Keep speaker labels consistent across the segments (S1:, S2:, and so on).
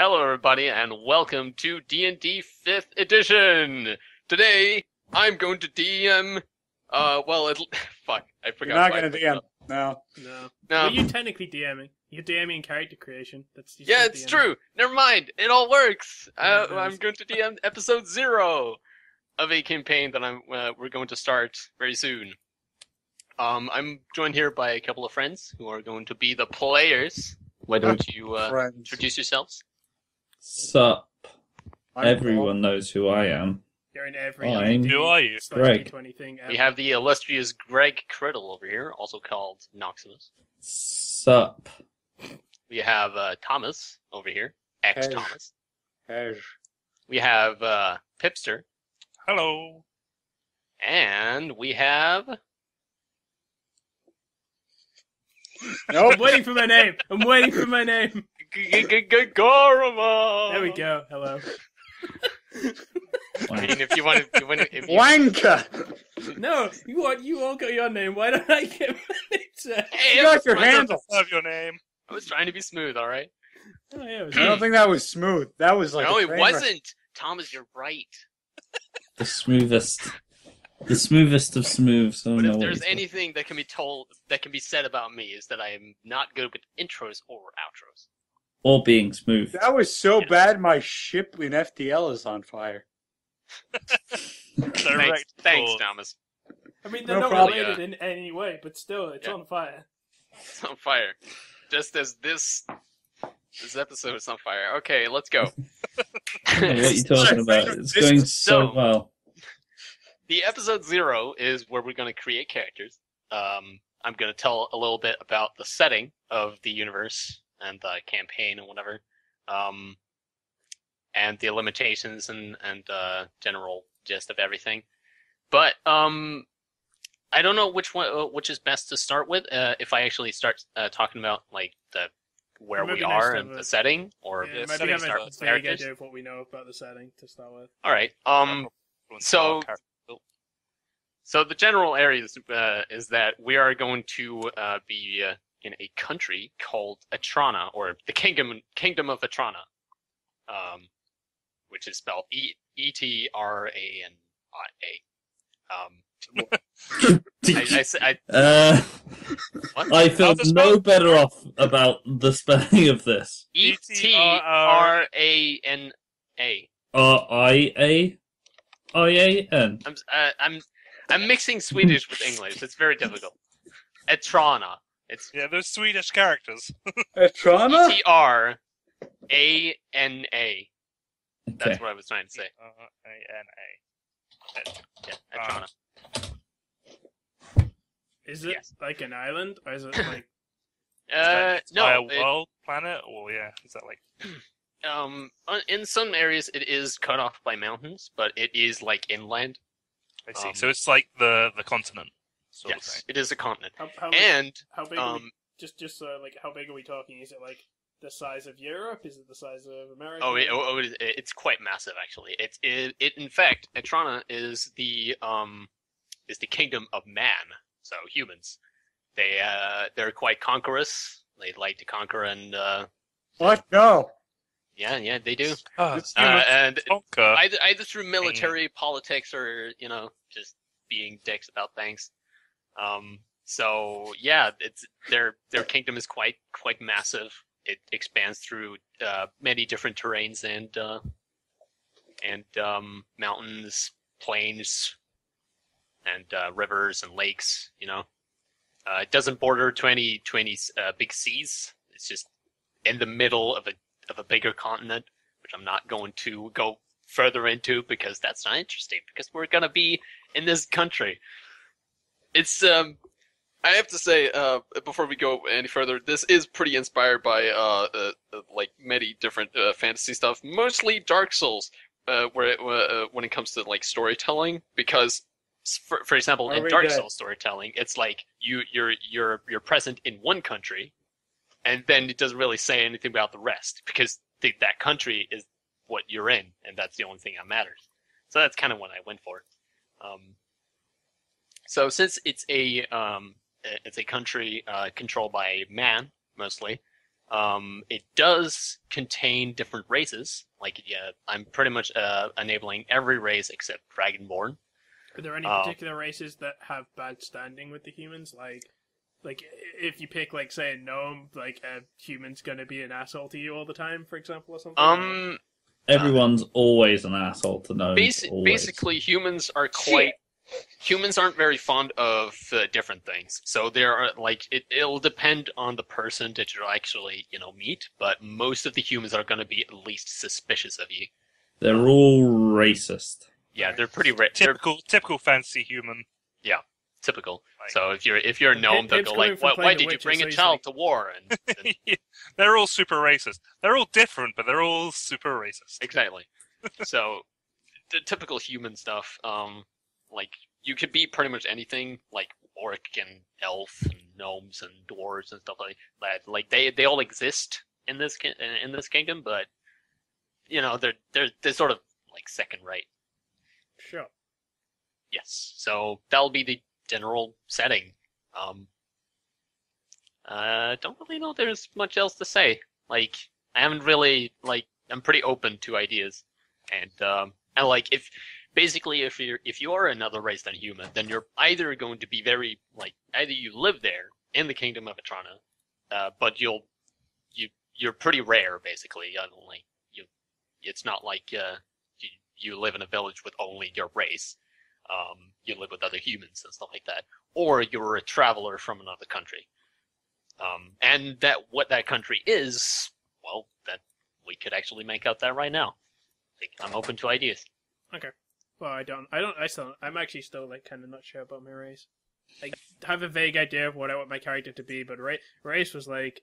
S1: Hello, everybody, and welcome to D&D 5th Edition! Today, I'm going to DM, fuck, I forgot.
S2: You're not going to DM, no.
S1: No.
S3: Well, you're technically DMing. You're DMing in character creation.
S1: Yeah, it's true! Never mind, it all works!
S3: Yeah, it
S1: I'm
S3: does.
S1: going to DM episode 0 of a campaign that we're going to start very soon. I'm joined here by a couple of friends who are going to be the players. Why don't you,
S2: Friends.
S1: introduce yourselves?
S4: Sup?
S2: I'm
S4: Everyone knows who I am.
S3: You're in every
S4: I'm-
S3: D&D
S4: Who
S5: are you?
S4: Greg.
S3: D20 thing ever.
S1: We have the illustrious Greg Criddle over here, also called Noximous.
S4: Sup?
S1: We have Thomas over here, xTomass.
S2: Hey.
S1: We have Pipster,
S5: Hello.
S1: and we have
S2: Nope.
S3: I'm waiting for my name. I'm waiting for my name.
S1: Goramoth.
S3: There we go. Hello.
S1: I mean, if you want to,
S2: Wanker!
S3: No, you all got your name. Why don't I get my name said?
S1: Hey,
S2: You got your
S1: I
S2: handle.
S5: Have your name.
S1: was trying to be smooth, all right.
S3: Oh, yeah, it was
S2: I don't think that was smooth. That was like
S1: No,
S2: a
S1: it
S2: train wreck.
S1: wasn't. Thomas, you're right.
S4: The smoothest. The smoothest of smooths. I don't
S1: But
S4: know
S1: if
S4: what
S1: there's
S4: you said.
S1: anything that can be said about me, is that I am not good with intros or outros.
S4: Or being smooth.
S2: That was so bad my ship in FTL is on fire.
S5: Direct
S1: Thanks,
S5: cause.
S1: Thomas.
S3: I mean, they're
S2: No
S3: not
S2: problem.
S3: related in any way, but still, it's
S1: Yeah.
S3: on fire.
S1: It's on fire. Just as this episode is on fire. Okay, let's go.
S4: I don't know what you talking about? It's going so well.
S1: The episode 0 is where we're going to create characters. I'm going to tell a little bit about the setting of the universe and the campaign and whatever, and the limitations and general gist of everything. But I don't know which is best to start with. If I actually start talking about like where
S3: Maybe
S1: we
S3: nice
S1: are
S3: to
S1: and
S3: have
S1: the
S3: a-
S1: setting, or
S3: Yeah,
S1: setting
S3: maybe have
S1: start
S3: a
S1: with
S3: vague
S1: characters.
S3: idea of what we know about the setting to start with.
S1: All right. So the general area is that we are going to be in a country called Atrana, or the Kingdom of Atrana, which is spelled Etrana. What?
S4: I feel
S5: How's it
S4: no
S5: spelled?
S4: better off about the spelling of this.
S1: Etrana.
S4: R-I-A-I-A-N.
S1: I'm mixing Swedish with English. It's very difficult. Atrana. It's
S5: Yeah, those Swedish characters.
S2: Etrana?
S1: Etrana. That's
S4: Okay.
S1: what I was trying to say.
S5: A-N-A.
S1: Yeah, Atrana.
S3: Is it
S1: Yes.
S3: like an island, or is it like...
S5: By
S1: No.
S5: a world, planet, or yeah, is that like...
S1: In some areas it is cut off by mountains, but it is like inland.
S5: I see. So it's like the continent sort of
S1: Yes,
S5: thing.
S1: it is a continent.
S3: How
S1: And
S3: big are we,
S1: um,
S3: just like how big are we talking? Is it like the size of Europe? Is it the size of America?
S1: it's quite massive actually. It in fact, Atrana is the kingdom of man. So humans, they're quite conquerous. They like to conquer and
S2: What? No.
S1: yeah, they do.
S5: It's
S1: And
S5: Tonka.
S1: either through military politics or just being dicks about things. So yeah, it's their kingdom is quite massive. It expands through many different terrains and mountains, plains, and rivers and lakes. It doesn't border to any big seas. It's just in the middle of a bigger continent, which I'm not going to go further into because that's not interesting. Because we're gonna be in this country. It's I have to say before we go any further, this is pretty inspired by like many different fantasy stuff, mostly Dark Souls, when it comes to like storytelling. Because for example, in Dark Souls storytelling, it's like you're present in one country, and then it doesn't really say anything about the rest because that country is what you're in, and that's the only thing that matters. So that's kind of what I went for. So since it's a country controlled by man mostly, It does contain different races. Like, yeah, I'm pretty much enabling every race except Dragonborn.
S3: Are there any particular races that have bad standing with the humans? Like if you pick, like, say, a gnome, like, a human's gonna be an asshole to you all the time, for example, or something?
S4: Everyone's always an asshole to gnomes.
S1: Basically, humans aren't very fond of different things. So there are, like, it'll depend on the person that you actually, meet, but most of the humans are going to be at least suspicious of you.
S4: They're all racist.
S1: Yeah, they're pretty
S5: typical fantasy human.
S1: Yeah, typical.
S5: Like,
S1: so if you're a gnome, they'll go like, why did you bring a child to war? And
S5: yeah, they're all super racist. They're all different, but they're all super racist.
S1: Exactly. So the typical human stuff, like, you could be pretty much anything, like orc and elf and gnomes and dwarves and stuff like that. Like, they all exist in this kingdom, but they're sort of like second rate.
S3: Sure.
S1: Yes. So that'll be the general setting. Don't really know there's much else to say. Like, I haven't really, like, I'm pretty open to ideas, and like, if you are another race than human, then you're either going to be very, like, either you live there in the kingdom of Etrana, but you're pretty rare, basically. It's not like you live in a village with only your race. You live with other humans and stuff like that, or you're a traveler from another country. And what that country is, well, that we could actually make out that right now. I'm open to ideas.
S3: Okay. Well, I'm actually still, like, kind of not sure about my race. I have a vague idea of what I want my character to be, but race was like,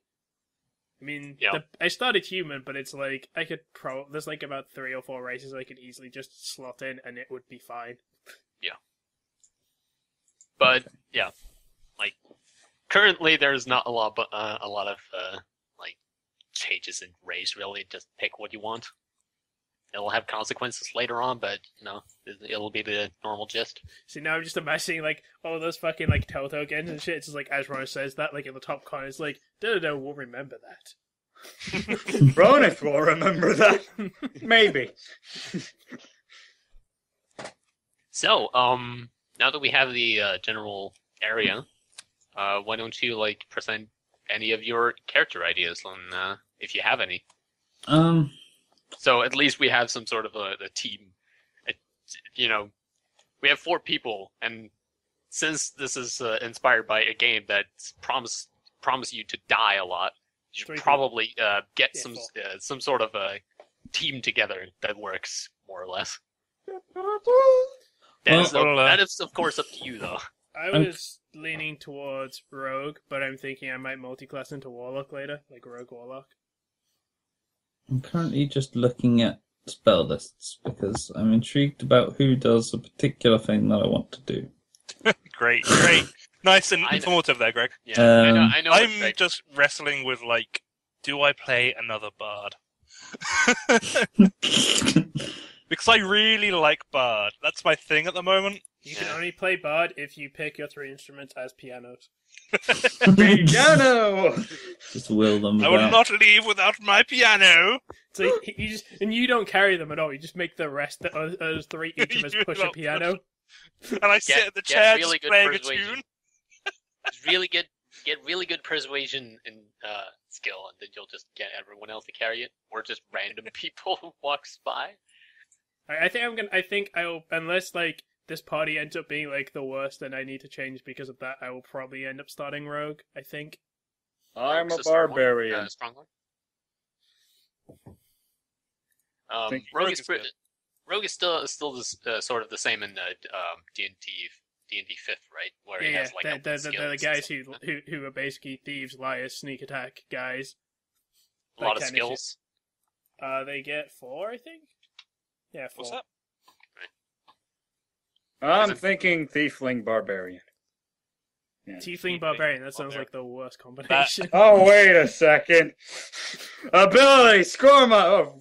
S3: I mean,
S1: yeah.
S3: I started human, but it's like, there's like about 3 or 4 races I could easily just slot in and it would be fine.
S1: Yeah. But, yeah, like, currently there's not a lot of like, changes in race, really. Just pick what you want. It'll have consequences later on, but, it'll be the normal gist.
S3: See, now I'm just imagining, like, all those fucking, like, Telltale games and shit. It's just like, as Ronith says that, like, in the top corner, it's like, no, we'll remember that.
S2: Ronith will remember that. Maybe.
S1: So, now that we have the general area, why don't you, like, present any of your character ideas on, if you have any? So at least we have some sort of a team. We have 4 people, and since this is inspired by a game that promise you to die a lot, you should probably get some sort of a team together that works more or less. That is, of course, up to you, though.
S3: I was leaning towards Rogue, but I'm thinking I might multi-class into Warlock later, like Rogue Warlock.
S4: I'm currently just looking at spell lists because I'm intrigued about who does a particular thing that I want to do.
S5: Great. Nice and informative there, Greg.
S1: Yeah, I know.
S5: I'm just wrestling with, like, do I play another bard? Because I really like bard. That's my thing at the moment.
S3: You can only play bard if you pick your 3 instruments as pianos.
S2: Piano!
S4: Just will them.
S5: I will not leave without my piano.
S3: So you don't carry them at all. You just make the rest of those 3 instruments push a piano.
S5: And I sit at the chair
S1: really
S5: just playing
S1: persuasion.
S5: a tune.
S1: Get really good persuasion and skill, and then you'll just get everyone else to carry it, or just random people who walks by.
S3: I think I'll, unless, like, this party ends up being, like, the worst and I need to change because of that, I will probably end up starting Rogue, I think.
S2: I'm a barbarian.
S1: Strong one. Rogue is still sort of the same in D&D 5th, right? Where he has, like,
S3: they're the guys who are basically thieves, liars, sneak attack guys.
S1: A lot of skills.
S3: They get 4, I think. Yeah, 4.
S5: What's that?
S2: I'm thinking Tiefling Barbarian. Yeah.
S3: Tiefling Barbarian, that sounds like the worst combination.
S2: Oh, wait a second. Ability,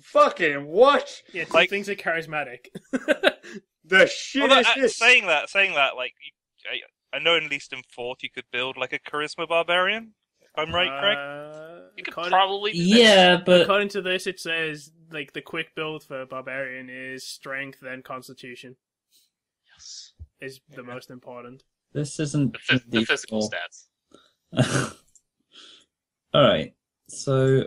S2: fucking what?
S3: Yeah, Tieflings are charismatic.
S2: The shit is this?
S5: Saying that, like, I know at least in 4th you could build, like, a charisma barbarian. I'm right, Craig?
S1: You could
S3: according-
S1: probably do that.
S4: Yeah, but
S3: According to this, it says like the quick build for Barbarian is strength then Constitution
S1: Yes.
S3: is the most important.
S4: this isn't
S1: The physical stats.
S4: Alright, so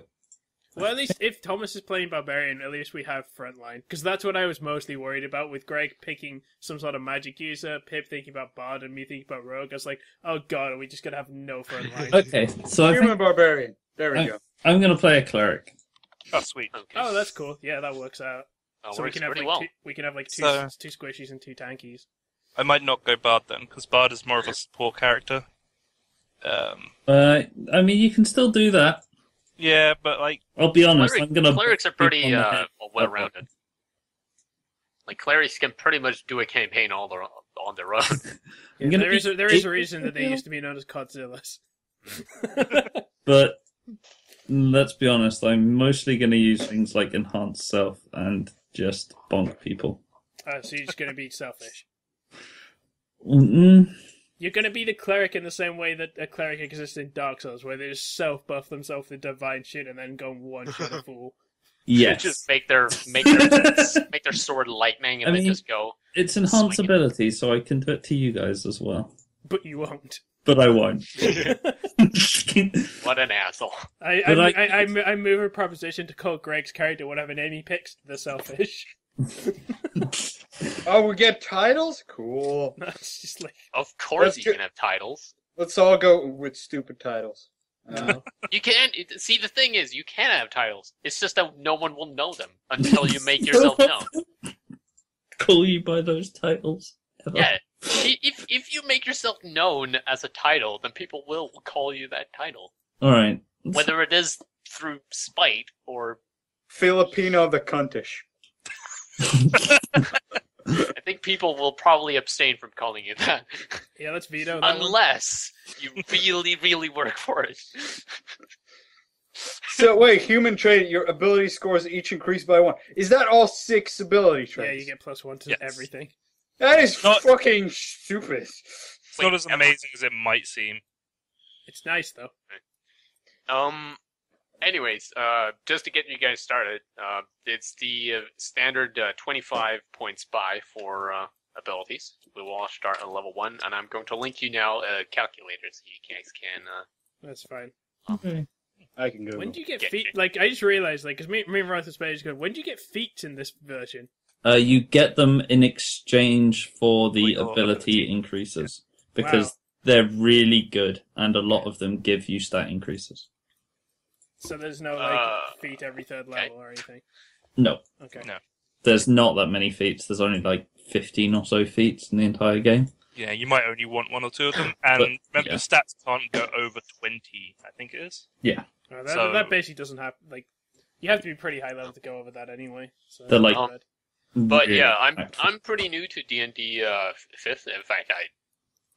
S3: Well, at least if Thomas is playing Barbarian, at least we have frontline. Because that's what I was mostly worried about with Greg picking some sort of magic user, Pip thinking about Bard, and me thinking about Rogue. I was like, oh god, are we just going to have no frontline?
S4: okay, so I
S2: Human
S4: think
S2: barbarian. There we go.
S4: I'm going to play a cleric.
S5: Oh, sweet.
S1: Okay.
S3: Oh, that's cool. Yeah, that works out.
S1: That
S3: So we
S1: works
S3: can have
S1: pretty
S3: like
S1: well.
S3: we can have like two
S5: So-
S3: two squishies and two tankies.
S5: I might not go Bard then, because Bard is more of a support character.
S4: I mean, you can still do that.
S5: Yeah, but like,
S4: I'll be honest, I'm going to...
S1: Clerics are pretty well-rounded. Like clerics can pretty much do a campaign on their own.
S4: I'm gonna
S3: There is
S4: be-
S3: a reason that they used to be known as Godzillas.
S4: But let's be honest, I'm mostly going to use things like Enhanced Self and just bonk people.
S3: So you're just going to be selfish.
S4: Mm-mm.
S3: You're going to be the cleric in the same way that a cleric exists in Dark Souls, where they just self-buff themselves with divine shit and then go and one-shot a fool.
S4: Yes.
S1: Just make their sword lightning and
S4: I
S1: then
S4: mean-
S1: just go.
S4: It's enhanced
S1: Swing it.
S4: ability, so I can do it to you guys as well.
S3: But you won't.
S4: But I won't.
S1: What an asshole!
S3: I move a proposition to call Greg's character whatever name he picks the selfish.
S2: Oh, we get titles? Cool.
S3: That's just like
S1: Of course,
S2: Let's
S1: you
S2: do-
S1: can have titles.
S2: Let's all go with stupid titles.
S1: You can see. The thing is, you can have titles. It's just that no one will know them until you make yourself known.
S4: Call you by those titles. Ever.
S1: Yeah, if you make yourself known as a title, then people will call you that title,
S4: Alright.
S1: whether it is through spite or.
S2: Filipino the cuntish.
S1: I think people will probably abstain from calling you that,
S3: yeah, let's veto that one.
S1: unless you really, really work for it.
S2: So wait, human trait, your ability scores each increase by 1. Is that all 6 ability
S3: Yeah,
S2: traits?
S3: you get +1 to
S5: Yes.
S3: everything.
S2: That is
S5: Not-
S2: fucking stupid.
S5: it's not as amazing as it might seem.
S3: It's nice though.
S1: Anyways, just to get you guys started, it's the standard 25 points buy for abilities. We will all start at level 1, and I'm going to link you now a calculator so you guys can.
S3: That's fine.
S4: Okay.
S2: I can go.
S3: When do you get
S1: Get
S3: feet?
S1: you.
S3: Like, I just realized, like, because me and Ronith is going, when do you get feats in this version?
S4: You get them in exchange for the
S5: For your
S4: ability
S5: ability.
S4: increases. Because
S3: Wow.
S4: they're really good, and a lot of them give you stat increases.
S3: So there's no, like, feat every third level or anything.
S4: No.
S3: Okay.
S5: No.
S4: There's not that many feats. There's only like 15 or so feats in the entire game.
S5: Yeah, you might only want 1 or 2 of them, and
S4: But,
S5: remember
S4: yeah.
S5: the stats can't go over 20. I think it is.
S4: Yeah.
S5: So-
S3: That basically doesn't have, like, you have to be pretty high level to go over that anyway. So
S4: They're like-
S3: not bad.
S1: But
S4: Really
S1: yeah,
S4: active.
S1: I'm pretty new to D&D 5th. In fact, I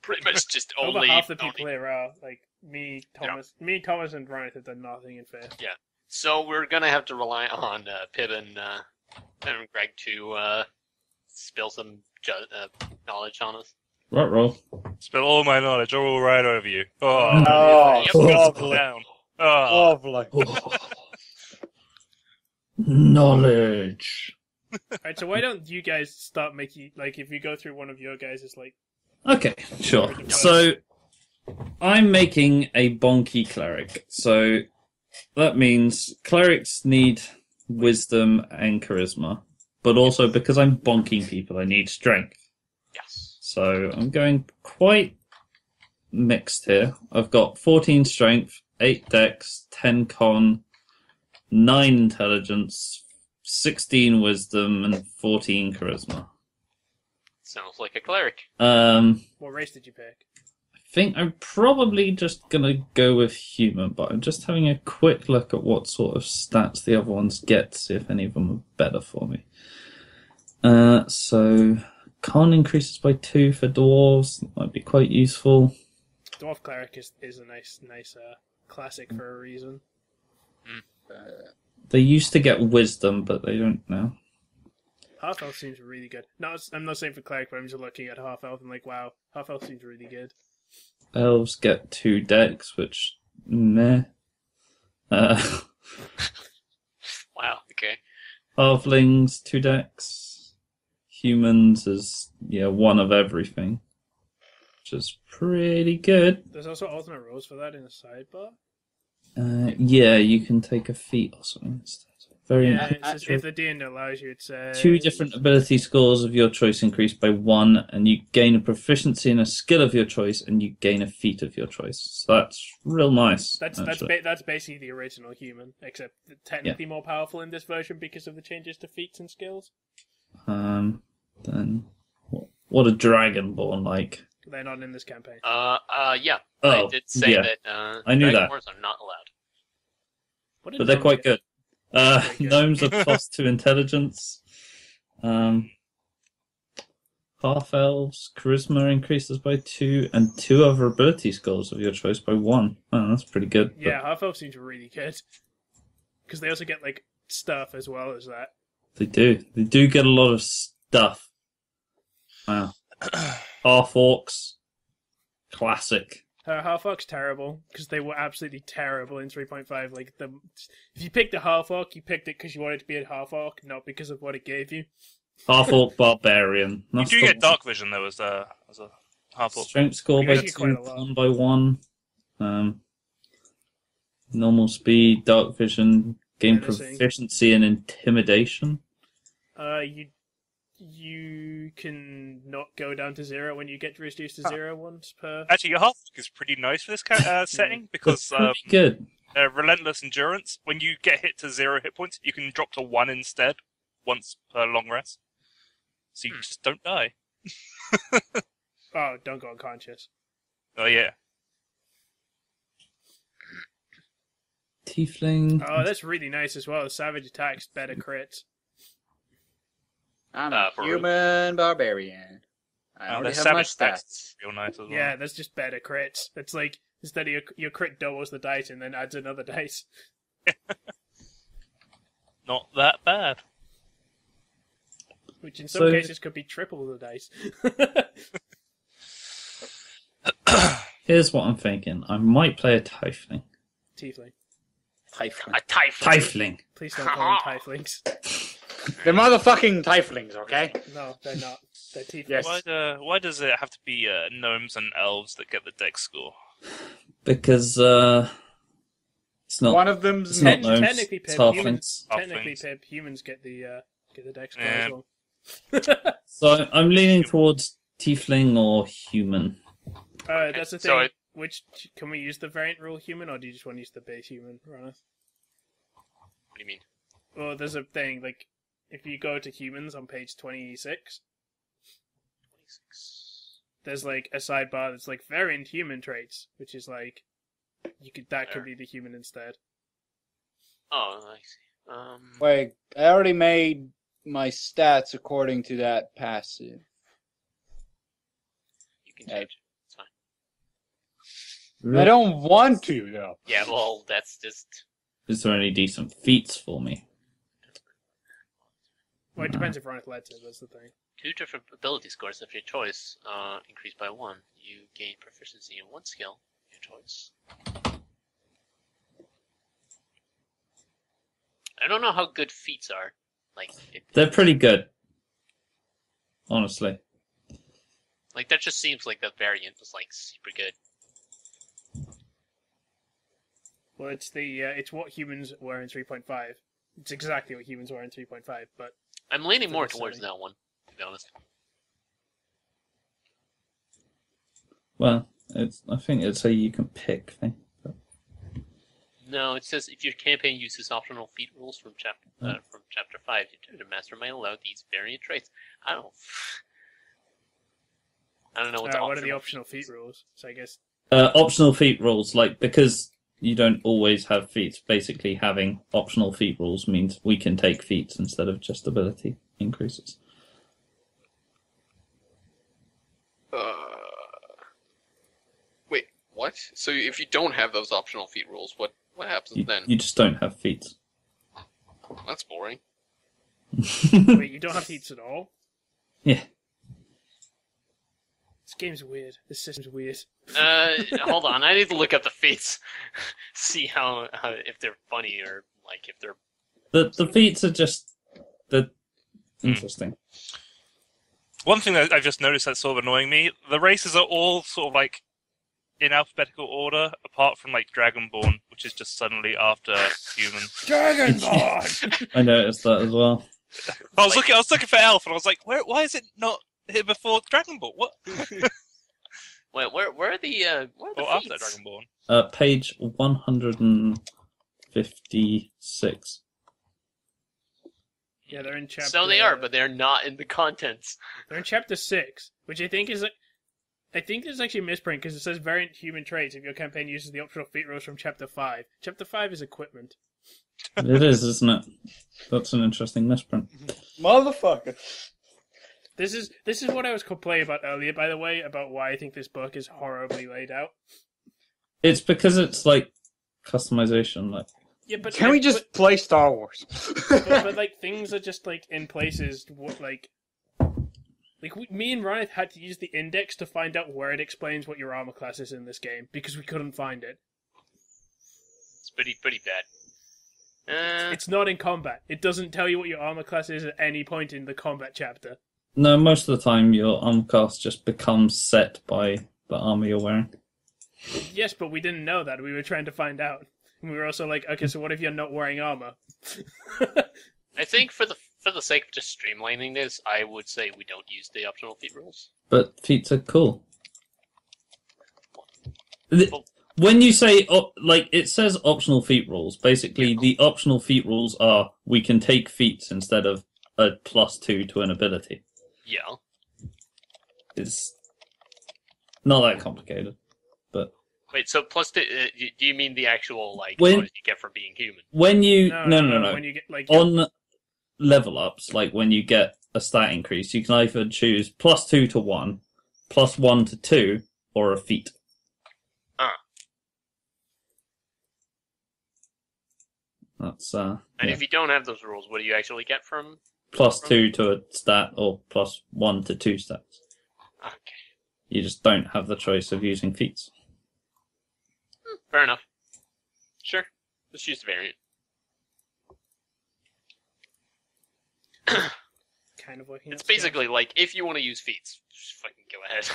S1: pretty much just
S3: Over
S1: only.
S3: half the people here are, like, me, Thomas, and Ronith have done nothing in fifth.
S1: So we're gonna have to rely on Pib and Greg to spill some knowledge on us.
S4: Right, roll.
S5: Spill all my knowledge all right over you. Oh,
S2: Oh,
S1: Yep.
S5: spill
S2: lovely.
S5: down. Oh,
S2: Lovely.
S4: Knowledge.
S3: Alright, so why don't you guys start making, like, if you go through one of your guys' it's like,
S4: Okay, sure. So, I'm making a bonky cleric. So, that means clerics need wisdom and charisma. But also, because I'm bonking people, I need strength.
S1: Yes.
S4: So, I'm going quite mixed here. I've got 14 strength, 8 dex, 10 con, 9 intelligence, 16 wisdom, and 14 charisma.
S1: Sounds like a cleric.
S3: what race did you pick?
S4: I think I'm probably just gonna go with human, but I'm just having a quick look at what sort of stats the other ones get to see if any of them are better for me. So con increases by 2 for dwarves. That might be quite useful.
S3: Dwarf Cleric is a nice classic for a reason.
S4: They used to get wisdom, but they don't now.
S3: Half Elf seems really good. No, I'm not saying for Cleric, but I'm just looking at Half Elf and like, wow, Half Elf seems really good.
S4: Elves get 2 dex, which meh. Uh,
S1: Wow. Okay.
S4: Halflings, 2 decks. Humans is, one of everything. Which is pretty good.
S3: There's also alternate rules for that in the sidebar.
S4: Yeah, you can take a feat or something instead. Very
S3: Yeah, it says
S4: interesting.
S3: if the D&D allows you, it says...
S4: 2 different ability scores of your choice increased by 1, and you gain a proficiency in a skill of your choice, and you gain a feat of your choice. So that's real nice.
S3: That's basically the original human, except technically more powerful in this version because of the changes to feats and skills.
S4: Then what a Dragonborn like?
S3: They're not in this campaign.
S1: Yeah.
S4: Oh,
S1: I did say
S4: yeah.
S1: that
S4: I knew that.
S1: Dragonborns are not allowed.
S3: What did
S4: But they're
S3: Gnomes
S4: quite
S3: get?
S4: good.
S3: Pretty good.
S4: Gnomes are +2 intelligence. Half elves, charisma increases by 2, and 2 other ability scores of your choice by 1. Oh, that's pretty good.
S3: Yeah, half elf seems really good. Because they also get, like, stuff as well as that.
S4: They do. They do get a lot of stuff. Wow. Half orcs, classic.
S3: Half orc's terrible because they were absolutely terrible in 3.5. Like if you picked a half orc, you picked it because you wanted to be a half orc, not because of what it gave you.
S4: Half orc barbarian.
S5: You do get dark vision though as a half orc.
S4: Strength score
S3: You
S4: by
S3: actually get
S4: 2,
S3: quite a lot.
S4: con by 1. Normal speed, dark vision, gain
S3: Menacing.
S4: proficiency in intimidation.
S3: You can not go down to 0 when you get reduced to 0 once per.
S5: Actually, your half orc is pretty nice for this setting because
S4: That's pretty good.
S5: relentless endurance. When you get hit to 0 hit points, you can drop to 1 instead, once per long rest. So you just don't die.
S3: Oh, don't go unconscious.
S5: Oh yeah.
S4: Tiefling.
S3: Oh, that's really nice as well. Savage attacks, better crits.
S2: I'm a
S1: For
S2: human barbarian. I
S5: Oh,
S2: already
S5: their
S2: have my
S5: savage attacks
S2: stats.
S5: real nice as well.
S3: Yeah, that's just better crits. It's like instead of your crit doubles the dice and then adds another dice.
S5: Not that bad.
S3: Which in some
S4: So-
S3: cases could be triple the dice.
S4: Here's what I'm thinking. I might play a Tiefling.
S3: Tiefling.
S2: Tiefling.
S1: A typhoon.
S4: Tiefling!
S3: Please don't call them tieflings.
S2: They're motherfucking tieflings, okay?
S3: No, they're not. They're tieflings.
S2: Yes.
S5: Why does it have to be gnomes and elves that get the dex score?
S4: Because, it's not...
S2: One of them's
S4: It's not
S2: ninja.
S4: gnomes,
S3: Technically,
S4: it's
S3: Pip, humans.
S4: halflings.
S3: Technically,
S5: Halflings.
S3: Pip, humans get the dex score
S5: Yeah.
S3: as well.
S4: So I'm leaning towards Tiefling or human.
S3: That's the thing.
S1: So
S3: Which can we use the variant rule human, or do you just want to use the base human, Ronith?
S1: What do you mean?
S3: Well, there's a thing like if you go to humans on page 26, there's like a sidebar that's like variant human traits, which is like could
S1: There.
S3: be the human instead.
S1: Oh, I see.
S2: Wait, I already made my stats according to that passive.
S1: You can change it. It's fine.
S2: I don't want to, though.
S1: Yeah, well, that's just.
S4: Is there any decent feats for me?
S3: Well, it depends if Ronith lets it. That's the thing.
S1: 2 different ability scores of your choice increased by 1. You gain proficiency in 1 skill of your choice. I don't know how good feats are.
S4: They're pretty good. Honestly.
S1: That just seems like the variant was super good.
S3: Well, it's it's what humans were in 3.5. It's exactly what humans were in 3.5, but
S1: I'm leaning
S3: For
S1: more
S3: the
S1: towards
S3: setting.
S1: that one, to be honest.
S4: Well, I think it's a you can pick thing. But
S1: No, it says if your campaign uses optional feat rules from chapter 5, your master may allow these variant traits. I don't know what the
S3: what are the optional feat rules? So I guess
S4: optional feat rules, because you don't always have feats, basically having optional feat rules means we can take feats instead of just ability increases.
S6: Wait, what? So if you don't have those optional feat rules, what happens then?
S4: You just don't have feats.
S6: That's boring.
S3: wait, you don't have feats at all.
S4: Yeah.
S3: game's weird. This system's weird.
S1: Hold on. I need to look up the feats. See how if they're funny or like if they're.
S4: The feats are just interesting.
S5: One thing that I've just noticed that's sort of annoying me: the races are all sort of like in alphabetical order, apart from like Dragonborn, which is just suddenly after human.
S3: Dragonborn.
S4: I noticed that as well.
S5: I was looking for Elf, and I was like, why is it not here before Dragonborn? What?
S1: Wait, where are the
S5: After
S1: feats?
S5: Dragonborn.
S4: Page 156.
S3: Yeah, they're in chapter.
S1: So they are, but they're not in the contents.
S3: They're in chapter 6, which I think is. I think this is actually a misprint because it says variant human traits if your campaign uses the optional feat rules from chapter 5. Chapter 5 is equipment.
S4: It is, isn't it? That's an interesting misprint.
S2: Motherfucker.
S3: This is what I was complaining about earlier, by the way, about why I think this book is horribly laid out.
S4: It's because it's like customization. Like,
S3: Yeah, but
S2: Can we just play Star Wars?
S3: but like things are just like in places like me and Ronith had to use the index to find out where it explains what your armor class is in this game because we couldn't find it.
S1: It's pretty bad.
S3: It's not in combat. It doesn't tell you what your armor class is at any point in the combat chapter.
S4: no, most of the time your armor class just becomes set by the armor you're wearing.
S3: Yes, but we didn't know that. We were trying to find out. And we were also like, okay, so what if you're not wearing armor?
S1: I think for the sake of just streamlining this, I would say we don't use the optional feat rules.
S4: But feats are cool. When you say, like, it says optional feat rules, basically the optional feat rules are we can take feats instead of a +2 to an ability.
S1: Yeah.
S4: It's not that complicated, but...
S1: Wait, so do you mean the actual, like,
S4: When-
S1: bonus you get for being human?
S4: When you...
S3: No. When you get, like,
S4: On level ups, like when you get a stat increase, you can either choose +2 to 1, +1 to 2, or a feat. That's
S1: And
S4: yeah.
S1: if you don't have those rules, what do you actually get from?
S4: +2 to a stat or +1 to 2 stats.
S1: Okay.
S4: You just don't have the choice of using feats.
S1: Fair enough. Sure. Let's use the variant.
S3: kind of working.
S1: It's basically like, if you want to use feats, just fucking go ahead.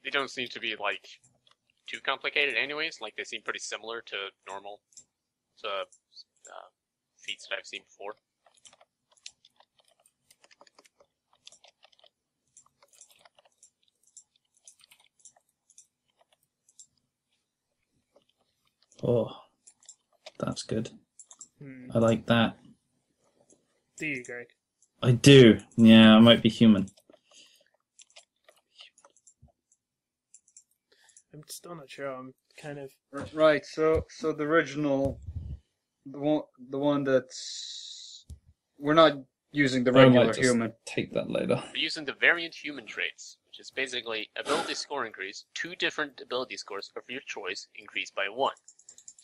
S1: They don't seem to be, like, too complicated anyways. Like, they seem pretty similar to normal feats that I've seen before.
S4: Oh, that's good.
S3: Hmm.
S4: I like that.
S3: Do you, Greg?
S4: I do. Yeah, I might be human.
S3: I'm still not sure. I'm kind of.
S2: Right. So the original, the one that's we're not using the
S4: I
S2: regular
S4: might just
S2: human.
S4: take that later.
S1: We're using the variant human traits, which is basically ability score increase, 2 different ability scores of your choice increased by 1.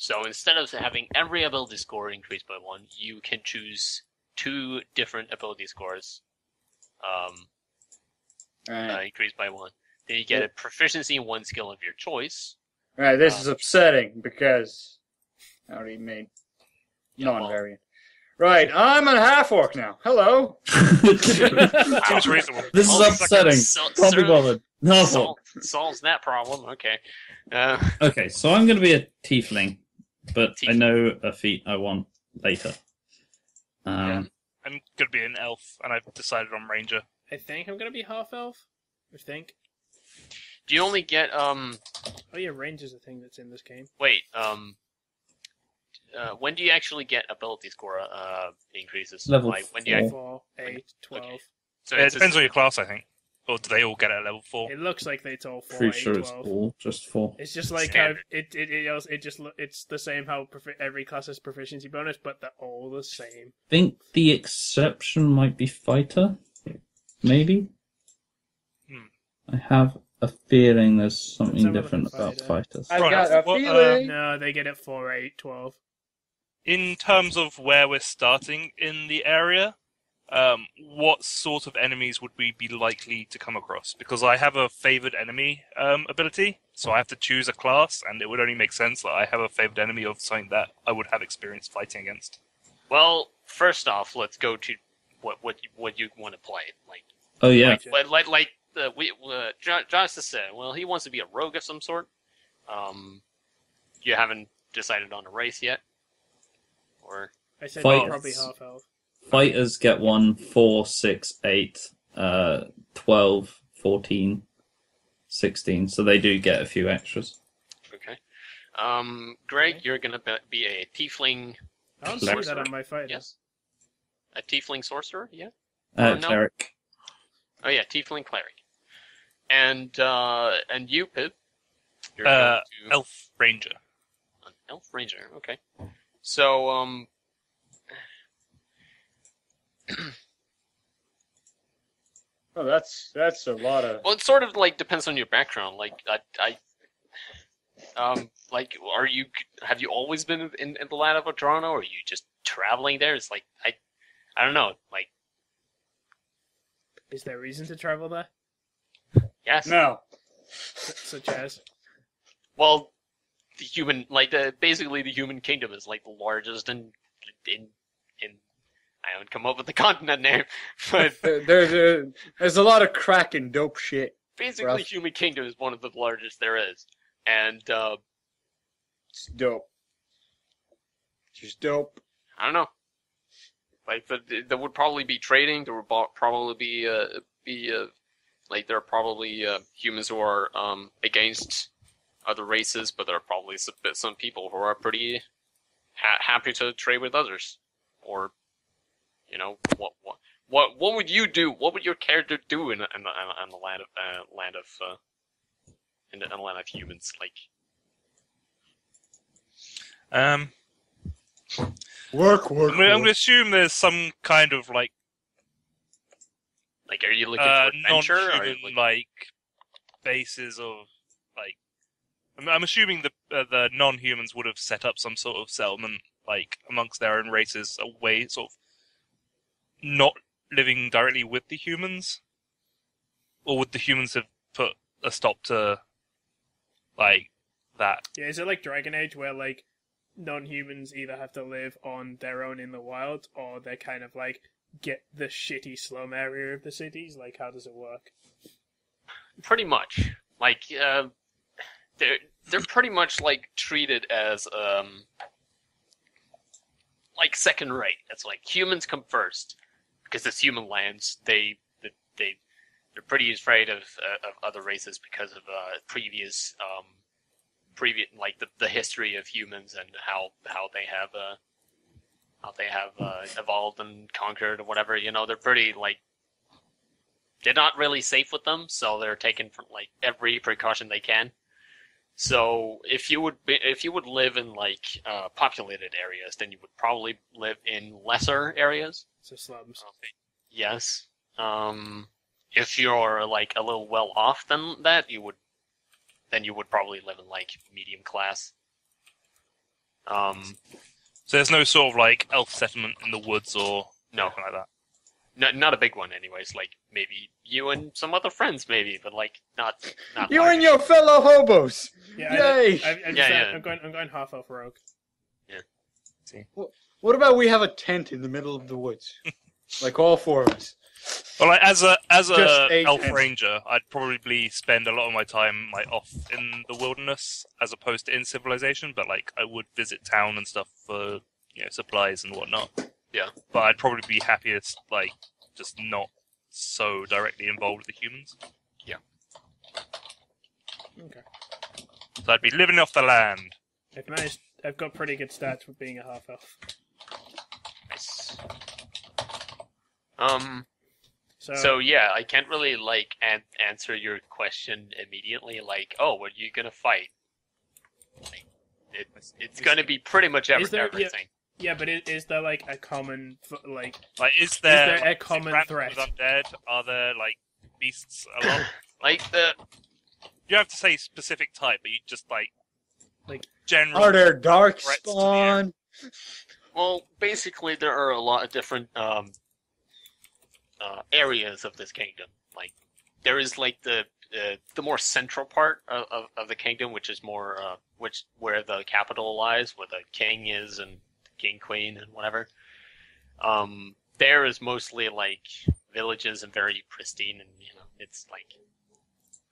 S1: So instead of having every ability score increased by 1, you can choose 2 different ability scores increased by 1. Then you get a proficiency in 1 skill of your choice.
S2: Right. This is upsetting because I already made non-variant. Right. I'm a half orc now. Hello.
S5: Seems reasonable.
S4: This is upsetting. Can't be bothered. No.
S1: Solves that problem. Okay.
S4: Okay, so I'm going to be a tiefling, but I
S1: Tiefling.
S4: know a feat I want later.
S5: I'm going to be an elf, and I've decided on ranger.
S3: I think I'm gonna be half elf. I think.
S1: Do you only get
S3: Oh yeah, range is a thing that's in this game.
S1: wait, when do you actually get ability score increases?
S4: Level
S1: Like, when do you
S3: 4, 8, 12.
S1: Okay. So
S5: Yeah, it
S1: it's
S5: depends on your class, I think. Or do they all get it at level 4?
S3: It looks like it's all 4,
S4: Pretty
S3: 8,
S4: sure it's
S3: 12.
S4: all just 4.
S3: It's just like
S1: Standard.
S3: it's the same how every class has proficiency bonus, but they're all the same.
S4: I think the exception might be fighter, maybe. I have a feeling there's
S3: Let's
S4: something
S3: have a look
S4: different
S3: at
S4: about
S3: fighter.
S4: fighters.
S2: I
S5: Right,
S2: got a
S5: what,
S2: feeling.
S3: No, they get it 4, 8, 12.
S5: in terms of where we're starting in the area, what sort of enemies would we be likely to come across? Because I have a favored enemy ability, so I have to choose a class, and it would only make sense that I have a favored enemy of something that I would have experience fighting against.
S1: Well, first off, let's go to what you want to play. Like,
S4: Oh yeah.
S1: Justice said, well, he wants to be a rogue of some sort. You haven't decided on a race yet, or
S3: I said
S4: Fight.
S3: probably half elf.
S4: Fighters get 1, 4, 6, 8, 12, 14, 16. So they do get a few extras.
S1: okay. Greg, you're gonna be a tiefling.
S3: I don't see that on my fighter.
S1: Yes. A tiefling sorcerer, yeah. No?
S4: Cleric.
S1: Oh yeah, tiefling cleric. And you, Pip? You're going to...
S5: Elf ranger.
S1: An elf ranger, okay. So,
S2: Oh, that's a lot of.
S1: well, it sort of like depends on your background. Like, have you always been in the land of Toronto, or are you just traveling there? It's like, I don't know. Like,
S3: Is there reason to travel there?
S1: yes.
S2: No.
S3: Such as?
S1: Well, the human, basically the human kingdom is like the largest in I haven't come up with the continent name, but
S2: There's a lot of crack and dope shit.
S1: basically
S2: Rough.
S1: human kingdom is one of the largest there is. And,
S2: It's dope. Just dope.
S1: I don't know. Like, there would probably be trading. There would probably be there are probably humans who are against other races, but there are probably some people who are pretty happy to trade with others. Or, what would you do? What would your character do in the land of humans? Like,
S2: Work.
S5: I'm going to assume there's some kind of
S1: are you looking for adventure? Or are you
S5: non-human bases of I'm assuming the non-humans would have set up some sort of settlement amongst their own races, a way sort of not living directly with the humans, or would the humans have put a stop to that?
S3: Yeah, is it like Dragon Age where non-humans either have to live on their own in the wild, or they're kind of get the shitty slum area of the cities? How does it work?
S1: Pretty much. They're pretty much treated as second rate. It's humans come first because it's human lands. They're pretty afraid of other races because of previous the history of humans and how they have evolved and conquered or whatever. They're pretty they're not really safe with them, so they're taking every precaution they can. So if you would live in populated areas, then you would probably live in lesser areas.
S3: So slums.
S1: Yes. If you're a little well off than that, you would probably live in medium class.
S5: So there's no sort of elf settlement in the woods or anything like that.
S1: Not a big one, anyways. Maybe you and some other friends, maybe, but not.
S2: You
S1: large.
S2: and your fellow hobos.
S3: Yeah,
S2: Yay!
S3: I'm going half elf rogue.
S1: Yeah.
S5: See.
S2: What about we have a tent in the middle of the woods, all four of us?
S5: Well, as a
S2: Just a
S5: elf
S2: tent.
S5: ranger, I'd probably spend a lot of my time off in the wilderness as opposed to in civilization. But I would visit town and stuff for supplies and whatnot.
S1: Yeah.
S5: But I'd probably be happiest just not so directly involved with the humans.
S1: Yeah.
S3: Okay.
S5: So I'd be living off the land.
S3: I've got pretty good stats for being a half elf.
S1: Nice.
S3: So
S1: yeah, I can't really answer your question immediately. Oh, what are you gonna fight? It's gonna be pretty much everything.
S3: Yeah, but is there a common
S5: is there
S3: a common
S5: random
S3: threat?
S5: with undead? Are there beasts a lot?
S1: The
S5: You don't have to say specific type, but you just general.
S2: Are there dark
S5: threats to the
S2: spawn?
S1: Well, basically, there are a lot of different areas of this kingdom. Like, there is like the more central part of the kingdom, which is more where the capital lies, where the king is and king, queen, and whatever. There is mostly like villages and very pristine, and it's like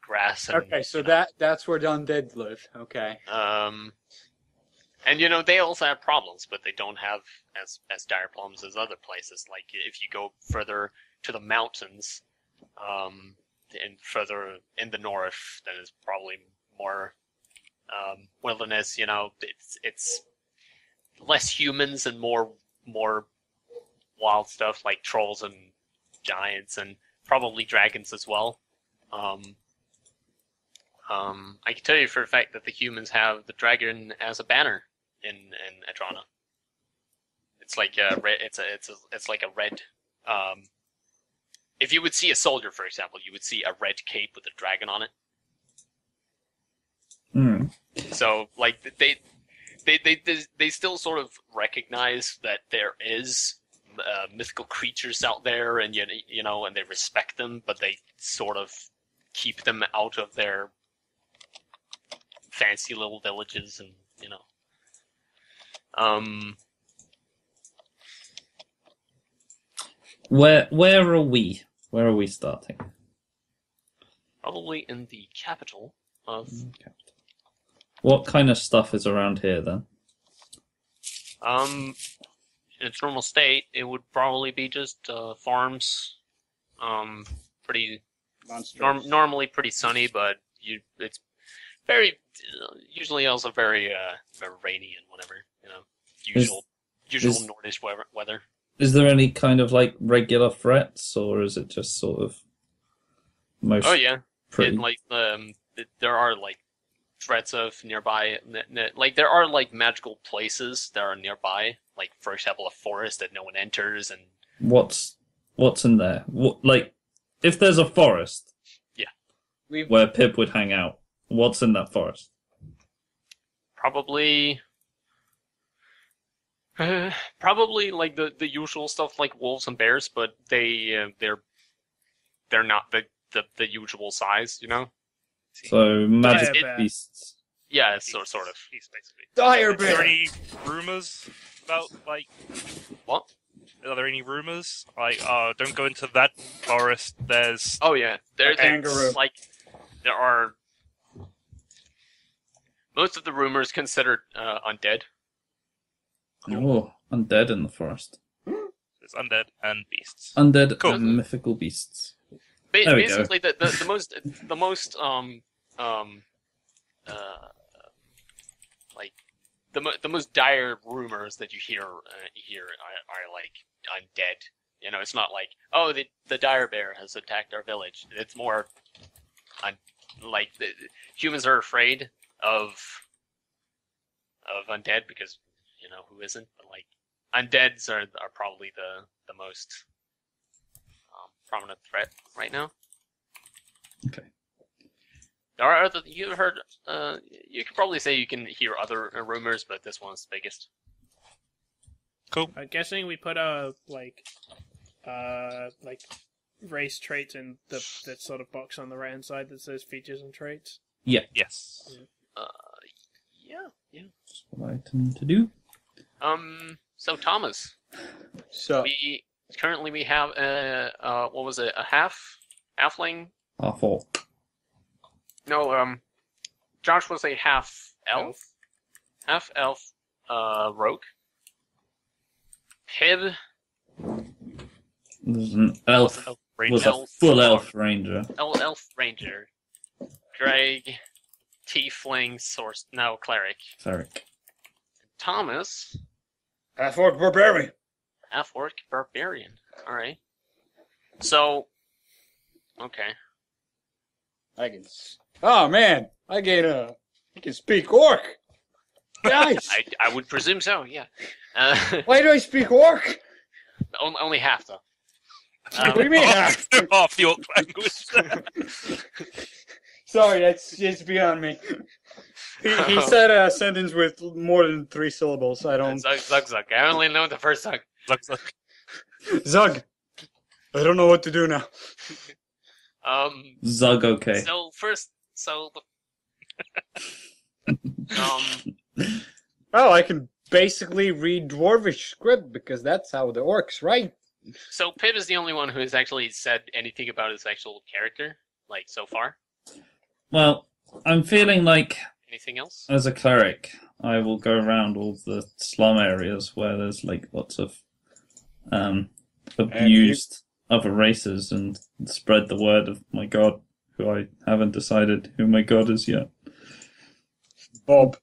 S1: grass. And,
S2: Okay, so that's where the undead live. Okay.
S1: And they also have problems, but they don't have as dire problems as other places. Like if you go further to the mountains, and further in the north, then it's probably more wilderness. It's less humans and more wild stuff like trolls and giants and probably dragons as well. I can tell you for a fact that the humans have the dragon as a banner in Adrana. It's like a red. It's like a red. If you would see a soldier, for example, you would see a red cape with a dragon on it.
S4: Mm.
S1: So, like they still sort of recognize that there is mythical creatures out there, and and they respect them, but they sort of keep them out of their fancy little villages, and
S4: Where are we? Where are we starting?
S1: probably in the capital of.
S4: What kind of stuff is around here then?
S1: In its normal state, it would probably be just farms. Pretty normally pretty sunny, but it's very usually also very rainy and whatever. Usual Nordish weather.
S4: Is there any kind of like regular threats, or is it just sort of most?
S1: Oh yeah,
S4: pretty?
S1: There are like threats of nearby. Like there are like magical places that are nearby. Like for example, a forest that no one enters, and
S4: What's in there? If there's a forest, where Pip would hang out, what's in that forest?
S1: probably like the usual stuff like wolves and bears, but they're not the usual size,
S4: So magic
S3: Dire
S4: beasts.
S1: Yeah, sort of.
S5: Beast, basically.
S2: Dire
S5: Is there
S2: bear.
S5: any rumors about
S1: What?
S5: Are there any rumors don't go into that forest? There's
S1: Oh yeah, there's
S2: kangaroo.
S1: like there are most of the rumors considered undead.
S4: Oh, undead in the forest.
S5: undead and beasts.
S4: Undead
S5: Cool.
S4: and mythical beasts. There we go.
S1: Basically, the most like the most dire rumors that you hear are like undead. It's not like, oh, the dire bear has attacked our village. It's more like humans are afraid of undead because who isn't, but like undeads are probably the most prominent threat right now.
S4: Okay.
S1: There are other. You heard. You could probably say you can hear other rumors, but this one's the biggest.
S5: Cool.
S3: I'm guessing we put like race traits in the sort of box on the right hand side that says features and traits.
S5: Yes.
S1: Yeah.
S4: That's what I tend to do.
S1: So Thomas,
S2: So
S1: we have what was it? A halfling?
S4: Half orc.
S1: No, Josh was a half elf, rogue. Pib
S4: There's an elf. Was a
S1: elf,
S4: full elf ranger.
S1: elf ranger. Greg, tiefling, cleric.
S4: Cleric.
S1: Thomas,
S2: half-orc barbarian.
S1: half-orc barbarian. All right. So, okay.
S2: I can. Oh man, I can speak orc. Nice.
S1: I would presume so. Yeah.
S2: Why do I speak orc?
S1: Only half though.
S2: What do you mean half?
S5: Half the orc language.
S2: Sorry, that's beyond me. He said a sentence with more than 3 syllables. I don't.
S1: Zug. I only know the first Zug.
S5: Zug.
S2: Zug. I don't know what to do now.
S4: Zug, okay.
S1: So first,
S2: Oh, I can basically read Dwarvish script because that's how it works, right?
S1: so Pip is the only one who has actually said anything about his actual character, like so far.
S4: Well, I'm feeling like,
S1: Anything else?
S4: as a cleric, I will go around all the slum areas where there's like lots of abused other races and spread the word of my god, who I haven't decided who my god is yet.
S2: Bob.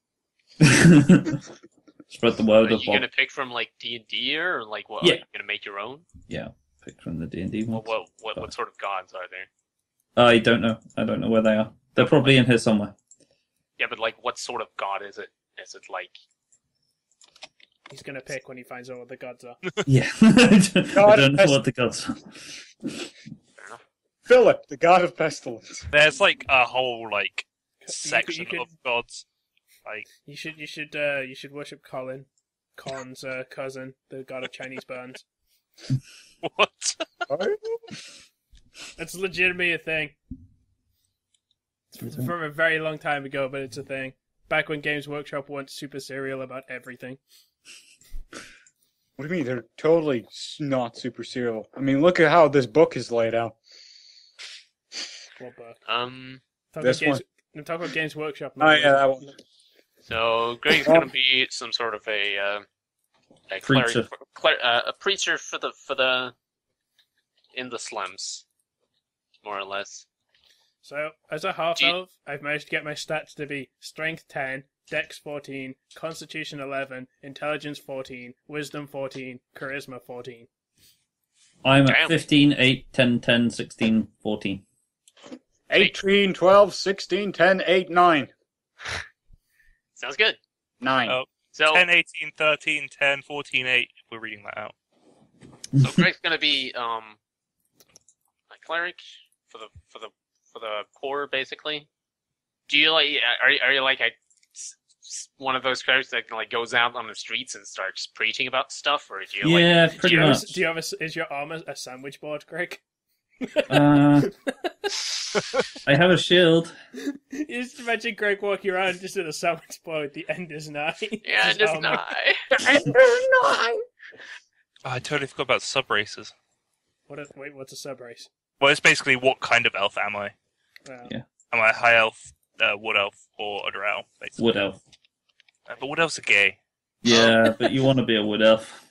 S4: Spread the word
S1: Are
S4: of
S1: you
S4: Bob.
S1: gonna pick from like D&D or like what?
S4: Yeah.
S1: Are you gonna make your own?
S4: Yeah, pick from the D&D ones.
S1: What sort of gods are there?
S4: I don't know. I don't know where they are. They're probably in here somewhere.
S1: Yeah, but like, what sort of god is it? Is it like?
S3: He's gonna pick when he finds out what the gods are.
S4: Yeah. I don't know what the gods are.
S2: Philip, the god of pestilence.
S5: There's like a whole like section
S3: could-
S5: of gods. Like
S3: You should worship Colin, Con's cousin, the god of Chinese burns.
S5: what?
S3: It's legitimately a thing. It's from a very long time ago, but it's a thing. Back when Games Workshop weren't super serial about everything.
S2: What do you mean? They're totally not super serial. I mean, look at how this book is laid out.
S3: What book?
S2: This one.
S3: Talk about Games Workshop.
S2: Oh, yeah, that one.
S1: So Greg's gonna be some sort of a
S4: Preacher.
S1: a preacher for the in the slums, more or less.
S3: So, as a half-elf, I've managed to get my stats to be Strength 10, Dex 14, Constitution 11, Intelligence 14, Wisdom 14, Charisma 14.
S4: I'm
S1: Damn.
S4: at 15, 8, 10, 10, 16, 14.
S2: 18, 12, 16, 10, 8, 9.
S1: Sounds good.
S2: 9.
S5: Oh.
S1: So
S5: 10, 18, 13, 10, 14, 8. If we're reading that out.
S1: so Greg's gonna be a cleric for the poor, basically. Do you like? Are you like one of those clerics that like goes out on the streets and starts preaching about stuff, or do you
S4: Yeah,
S1: like?
S4: pretty much.
S3: Is your armor a sandwich board, Greg?
S4: I have a shield.
S3: You just imagine Greg walking around just in a sandwich board with the end is nigh.
S1: Yeah,
S3: His
S1: just
S3: armor.
S1: not.
S5: Oh, I totally forgot about sub races.
S3: What's a sub race?
S5: Well, it's basically what kind of elf am I?
S3: Well,
S4: Yeah.
S5: Am I a high elf, wood elf, or other elf? Basically.
S4: Wood elf.
S5: But wood elves are gay.
S4: Yeah, but you want to be a wood elf.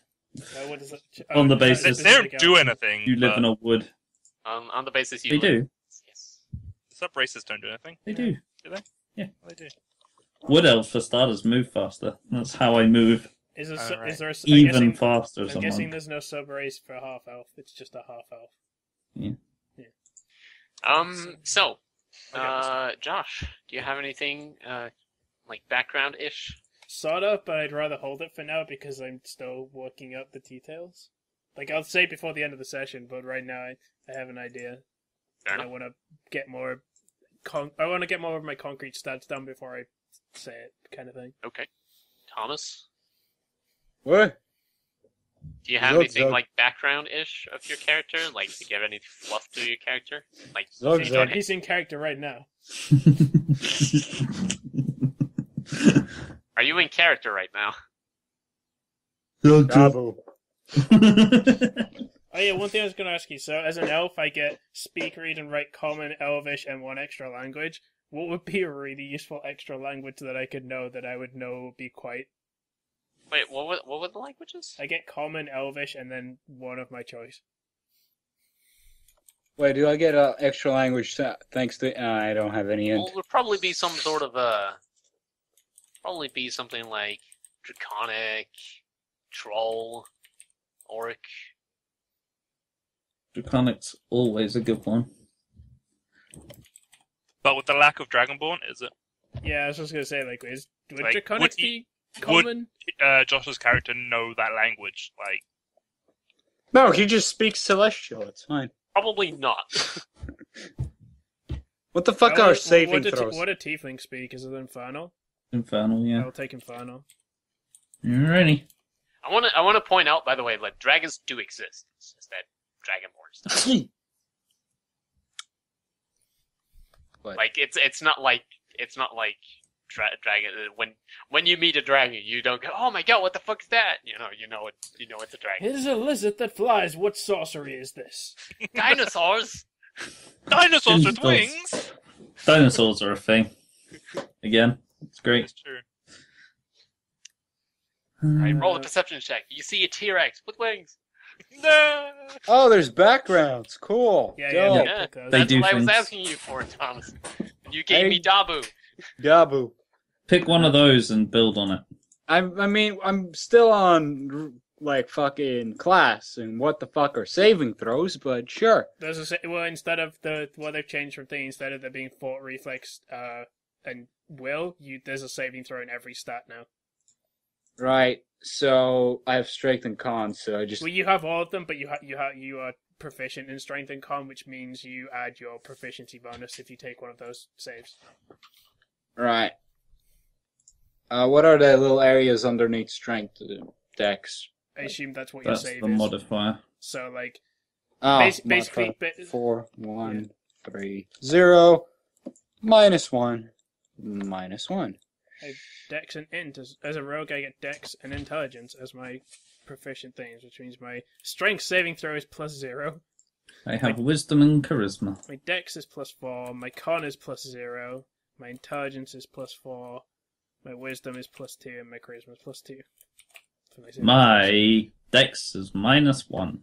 S3: what is it?
S4: On the
S5: They,
S4: basis-
S5: they don't do anything.
S4: You live
S5: but
S4: in a wood.
S1: On the basis you.
S4: They do.
S1: Yes.
S5: Sub races don't do anything.
S4: They do.
S5: Do they?
S4: Yeah.
S5: They do.
S4: Wood elves, for starters, move faster. That's how I move
S3: Is there,
S5: Alright.
S3: is there a,
S4: even faster.
S3: I'm guessing
S4: Someone.
S3: there's no sub race for half elf. It's just a half elf.
S1: So, Josh, do you have anything like background-ish?
S3: Sort of, but I'd rather hold it for now because I'm still working out the details. Like, I'll say it before the end of the session, but right now I have an idea.
S1: Fair
S3: And I
S1: enough.
S3: want to get more. I want to get more of my concrete stats done before I say it, kind of thing.
S1: Okay. Thomas,
S2: What?
S1: do you have
S2: Zug,
S1: anything
S2: zug.
S1: like background-ish of your character? Like, do you have any fluff to your character? Like,
S2: Zug,
S1: he's
S2: zug.
S1: not-
S3: He's in character right now.
S1: are you in character right now?
S2: Gabu.
S3: Oh yeah, one thing I was going to ask you. So, as an elf, I get speak, read, and write Common, Elvish, and one extra language. What would be a really useful extra language that I could know that I would know would be quite...
S1: Wait, what were the languages?
S3: I get Common, Elvish, and then one of my choice.
S2: Wait, do I get an extra language thanks to... I don't have any
S1: Well, it would probably be some sort of probably be something like Draconic, Troll, Orc.
S4: Draconic's always a good one.
S5: But with the lack of Dragonborn, is it?
S3: Yeah, I was just going to say, like, would
S5: Like,
S3: Draconic
S5: would
S3: be
S5: would-
S3: common?
S5: Josh's character know that language? Like,
S2: No, he just speaks Celestial. It's fine.
S1: Probably not.
S2: What the fuck are saving
S3: what
S2: throws?
S3: What do tieflings speak? Is it Infernal?
S4: Infernal, yeah.
S3: I'll take Infernal.
S4: Alrighty.
S1: I want to point out, by the way, like dragons do exist. It's just that dragonborns.
S2: But
S1: Like it's not like dragon. When you meet a dragon, you don't go, "Oh my god, what the fuck is that?" You know it's a dragon.
S3: It is a lizard that flies. What sorcery is this?
S1: Dinosaurs.
S5: Dinosaurs with
S4: Dinosaurs.
S5: wings.
S4: Dinosaurs are a thing. Again, it's great.
S5: That's true.
S1: Right, roll a perception check. You see a T-Rex with wings.
S5: No.
S2: oh, there's backgrounds. Cool.
S3: Yeah,
S2: Dope.
S1: Yeah,
S3: pick those.
S4: They
S1: that's
S4: do
S1: what I was
S4: things.
S1: asking you for, Thomas. You gave me Dabu.
S2: Dabu.
S4: Pick one of those and build on it.
S2: I mean, I'm still on like fucking class and what the fuck are saving throws, but sure.
S3: There's well, instead of what they've changed from thing, instead of there being fort, reflex, and will, there's a saving throw in every stat now.
S2: Right. So I have strength and con, so I just
S3: Well, you have all of them, but you are proficient in strength and con, which means you add your proficiency bonus if you take one of those saves.
S2: right. What are the little areas underneath strength? Dex.
S3: I assume that's what your
S4: That's
S3: save
S4: the
S3: is.
S4: modifier.
S3: So, like,
S2: Oh,
S3: basically,
S2: 4, 1, 3, 0, -1, -1.
S3: Dex and int. As a rogue, I get Dex and Intelligence as my proficient things, which means my strength saving throw is +0.
S4: I have wisdom and charisma.
S3: My Dex is +4. My con is +0. My Intelligence is +4. My wisdom is +2, and my charisma is +2.
S4: My dex is -1.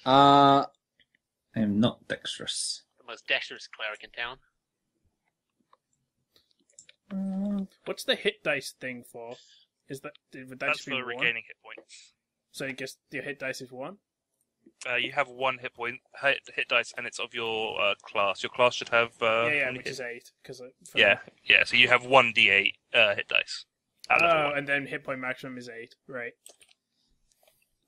S2: Uh,
S4: I am not dexterous.
S1: The most dexterous cleric in town.
S3: What's the hit dice thing for? Would that
S5: That's
S3: just be
S5: for
S3: 1?
S5: regaining hit points.
S3: So I guess your hit dice is 1?
S5: You have 1 hit point hit dice, and it's of your class. Your class should have
S3: yeah,
S5: how many
S3: which is 8.
S5: yeah. So you have 1d8 hit dice. At level
S3: Oh,
S5: 1.
S3: and then hit point maximum is 8. Right.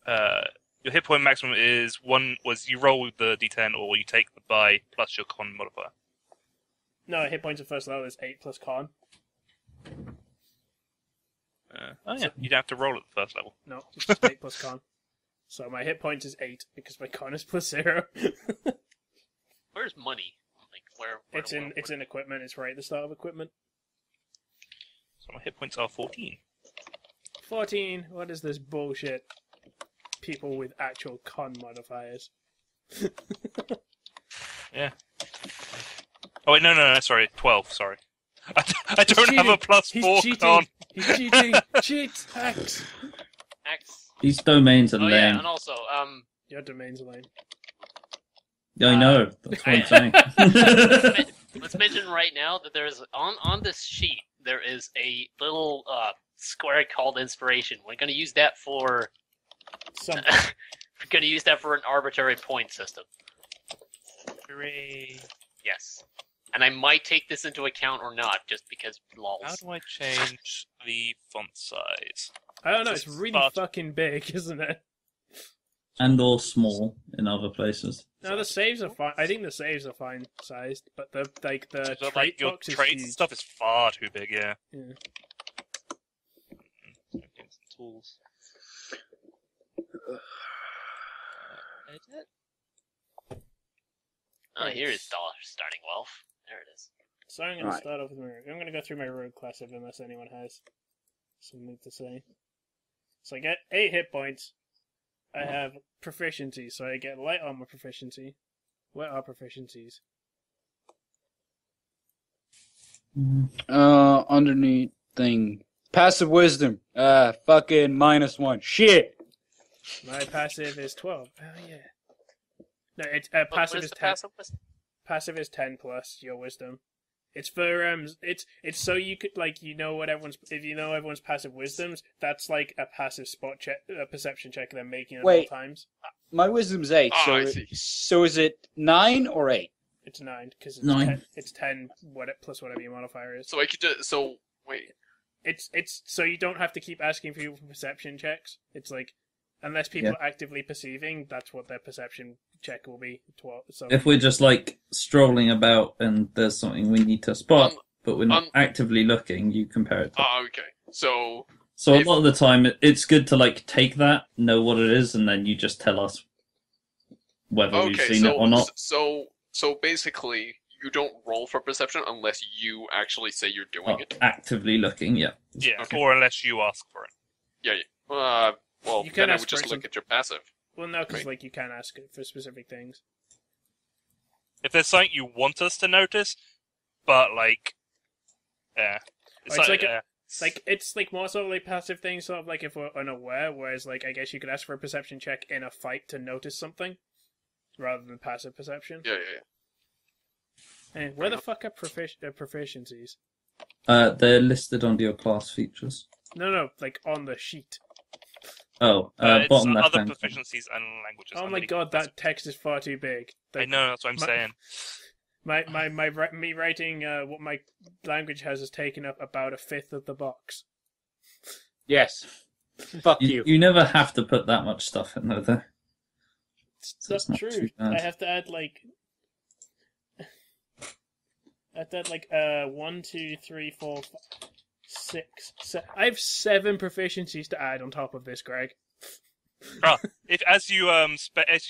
S5: Your hit point maximum is 1. Was you roll with the d10, or you take the by plus your con modifier.
S3: No, hit points at first level is 8 plus con.
S5: You don't have to roll at the first level.
S3: No, it's just 8 plus con. So my hit points is 8 because my con is +0.
S1: Where's money? Like where
S3: It's in equipment. It's right at the start of equipment.
S5: So my hit points are 14.
S3: 14. What is this bullshit? People with actual con modifiers.
S5: Yeah. Oh wait, no, sorry, 12. Sorry, I don't have a
S3: He's
S5: +4
S3: cheating.
S5: con.
S3: He's cheating. Cheat. Hacks.
S1: X.
S4: These domains are
S1: Oh
S4: lame.
S1: yeah, and also
S3: Your domain's lame.
S4: Yeah, I know. That's what I'm saying.
S1: let's mention right now that there's on this sheet there is a little square called inspiration. We're going to use that for
S3: Something.
S1: we're going to use that for an arbitrary point system.
S5: Hooray.
S1: Yes. And I might take this into account or not, just because
S5: How
S1: lols.
S5: do I change the font size?
S3: I don't know.
S5: This
S3: It's
S5: is
S3: really
S5: far-
S3: fucking big, isn't it?
S4: And or small in other places.
S3: No, the saves are fine. I think the saves are fine sized, but the
S5: So,
S3: trait
S5: your
S3: box is
S5: traits and
S3: huge.
S5: stuff is far too big. Yeah.
S3: Yeah.
S5: Tools. Edit.
S1: Oh, here is dollar starting wealth. There it is.
S3: So I'm going to
S2: Right.
S3: start off with my rogue. I'm going to go through my rogue class unless anyone has something to say. So I get 8 hit points. I have proficiency, so I get light armor proficiency. What are proficiencies?
S2: Underneath thing. Passive wisdom. Fucking -1. Shit.
S3: My passive is 12. Oh yeah. No, it's
S1: What
S3: passive
S1: is
S3: is
S1: the
S3: 10.
S1: passive wisdom?
S3: Passive is 10 plus your wisdom. It's for it's so you could like if you know everyone's passive wisdoms, that's like a passive spot check, a perception check they're making at
S2: Wait.
S3: all times.
S2: My wisdom's 8.
S6: Oh,
S2: so
S6: I see.
S2: so is it 9 or 8?
S3: It's 9 because
S4: 9.
S3: It's 10 plus whatever your modifier is.
S6: So I could do. Wait.
S3: It's so you don't have to keep asking people for perception checks. It's like Unless people are actively perceiving, that's what their perception check will be. So
S4: If we're just like strolling about and there's something we need to spot, but we're not actively looking, you compare it to.
S6: Okay. So
S4: a lot of the time, it's good to like take that, know what it is, and then you just tell us whether we've seen it or not.
S6: So basically, you don't roll for perception unless you actually say you're doing it.
S4: Actively looking, yeah.
S5: Yeah,
S6: Okay.
S5: or unless you ask for it.
S6: Yeah. Well,
S3: You
S6: then
S3: can
S6: I
S3: ask
S6: would
S3: for
S6: just
S3: some-
S6: look at your passive.
S3: well, no, because
S6: Right.
S3: like you can ask for specific things.
S5: If there's something you want us to notice, but like,
S3: It's like it's like more sort of like passive things, sort of like if we're unaware. Whereas like I guess you could ask for a perception check in a fight to notice something, rather than passive perception.
S6: Yeah.
S3: Hey, where the fuck are proficiencies?
S4: They're listed under your class features.
S3: No, like on the sheet.
S4: Oh,
S5: it's
S4: bottom left
S5: other
S4: hand.
S5: proficiencies and languages.
S3: Oh my
S5: underneath.
S3: god, that text is far too big.
S5: I know, that's what I'm saying.
S3: Me writing what my language has taken up about a fifth of the box.
S2: Yes. Fuck you.
S4: You never have to put that much stuff in there, though.
S3: That's
S4: it's not
S3: true.
S4: too bad.
S3: I have to add like. 1, 2, 3, 4, 5, 6, 7. I have 7 proficiencies to add on top of this, Greg.
S5: As you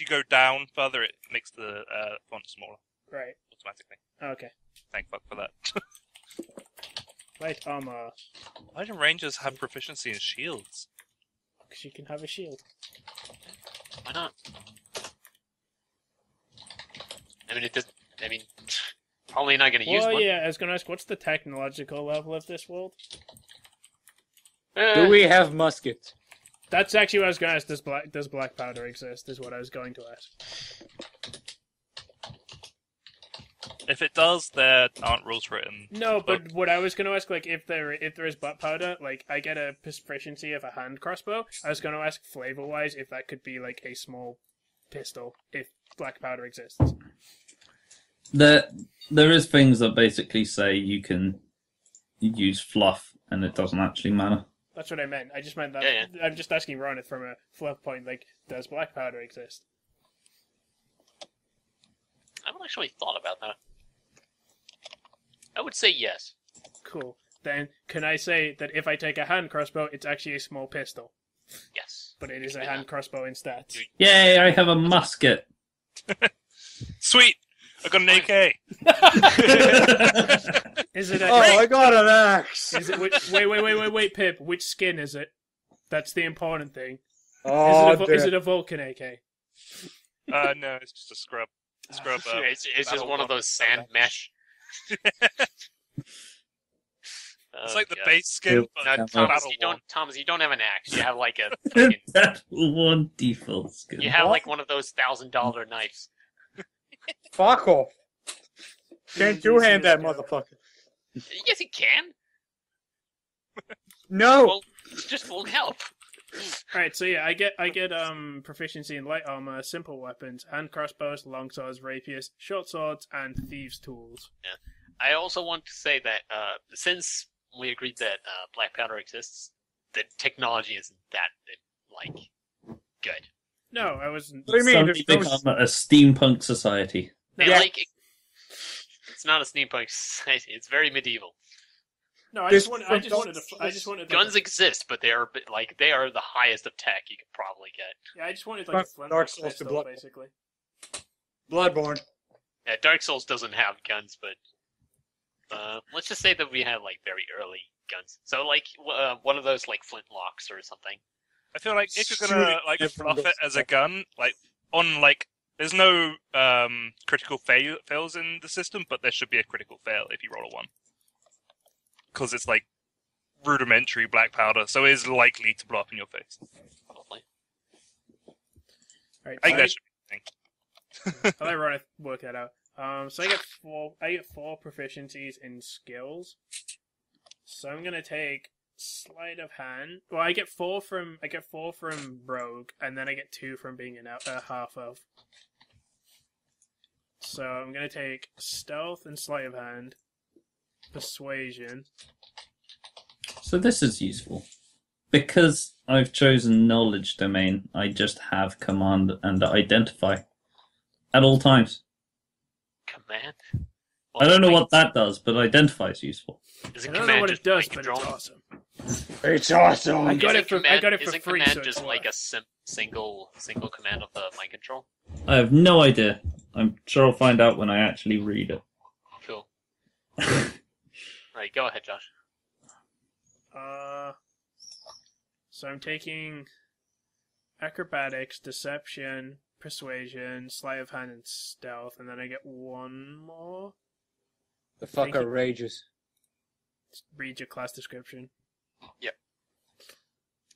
S5: go down further, it makes the font smaller
S3: Right.
S5: automatically.
S3: Okay.
S5: Thank fuck for that.
S3: Light armor.
S5: Why do rangers have proficiency in shields?
S3: Because you can have a shield.
S1: Why not? Probably not going to use
S3: Well,
S1: one.
S3: yeah, I was going to ask, what's the technological level of this world?
S2: Do we have muskets?
S3: That's actually what I was going to ask. Does black powder exist? Is what I was going to ask.
S5: If it does, there aren't rules written.
S3: No, but what I was going to ask, like, if there is black powder, like, I get a proficiency of a hand crossbow. I was going to ask flavor-wise if that could be like a small pistol if black powder exists.
S4: There is things that basically say you can use fluff and it doesn't actually matter.
S3: That's what I meant. I just meant that.
S1: Yeah.
S3: I'm just asking Ronith from a fluff point. Like, does black powder exist?
S1: I haven't actually thought about that. I would say yes.
S3: Cool. Then can I say that if I take a hand crossbow, it's actually a small pistol,
S1: Yes.
S3: but it is a hand crossbow instead?
S4: Yay, I have a musket!
S5: Sweet! I got an AK!
S3: Is it? A,
S2: Oh, I got an axe!
S3: Is it? Wait, Pip. Which skin is it? That's the important thing.
S2: Oh,
S3: Is it a Vulcan AK?
S5: No, it's just a scrub.
S1: It's just
S5: battle
S1: one of
S5: one.
S1: those sand mesh.
S5: It's like the
S1: God.
S5: base skin, but
S1: No,
S5: it's
S1: Thomas,
S5: battle
S1: you don't have an axe. You have like a fucking,
S4: That one default skin.
S1: you have like one of those $1,000 knives.
S2: Fuck off. Can't two-hand that motherfucker.
S1: Yes, you can.
S2: No!
S1: Well, it just won't help.
S3: All right, so yeah, I get proficiency in light armor, simple weapons, hand crossbows, long swords, rapiers, short swords, and thieves' tools.
S1: I also want to say that since we agreed that black powder exists, the technology isn't that like good.
S3: No, I wasn't.
S2: What do you mean?
S4: Suddenly
S2: There's no-
S4: become a steampunk society.
S2: Yeah.
S1: Like, it's not a steampunk society. It's very medieval.
S3: No, I
S2: This-
S3: just wanted.
S1: Guns exist, but they are the highest of tech you could probably get.
S3: Yeah, I just wanted like a
S2: Dark
S3: flintlock
S2: Souls to
S3: pistol,
S2: Blood-
S3: basically.
S2: Bloodborne.
S1: Yeah, Dark Souls doesn't have guns, but let's just say that we had like very early guns. So like one of those like flintlocks or something.
S5: I feel like if you're gonna like fluff it as a gun, there's no critical fails in the system, but there should be a critical fail if you roll a 1. Because it's like rudimentary black powder, so it is likely to blow up in your face.
S1: Probably.
S3: Right,
S5: I think that should be the thing.
S3: I'll let Ronith work that out. So I get four proficiencies in skills. So I'm gonna take sleight of hand. Well, I get four from rogue, and then I get 2 from being a half elf. So I'm gonna take stealth and sleight of hand, persuasion.
S4: So this is useful. because I've chosen knowledge domain, I just have command and identify at all times.
S1: Command?
S4: I don't know what that does, but identify is useful.
S1: Is
S3: I
S1: a
S3: don't know
S1: command
S3: what it
S1: just
S3: does,
S1: mind
S3: but
S1: control?
S3: it's awesome.
S2: It's awesome.
S3: I got it for
S1: Isn't
S3: free.
S1: command
S3: So it's
S1: just
S3: worth.
S1: like a single command of the mind control?
S4: I have no idea. I'm sure I'll find out when I actually read it.
S1: Cool. Right, go ahead, Josh.
S3: So I'm taking acrobatics, deception, persuasion, sleight of hand, and stealth, and then I get one more.
S2: The fuck
S3: Thank you.
S2: outrageous.
S3: Read your class description.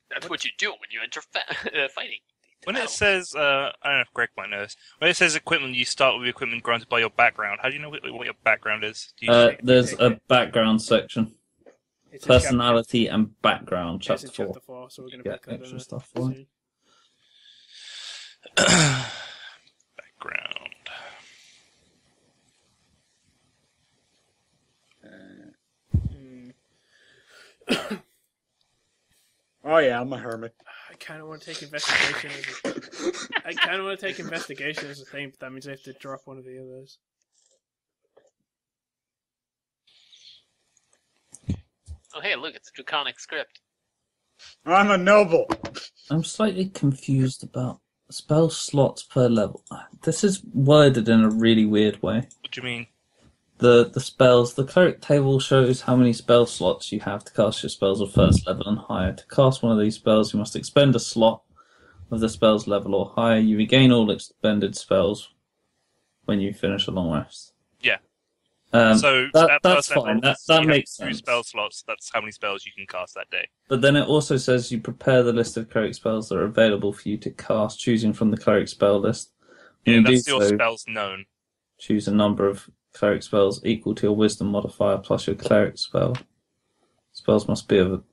S1: That's what you do when you enter fighting.
S5: When it says, I don't know if Greg might know this. When it says equipment, you start with equipment granted by your background. How do you know what your background is? Do you
S4: There's a background section.
S3: It's in
S4: Personality and background,
S3: chapter,
S4: chapter 4.
S3: chapter 4, so we're going to
S4: Get
S3: pick that
S4: extra
S3: up
S4: stuff for
S3: soon.
S5: background.
S2: Oh yeah, I'm a hermit.
S3: I kind of want to take investigation I kind of want to take investigation as a thing, but that means I have to drop one of the others.
S1: Oh, hey, look, it's a draconic script.
S2: I'm a noble.
S4: I'm slightly confused about spell slots per level. This is worded in a really weird way.
S5: What do you mean?
S4: The spells, the cleric table shows how many spell slots you have to cast your spells of first level and higher. To cast one of these spells, you must expend a slot of the spell's level or higher. You regain all expended spells when you finish a long rest.
S5: Yeah.
S4: So that's
S5: first level,
S4: fine. That
S5: you have
S4: makes
S5: 2
S4: sense.
S5: spell slots. That's how many spells you can cast that day.
S4: But then it also says you prepare the list of cleric spells that are available for you to cast, choosing from the cleric spell list. When
S5: Yeah,
S4: you
S5: that's
S4: do
S5: your
S4: so,
S5: spells known.
S4: choose a number of cleric spells equal to your wisdom modifier plus your cleric spell. Spells must be of...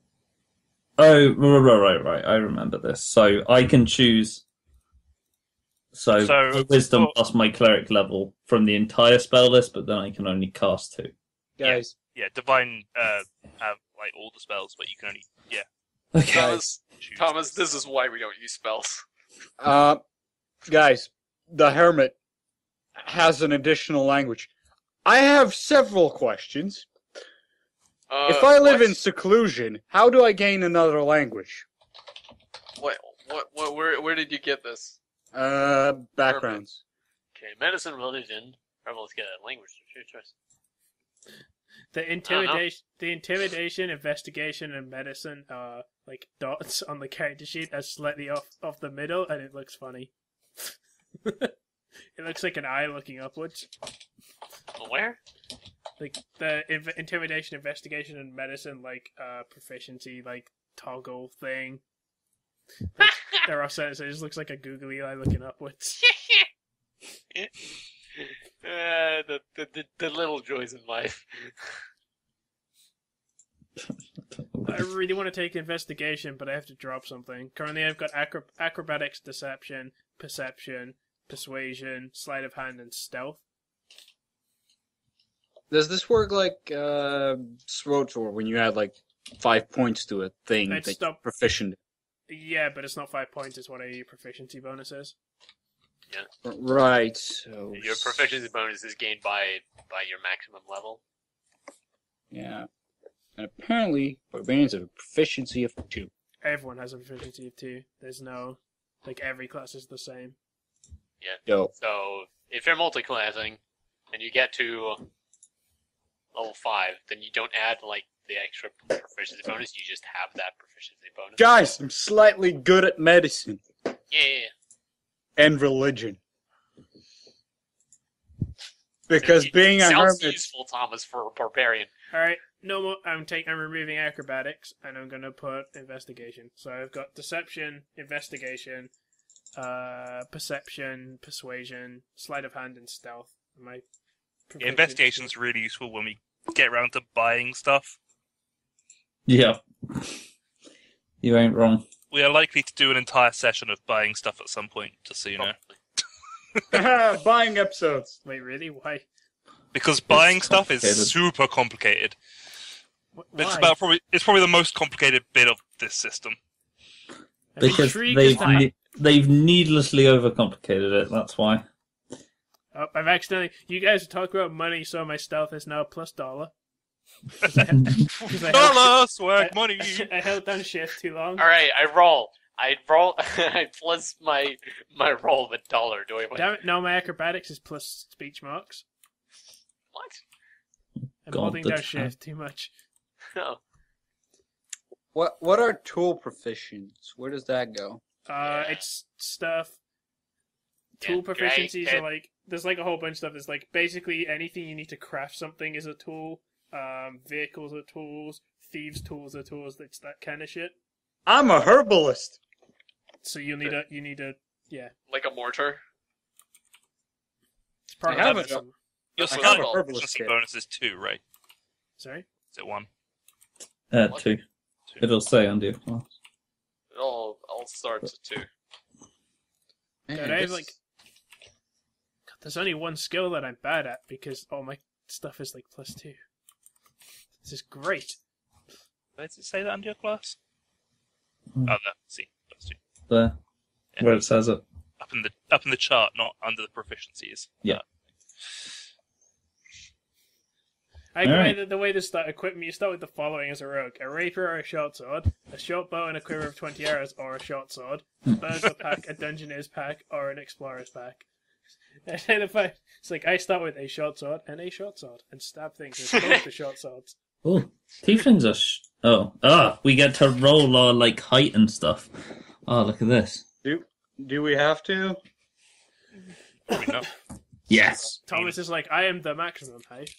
S4: Oh, right. I remember this. So I can choose... So my wisdom plus my cleric level from the entire spell list, but then I can only cast 2.
S2: Guys.
S5: Yeah, divine have like all the spells, but you can only
S4: Okay.
S6: Thomas, this is why we don't use spells.
S2: Guys, the hermit has an additional language. I have several questions. If I live in seclusion, how do I gain another language?
S6: Where did you get this?
S2: Backgrounds.
S1: Okay, medicine, religion. Rebels get a language of your choice.
S3: The intimidation, investigation, and medicine are like dots on the character sheet are slightly off the middle, and it looks funny. It looks like an eye looking upwards.
S1: Where?
S3: Like the intimidation, investigation, and medicine, like proficiency, like toggle thing. Like, they're offset, so it just looks like a googly eye looking upwards.
S1: The little joys in life.
S3: I really want to take investigation, but I have to drop something. Currently, I've got acrobatics, deception, perception, persuasion, sleight of hand, and stealth.
S2: Does this work like SWOTOR when you add like 5 points to a thing
S3: Let's
S2: that
S3: stop.
S2: you're proficient in?
S3: Yeah, but it's not 5 points. It's what a proficiency bonus is.
S2: Right, so...
S1: Your proficiency bonus is gained by your maximum level.
S2: Yeah. And apparently, barbarians have a proficiency of 2.
S3: Everyone has a proficiency of 2. There's no... Like, every class is the same.
S1: Yeah.
S2: Yo.
S1: So, if you're multi-classing, and you get to level 5, then you don't add, like, the extra proficiency bonus, you just have that proficiency bonus.
S2: Guys, I'm slightly good at medicine.
S1: Yeah.
S2: And religion. Because being a
S1: sounds
S2: hermit...
S1: useful, Thomas, for a barbarian.
S3: Alright, no more. I'm removing acrobatics, and I'm gonna put investigation. So I've got deception, investigation, perception, persuasion, sleight of hand, and stealth. My
S5: investigation's really useful when we get around to buying stuff.
S4: Yeah. You ain't wrong.
S5: We are likely to do an entire session of buying stuff at some point, just so you know.
S2: Buying episodes.
S3: Wait, really? Why?
S5: Because buying stuff is
S4: complicated.
S5: super complicated.
S3: Why?
S5: It's probably the most complicated bit of this system?
S3: I'm
S4: Because
S3: intrigued as to-
S4: they've needlessly overcomplicated it. That's why.
S3: Oh, I've accidentally. You guys are talking about money, so my stealth is now $+. 'Cause I
S5: Dollar swag
S3: I-
S5: money.
S3: I held down shift too long.
S1: All right, I roll. I plus my roll with dollar. Do I win?
S3: Damn it! No, my acrobatics is plus speech marks.
S1: What?
S3: I'm
S4: God,
S3: holding down
S4: that's
S3: shift too much.
S1: No.
S2: What are tool proficients? Where does that go?
S3: It's stuff.
S1: Yeah,
S3: Tool proficiencies
S1: great.
S3: are like there's like a whole bunch of stuff. There's like basically anything you need to craft something is a tool. Vehicles are tools. Thieves' tools are tools. That's that kind of shit.
S2: I'm a herbalist.
S3: So you need a yeah.
S6: Like a mortar.
S3: It's part
S2: I
S3: of
S2: haven't-
S3: some.
S5: Your
S6: I have
S5: skill
S6: a
S2: herbalist
S5: proficiency
S2: kit.
S5: bonus is 2, right?
S3: Sorry.
S5: Is it 1?
S4: 2. It'll say under your class.
S6: It all starts at 2.
S2: Man,
S3: God, I have
S2: this-
S3: like. God, there's only one skill that I'm bad at because all my stuff is like +2. This is great.
S5: Where does it say that under your class?
S4: Hmm.
S5: Oh, there. See, +2.
S4: There,
S5: Yeah.
S4: where it says it.
S5: Up in the chart, not under the proficiencies.
S4: Yeah.
S3: The way this equipment, you start with the following as a rogue: a rapier or a short sword, a short bow and a quiver of 20 arrows or a short sword, a burglar pack, a dungeoneer's pack, or an explorer's pack. It's like I start with a short sword and stab things with both the short swords.
S4: Oh, tieflings are. We get to roll our like height and stuff. Oh, look at this.
S2: Do we have to?
S5: Probably not.
S4: Yes.
S3: Thomas is like, I am the maximum height.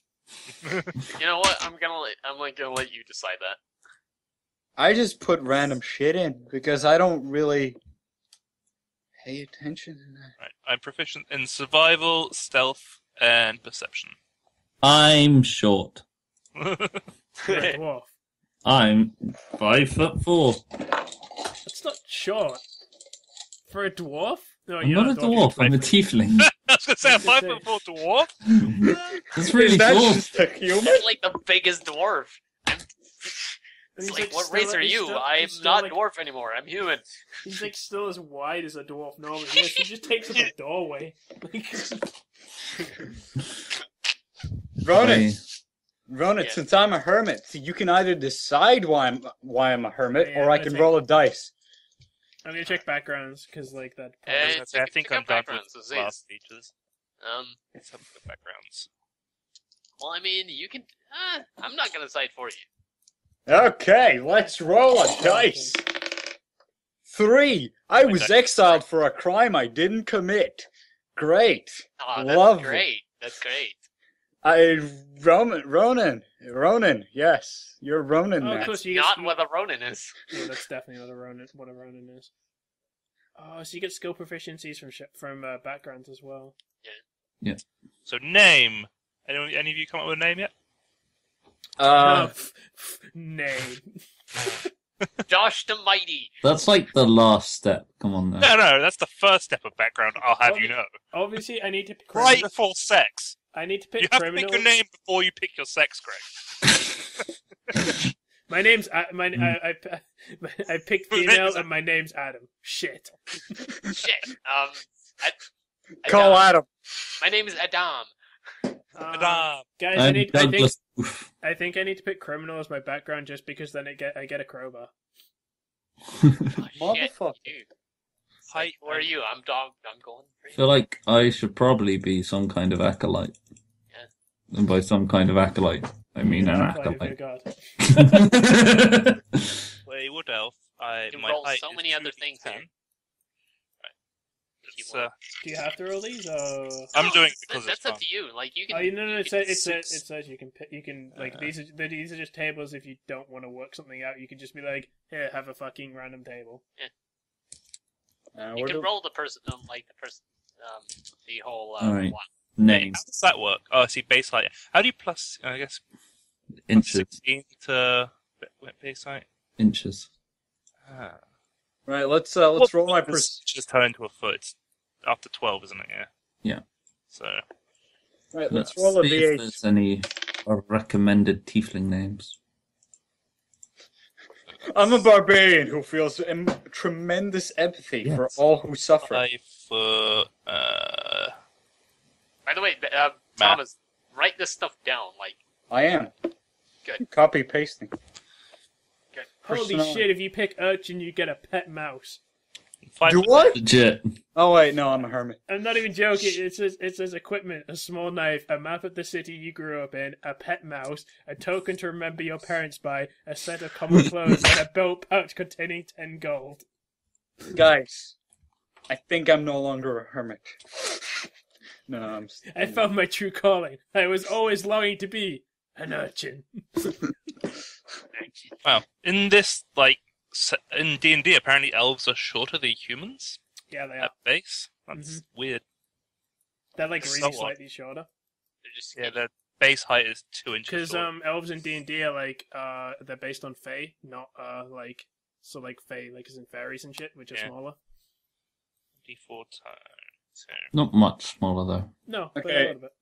S6: You know what? I'm gonna let you decide that.
S2: I just put random shit in because I don't really pay attention to that.
S5: Right. I'm proficient in survival, stealth, and perception.
S4: I'm short.
S3: You're a dwarf.
S4: I'm 5'4".
S3: That's not short. For a dwarf? No,
S4: I'm
S3: you're
S4: not a dwarf. I'm a tiefling.
S5: I was gonna say a 5'4" dwarf.
S4: That's really
S2: Is that
S4: dwarf.
S2: just a human?
S1: That's like the biggest dwarf. It's
S3: He's
S1: like, what
S3: still-
S1: race are
S3: he's
S1: you?
S3: still-
S1: I'm
S3: he's still
S1: not
S3: like-
S1: dwarf anymore. I'm human.
S3: He's like still as wide as a dwarf normally is. He just takes up a doorway.
S2: Ronan,
S4: Hey.
S2: Ronan,
S1: Yeah.
S2: since I'm a hermit, so you can either decide why I'm a hermit,
S3: Yeah,
S2: or I
S3: I'm
S2: can
S3: gonna
S2: roll a dice.
S3: I'm gonna check backgrounds because like that.
S6: Hey,
S5: I think I'm done
S6: backgrounds,
S5: with
S6: disease.
S5: last features. Let's have the backgrounds.
S1: Well, I mean, you can. I'm not gonna cite for you.
S2: Okay, let's roll a dice. 3. I was exiled for a crime I didn't commit. Great.
S1: Oh, that's
S2: Lovely.
S1: great. That's great.
S2: Ronan, yes, you're Ronan
S3: Oh, of
S2: now.
S3: course you
S1: Not
S3: get.
S1: what a Ronin is.
S3: Yeah, that's definitely what a Ronin is. Oh, so you get skill proficiencies from backgrounds as well.
S5: So name. Any of you come up with a name yet?
S3: Name.
S1: Josh the Mighty.
S4: That's like the last step. Come on now.
S5: No, that's the first step of background. I'll have you know.
S3: Obviously, I need to pick
S5: Right
S3: criminal.
S5: before sex.
S3: I need to pick
S5: You have
S3: criminal.
S5: to pick your name before you pick your sex, Greg.
S3: My name's I picked female and my name's Adam. Shit.
S1: Shit.
S2: Call
S1: Adam.
S2: Adam.
S1: My name is Adam.
S5: Adam.
S3: Guys,
S4: I'm Douglas.
S3: I think I need to pick criminal as my background just because then I get a crowbar.
S1: Oh,
S2: Motherfucker.
S1: shit, dude.
S5: Height.
S1: Where are you? I'm going.
S4: I feel like I should probably be some kind of acolyte.
S1: Yeah.
S4: And by some kind of acolyte, I mean an
S3: Like, oh
S4: acolyte.
S3: God.
S5: Well, a wood elf.
S1: You can
S5: My
S1: roll
S5: height
S1: so
S5: is
S1: many other
S5: 2d10.
S1: things here.
S5: It's,
S3: Do you have to roll these? Or...
S5: I'm doing it because
S1: that's
S5: it's
S1: up
S5: fun.
S1: to you. Like you can.
S3: Oh, no,
S1: you
S3: it
S1: can-
S3: says you can pick. You can like these are just tables. If you don't want to work something out, you can just be like, here, have a fucking random table.
S1: You can roll the person, the whole
S4: Alright.
S1: one.
S4: Name.
S5: How does that work? Oh, I see. Base height. How do you plus? I guess plus
S4: Inches.
S5: 16 to base height.
S4: Inches.
S5: Ah.
S2: Right, let's
S5: What
S2: roll my
S5: does just turn into a foot. It's after 12, isn't it? Yeah.
S4: Yeah.
S5: So
S2: Right, let's
S4: Let's
S2: roll a
S4: see if
S2: d8.
S4: there's any recommended tiefling names.
S2: I'm a barbarian who feels tremendous empathy for
S4: Yes.
S2: all who suffer.
S5: 5 foot.
S1: By the way, Thomas, write this stuff down. Like,
S2: I am.
S1: Good.
S2: Copy pasting.
S3: Holy
S2: Personal-
S3: shit, if you pick urchin, you get a pet mouse.
S5: 5
S2: Do
S5: foot.
S2: what?
S4: Legit.
S2: Oh wait, no, I'm a hermit.
S3: I'm not even joking. It says equipment, a small knife, a map of the city you grew up in, a pet mouse, a token to remember your parents by, a set of common clothes, and a belt pouch containing 10 gold.
S2: Guys, I think I'm no longer a hermit. No, I'm.
S3: I found my true calling. I was always longing to be an urchin.
S5: Wow. In this, like, in D&D, apparently elves are shorter than humans
S3: Yeah, they are.
S5: at base. That's weird.
S3: They're like really
S5: So odd.
S3: slightly shorter.
S1: they're just
S5: Yeah, their base height is 2 inches
S3: Because
S5: short.
S3: elves in D&D are like they're based on fae, not like fae like as in fairies and shit, which are
S5: Yeah.
S3: smaller.
S5: D4 times 2.
S4: Not much smaller though.
S3: No, but
S2: Okay.
S3: a little bit.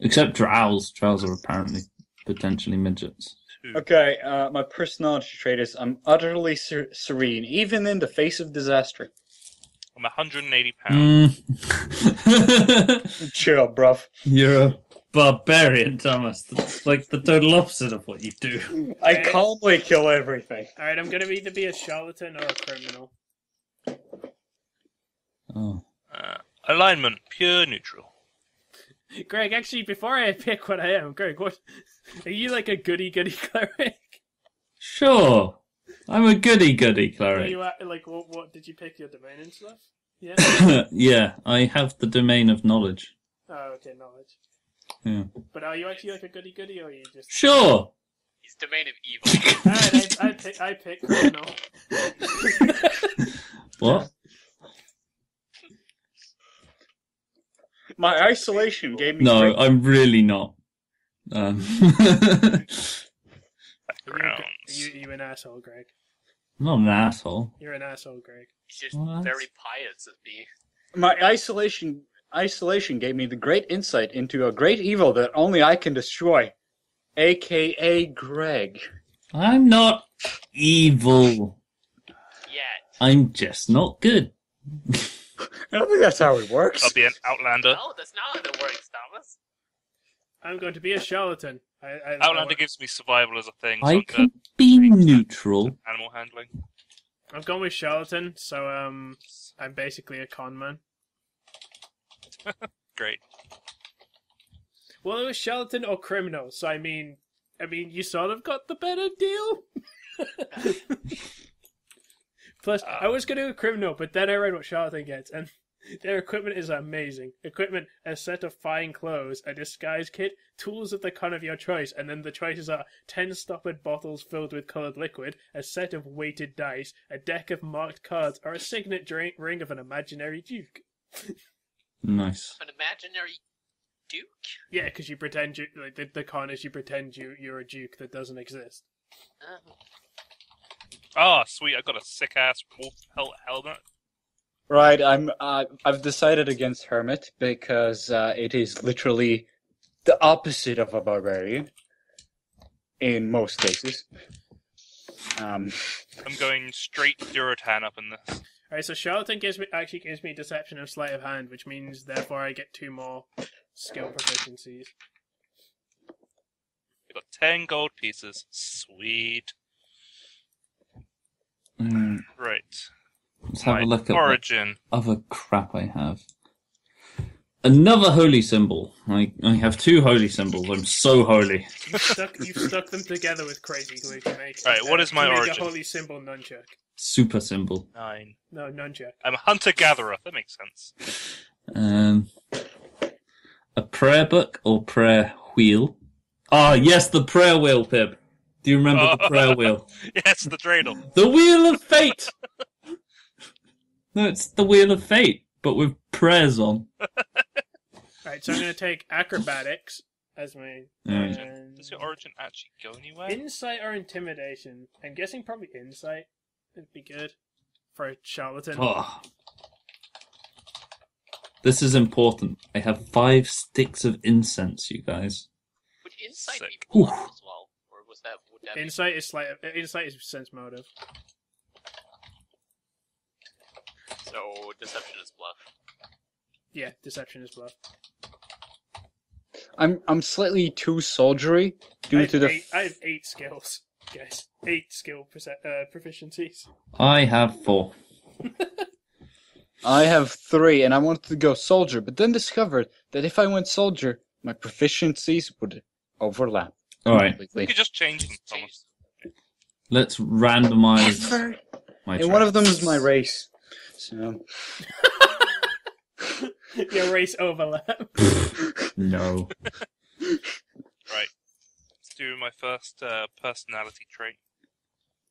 S4: Except drows. Drows are apparently potentially midgets.
S5: 2.
S2: Okay, my personality trait is I'm utterly serene, even in the face of disaster.
S5: I'm 180 pounds.
S2: Chill, bruv.
S4: You're a barbarian, Thomas. That's like the total opposite of what you do.
S2: I calmly kill everything.
S3: Alright, I'm gonna either be a charlatan or a criminal.
S4: Oh.
S5: Alignment, pure neutral.
S3: Greg, actually, before I pick what I am, Greg, what are you like a goody cleric?
S4: Sure. I'm a goody
S3: Are
S4: cleric.
S3: you like what did you pick your domain and stuff? Yeah.
S4: Yeah, I have the domain of knowledge.
S3: Oh, okay, knowledge.
S4: Yeah.
S3: But are you actually like a goody or are you just?
S4: Sure.
S1: he's domain of evil.
S3: Alright, I pick criminal.
S4: What?
S2: My isolation gave me.
S4: No,
S2: great-
S4: I'm really not.
S5: Backgrounds.
S3: You an asshole, Greg.
S4: I'm not an asshole.
S3: You're an asshole, Greg.
S1: He's just
S4: What?
S1: very pious of me.
S2: My isolation gave me the great insight into a great evil that only I can destroy, aka Greg.
S4: I'm not evil.
S1: Yet.
S4: I'm just not good.
S2: I don't think that's how it works.
S5: I'll be an outlander.
S1: No, that's not how it works, Thomas.
S3: I'm going to be a charlatan.
S5: Outlander gives me survival as a thing. So
S4: I
S5: I'm
S4: can
S5: good.
S4: be neutral.
S5: Animal handling.
S3: I've gone with charlatan, so I'm basically a con man.
S5: Great.
S3: Well, it was charlatan or criminal, so I mean, you sort of got the better deal. Plus, I was going to do a criminal, but then I read what charlatan gets, and their equipment is amazing. Equipment, a set of fine clothes, a disguise kit, tools of the con of your choice, and then the choices are 10 stoppered bottles filled with coloured liquid, a set of weighted dice, a deck of marked cards, or a signet ring of an imaginary duke.
S4: Nice.
S1: An imaginary duke?
S3: Yeah, because you pretend the con is you pretend you're a duke that doesn't exist.
S1: Oh.
S5: Ah, sweet! I got a sick ass wolf helmet.
S2: Right, I've decided against hermit because it is literally the opposite of a barbarian in most cases.
S5: I'm going straight Duratan up in this.
S3: Alright, so charlatan gives me deception of sleight of hand, which means therefore I get 2 more skill proficiencies.
S5: I got 10 gold pieces. Sweet. Right.
S4: Let's have
S5: My
S4: a look at
S5: origin.
S4: what other crap I have. Another holy symbol. I have 2 holy symbols. I'm so holy.
S3: You've stuck them together with crazy glue to make.
S5: Right, what is my
S3: to make
S5: origin?
S3: a holy symbol nunchuck.
S4: Super symbol.
S5: 9.
S3: No, nunchuck.
S5: I'm a hunter-gatherer. That makes sense.
S4: A prayer book or prayer wheel? Ah, yes, the prayer wheel, Pib. Do you remember the prayer wheel?
S5: Yes, the dreidel.
S4: The Wheel of Fate! No, it's the Wheel of Fate, but with prayers on.
S3: Alright, so I'm going to take acrobatics as my...
S4: Alright.
S3: and
S5: Does your origin actually go anywhere?
S3: insight or intimidation? I'm guessing probably insight would be good for a charlatan.
S4: Oh. This is important. I have 5 sticks of incense, you guys.
S1: Would insight
S5: Sick.
S1: be blood
S4: Oof.
S1: as well? Or would That'd be-
S3: Insight is sense motive.
S1: So deception is bluff.
S3: Yeah, deception is bluff.
S2: I'm slightly too soldiery due to the.
S3: I have 8 skills, guys. 8 skill proficiencies.
S4: I have 4.
S2: I have 3, and I wanted to go soldier, but then discovered that if I went soldier, my proficiencies would overlap.
S4: All right,
S5: You could just change them,
S1: Change.
S5: Thomas.
S4: let's randomize my
S2: And one of them is
S4: traits.
S2: my race. So
S3: Your race overlap.
S4: No.
S5: Right. Let's do my first personality trait.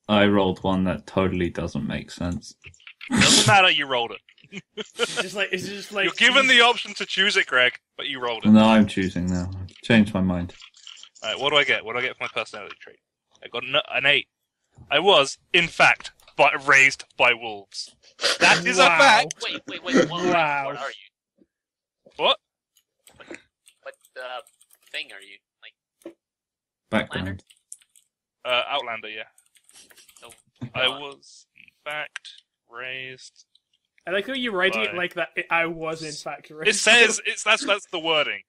S4: I rolled one that totally doesn't make sense.
S5: Doesn't matter, you rolled it.
S3: It's just like
S5: You're given the option to choose it, Greg, but you rolled it.
S4: No, I'm choosing now. I've changed my mind.
S5: Alright, what do I get? What do I get for my personality trait? I got an 8. I was, in fact, raised by wolves. That is a
S3: Wow.
S5: fact!
S1: Wait. What,
S3: Wow.
S1: what are you?
S5: What?
S1: What thing are you? Like
S4: Background.
S5: Outlander, yeah.
S1: Oh,
S5: I
S1: God.
S5: was, in fact, raised...
S3: I like how you're writing it
S5: Why?
S3: like that. I was in fact raised.
S5: It says, that's the wording.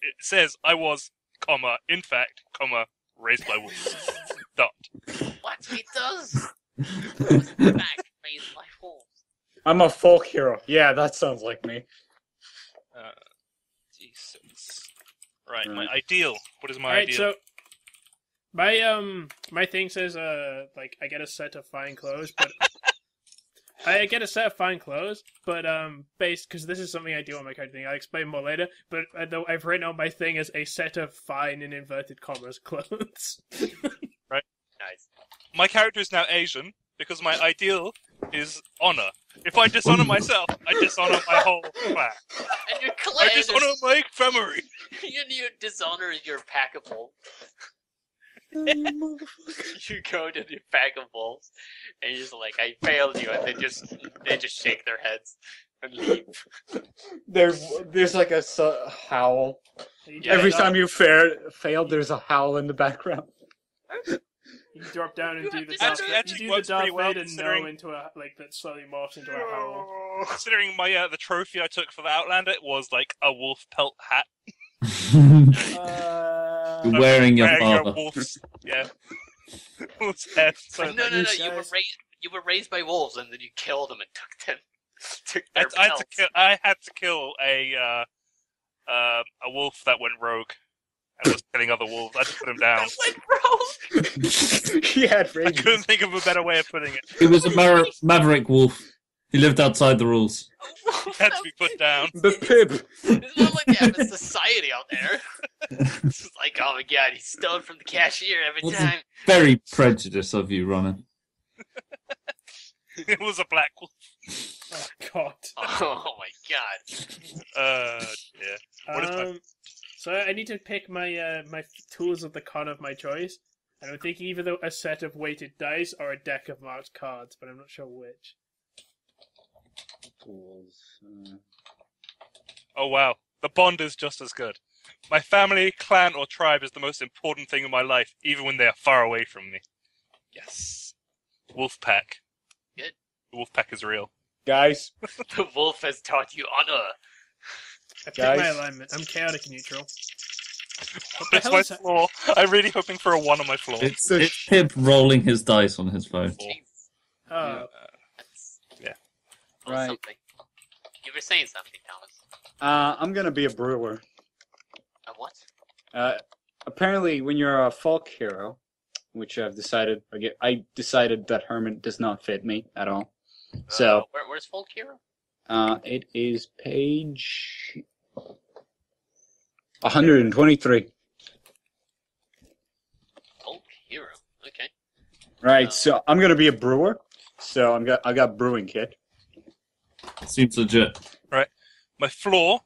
S5: It says, I was, comma, in fact, comma, raised by wolves. Dot.
S1: What? It does. Back raised by wolves.
S2: I'm a folk hero. Yeah, that sounds like me.
S5: D6. Right, my
S2: Right.
S5: ideal. What is my
S3: Alright,
S5: ideal?
S3: so my thing says like I get a set of fine clothes, but I get a set of fine clothes, but based because this is something I do on my character thing. I'll explain more later. But though I've written on my thing as a set of fine in inverted commas clothes.
S1: Nice.
S5: My character is now Asian because my ideal is honor. If I dishonor myself, I dishonor my whole clan.
S1: And your clan
S5: I dishonor my family.
S1: you dishonor your pack of wolves. You go to the pack of wolves, and you're just like, I failed you, and they just shake their heads and leave.
S2: There's like a howl.
S1: Yeah,
S2: Every
S1: no.
S2: time you failed, there's a howl in the background.
S3: You drop down and do the
S1: Actually-
S3: Darth,
S5: actually
S3: you do
S5: works
S3: the Darth
S5: pretty well
S3: Vader
S5: considering-
S3: no into a like that slowly morphs into a howl.
S5: Considering my the trophy I took for the Outlander was like a wolf pelt hat.
S4: You're wearing your
S5: Wearing a
S4: father.
S5: wolf's wolf's head. So
S1: No.
S3: Guys.
S1: You were raised by wolves, and then you killed them and took their
S5: I
S1: pelts.
S5: had to kill a wolf that went rogue and was killing other wolves. I had to put him down.
S1: Went rogue.
S2: He had
S5: I
S2: rage.
S5: couldn't think of a better way of putting it.
S4: He was a maverick wolf. He lived outside the rules.
S5: He had to be put down.
S2: The pib.
S1: It's not like they have a society out there. It's just like, oh my god, he stole from the cashier every
S4: What's
S1: time.
S4: Very prejudiced of you, Ronan.
S5: It was a black wolf.
S3: Oh God.
S1: Oh my god.
S5: Yeah. What is my
S3: So I need to pick my my tools of the con of my choice, and I'm thinking either a set of weighted dice or a deck of marked cards, but I'm not sure which.
S5: Oh wow, the bond is just as good. My family, clan, or tribe is the most important thing in my life, even when they are far away from me. Yes. Wolf pack.
S1: Good.
S5: The wolf pack is real.
S2: Guys,
S1: The wolf has taught you honor.
S3: I picked
S2: Guys.
S3: my alignment. I'm chaotic neutral. What the
S5: That's
S3: hell
S5: my
S3: is that?
S5: floor. I'm really hoping for a 1 on my floor.
S4: It's Pip rolling his dice on his phone.
S1: Jeez.
S3: Oh,
S1: That's
S5: Yeah.
S2: Right.
S1: something. You were saying something, Thomas.
S2: I'm gonna be a brewer.
S1: A what?
S2: Apparently, when you're a folk hero, which I decided that Hermit does not fit me at all. So,
S1: Where's Folk Hero?
S2: it is page 123.
S1: Folk Hero. Okay.
S2: Right. So I'm gonna be a brewer. So I got brewing kit.
S4: Seems legit.
S5: My flaw,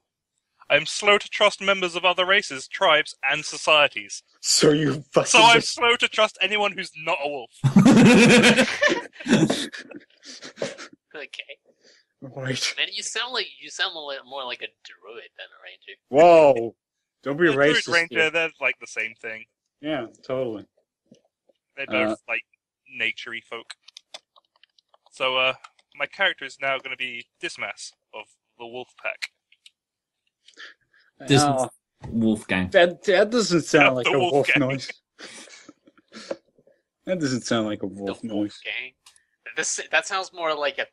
S5: I'm slow to trust members of other races, tribes, and societies.
S2: So you fucking.
S5: So I'm slow to trust anyone who's not a wolf.
S1: Okay.
S2: Right.
S1: Man, you sound more like a druid than a ranger.
S2: Whoa! Don't be
S5: The Druid
S2: racist.
S5: Ranger,
S2: here.
S5: they're like the same thing.
S2: Yeah, totally.
S5: They're both like naturey folk. So my character is now going to be Dismas of the Wolf Pack.
S4: This Wolfgang.
S2: That doesn't sound like
S5: The
S2: a wolf
S5: Wolfgang.
S2: noise. That doesn't sound like a wolf
S1: The
S2: noise.
S1: Wolf Gang. That sounds more like a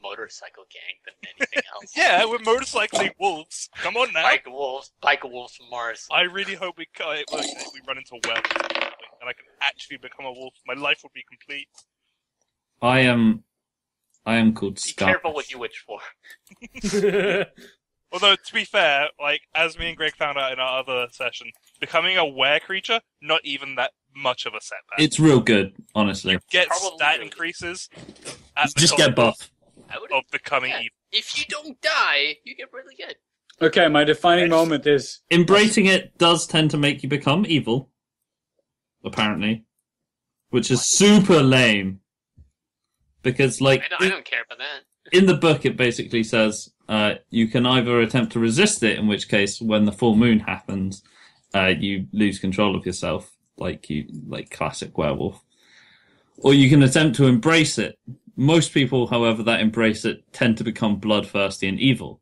S1: motorcycle gang than anything else.
S5: Yeah, we're motorcycling wolves. Come on now.
S1: Bike wolves from Mars.
S5: I really hope we run into wells and I can actually become a wolf. My life would be complete.
S4: I am called
S1: Be
S4: Scar.
S1: careful what you wish for.
S5: Although, to be fair, like, as me and Greg found out in our other session, becoming a were creature, not even that much of a setback.
S4: It's real good, honestly.
S5: You get
S1: Probably
S5: stat
S1: really
S5: increases at the
S4: Just
S5: cost
S4: get buff.
S5: of becoming
S1: Yeah.
S5: evil.
S1: If you don't die, you get really good.
S2: Okay, my defining moment is
S4: Embracing it does tend to make you become evil, apparently, which is super lame. Because, like,
S1: I don't care about that.
S4: in the book, it basically says you can either attempt to resist it, in which case, when the full moon happens, you lose control of yourself, like classic werewolf, or you can attempt to embrace it. Most people, however, that embrace it tend to become bloodthirsty and evil.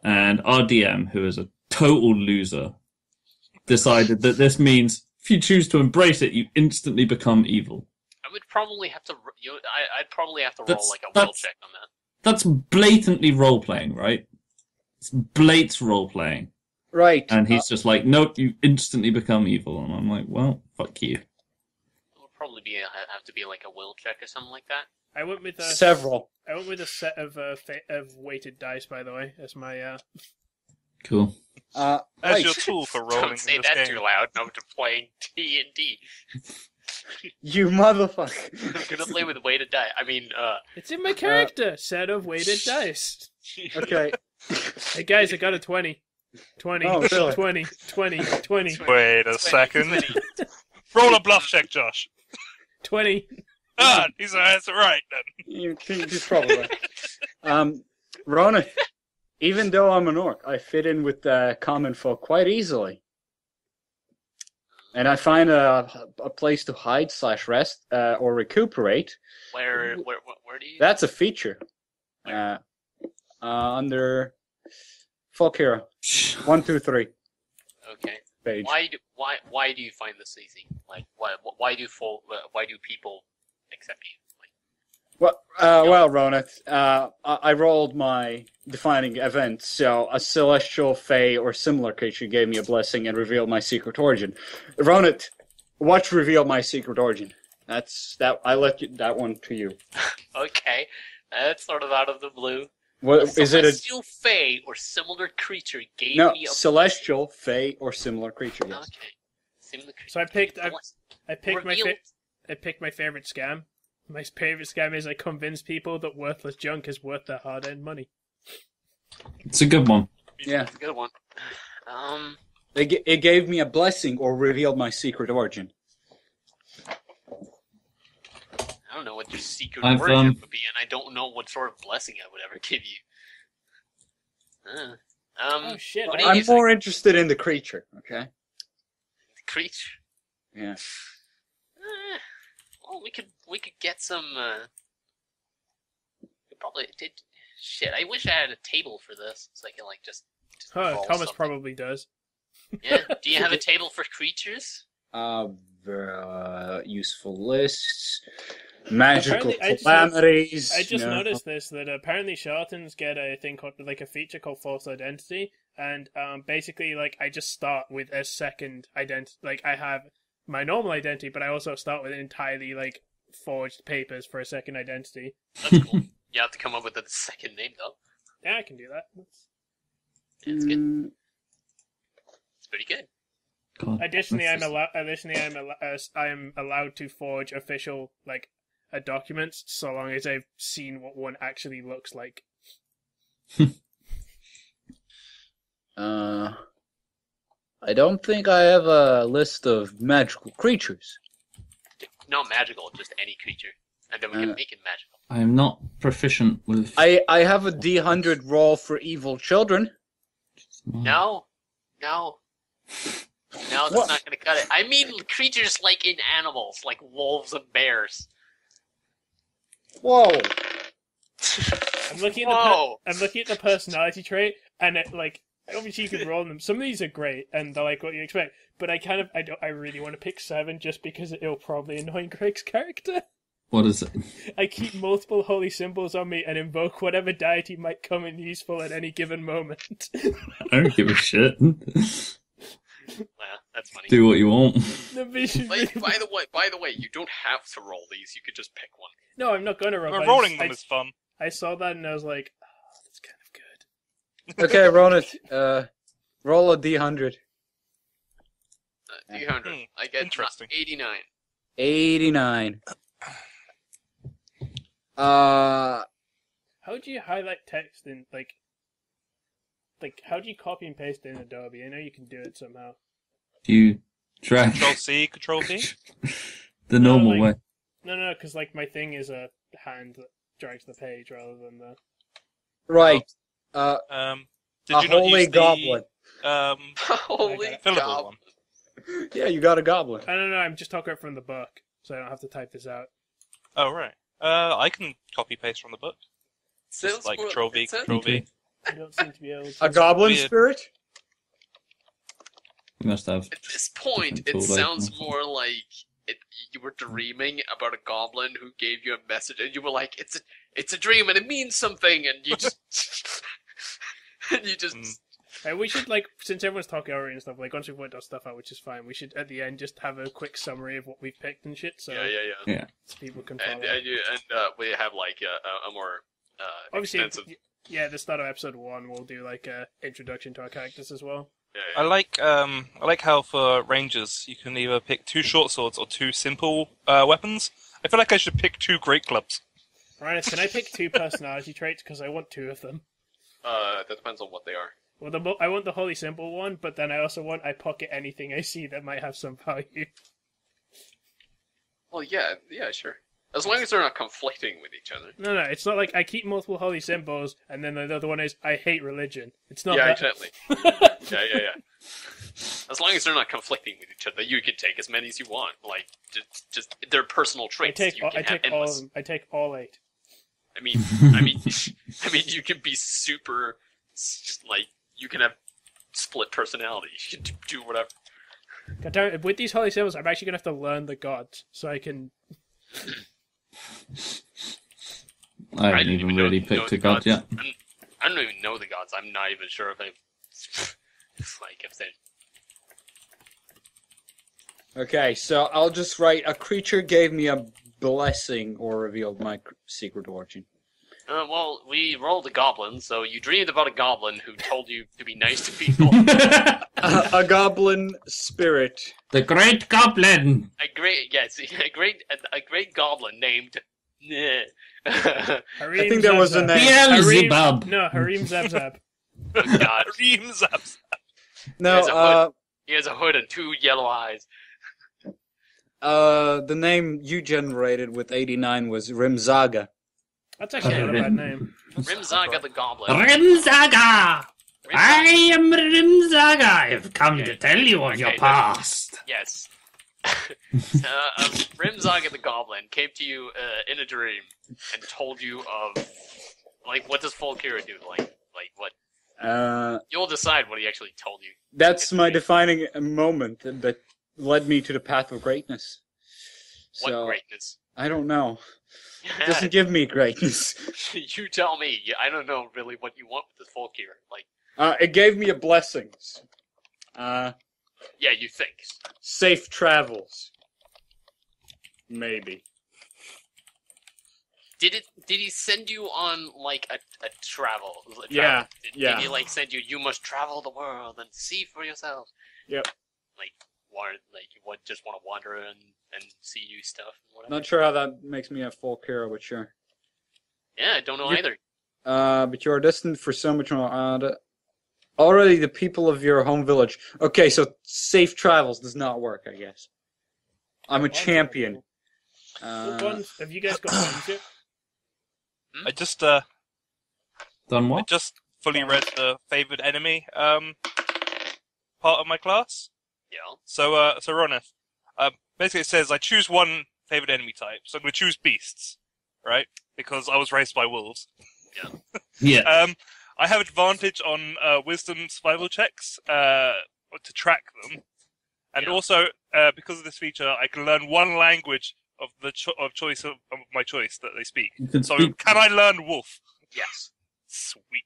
S4: And our DM, who is a total loser, decided that this means if you choose to embrace it, you instantly become evil.
S1: I would probably have to. I'd probably have to roll
S4: That's-
S1: like a will
S4: that's-
S1: check on that.
S4: That's blatantly role-playing, right? It's blate role-playing.
S2: right.
S4: And he's just like, nope, you instantly become evil. And I'm like, well, fuck you.
S1: It would probably have to be like a will check or something like that.
S3: I went with
S2: Several.
S3: I went with a set of weighted dice, by the way, as my
S4: Cool.
S5: As
S2: Right.
S5: your tool for rolling
S1: Don't say
S5: in this
S1: that
S5: game.
S1: too loud. I'm playing D&D.
S2: You motherfucker.
S1: I'm gonna play with weighted die. I mean,
S3: It's in my character set of weighted dice.
S2: Okay.
S3: Hey guys, I got a 20. 20,
S2: Oh, really?
S3: 20, 20, 20,
S5: Wait a second. Roll a bluff check, Josh.
S3: 20.
S5: Ah, he's that's right then.
S2: He's probably right. Ronith, even though I'm an orc, I fit in with the common folk quite easily. And I find a place to hide / rest or recuperate.
S1: where do you?
S2: That's a feature. Under folk hero 1, 2, 3
S1: Okay.
S2: page.
S1: Why do you find this easy? Like, why do people accept you? Like,
S2: Well, Ronith, I rolled my defining event, so a celestial, fey, or similar creature gave me a blessing and revealed my secret origin. Ronith, watch reveal my secret origin. That's that. I let that one to you.
S1: okay, that's sort of out of the blue.
S2: What
S1: A
S2: is it?
S1: celestial fey or similar creature gave
S2: No,
S1: me a
S2: celestial, fey, or similar creature. Yes.
S1: Okay. Similar creature.
S3: So I picked
S1: Reveal-
S3: my favorite scam. My favorite scam is I convince people that worthless junk is worth their hard-earned money.
S4: It's a good one.
S2: Yeah.
S1: That's a good one.
S2: It gave me a blessing or revealed my secret origin.
S1: I don't know what your secret
S4: I've,
S1: origin would be, and I don't know what sort of blessing I would ever give you.
S3: Oh shit!
S1: What do you
S2: I'm
S1: think?
S2: more interested in the creature. Okay.
S1: The creature.
S2: Yeah.
S1: Well, we could get some. We probably did. Shit, I wish I had a table for this, so I can like just roll
S3: Thomas
S1: something.
S3: probably does.
S1: Yeah. Do you have a table for creatures?
S2: Useful lists, magical
S3: Apparently,
S2: calamities.
S3: I just
S2: no.
S3: noticed this, that apparently charlatans get a thing called, like, a feature called false identity, and basically, like, I just start with a second identity. Like, I have my normal identity, but I also start with entirely, like, forged papers for a second identity.
S1: That's cool. You have to come up with a second name, though.
S3: Yeah, I can do that.
S1: It's good. It's pretty good.
S4: God,
S3: Additionally,
S4: that's
S3: I am allowed to forge official, like, documents, so long as I've seen what one actually looks like.
S2: I don't think I have a list of magical creatures.
S1: Not magical, just any creature, and then we can make it magical.
S4: I am not proficient with.
S2: I have a D100 roll for evil children.
S1: No. No, that's not gonna cut it. I mean creatures like in animals, like wolves and bears.
S2: Whoa.
S3: I'm looking at the personality trait, and obviously you can roll them. Some of these are great, and they're like what you expect. But I really want to pick 7 just because it'll probably annoy Greg's character.
S4: What is it?
S3: I keep multiple holy symbols on me and invoke whatever deity might come in useful at any given moment.
S4: I don't give a shit.
S1: Well, that's funny.
S4: Do what you want.
S3: The vision.
S6: By the way, you don't have to roll these. You could just pick one.
S3: No, I'm not gonna roll.
S5: Rolling them is fun.
S3: I saw that and I was like, oh, that's kind of good.
S2: Okay, Ronith, roll a D100.
S6: D100. I get
S5: Interesting.
S6: 89.
S2: 89.
S3: How do you highlight text in like how do you copy and paste in Adobe? I know you can do it somehow.
S4: Do you drag
S5: Control-C, Control-V?
S4: the normal way?
S3: No, because my thing is a hand that drags the page rather than the...
S2: Right.
S5: Did
S2: A
S5: you not
S2: holy
S5: use
S2: goblin.
S5: the
S6: Holy
S5: fillable
S6: goblin.
S5: one?
S2: Yeah, you got a goblin.
S3: I don't know, I'm just talking from the book, so I don't have to type this out.
S5: Oh, right. I can copy-paste from the book. Just
S6: Sounds
S5: like
S6: cool.
S5: Control-V,
S6: It sounds-
S5: Control-V.
S3: I don't seem to be able to...
S2: A goblin
S5: weird.
S2: spirit?
S4: You must have.
S6: At this point, it
S4: Tool
S6: sounds
S4: open.
S6: more like you were dreaming about a goblin who gave you a message, and you were like, "It's a dream, and it means something," and you just,
S3: We should, since everyone's talking already and stuff, once we've worked our stuff out, which is fine, we should, at the end, just have a quick summary of what we've picked and shit, so
S6: yeah.
S3: so people can follow.
S6: And we have a more
S3: Obviously,
S6: extensive.
S3: at the start of episode 1, we'll do, a introduction to our characters as well.
S6: Yeah.
S5: I like how for rangers you can either pick 2 short swords or 2 simple weapons. I feel like I should pick 2 great clubs.
S3: Ronith, can I pick 2 personality traits? Because I want 2 of them.
S6: That depends on what they are.
S3: Well, I want the holy symbol one, but then I also want I pocket anything I see that might have some value.
S6: Well, yeah, sure. As long as they're not conflicting with each other.
S3: No, it's not like I keep multiple holy symbols, and then the other one is I hate religion. It's not
S6: Yeah,
S3: that.
S6: exactly. Yeah. As long as they're not conflicting with each other, you can take as many as you want. Like, just their personal
S3: I
S6: traits.
S3: take
S6: You
S3: all
S6: can have
S3: of
S6: endless.
S3: them. I take all 8.
S6: I mean, you can be super, you can have split personality. You can do whatever.
S3: God damn it, with these holy symbols, I'm actually gonna have to learn the gods so I can.
S4: I haven't
S6: didn't
S4: even
S6: know
S4: really
S6: the
S4: picked a god
S6: gods.
S4: yet.
S6: I don't even know the gods. I'm not even sure if if they.
S2: Okay, so I'll just write, a creature gave me a blessing or revealed my secret origin.
S1: Well, we rolled a goblin, so you dreamed about a goblin who told you to be nice to people.
S2: A goblin spirit.
S4: The Great Goblin!
S1: a great goblin named.
S3: Harim
S2: I think there was a
S3: Zab-Zab.
S2: name.
S4: Beelzebub!
S3: No, Harim Zab-Zab.
S1: Oh, God.
S5: Ream zaps.
S2: No,
S1: He has a hood and 2 yellow eyes.
S2: the name you generated with 89 was Rimzaga.
S3: That's actually not a bad name.
S1: Rimzaga the goblin.
S4: Rimzaga! I am Rimzaga! I've come to tell you of your
S1: Okay,
S4: past.
S1: Yes. Rimzaga the goblin came to you in a dream and told you of, what does Volkira do? What? You'll decide what he actually told you.
S2: That's my defining moment that led me to the path of greatness.
S1: What
S2: So,
S1: greatness?
S2: I don't know. It doesn't give me greatness.
S1: You tell me. I don't know really what you want with this Volkira.
S2: It gave me a blessings.
S1: Yeah, you think.
S2: Safe travels. Maybe.
S1: Did he send you on a travel?
S2: Yeah,
S1: Did
S2: yeah.
S1: he send you? You must travel the world and see for yourself.
S2: Yep.
S1: You just want to wander and see new stuff and whatever.
S2: Not sure how that makes me a full hero, but sure.
S1: Yeah, I don't know
S2: You-
S1: either.
S2: But you are destined for so much more. Already the people of your home village. Okay, so safe travels does not work, I guess. I'm a champion.
S3: What ones have you guys got ones yet?
S5: I just
S4: Done
S5: I
S4: what?
S5: just fully read the favored enemy part of my class.
S1: Yeah.
S5: So Ronith, basically it says I choose one favorite enemy type, so I'm going to choose beasts, right? Because I was raised by wolves.
S4: Yeah.
S5: I have advantage on wisdom survival checks to track them, and also because of this feature, I can learn one language of the choice of my choice that they speak. So can I learn wolf?
S1: Yes.
S5: Sweet.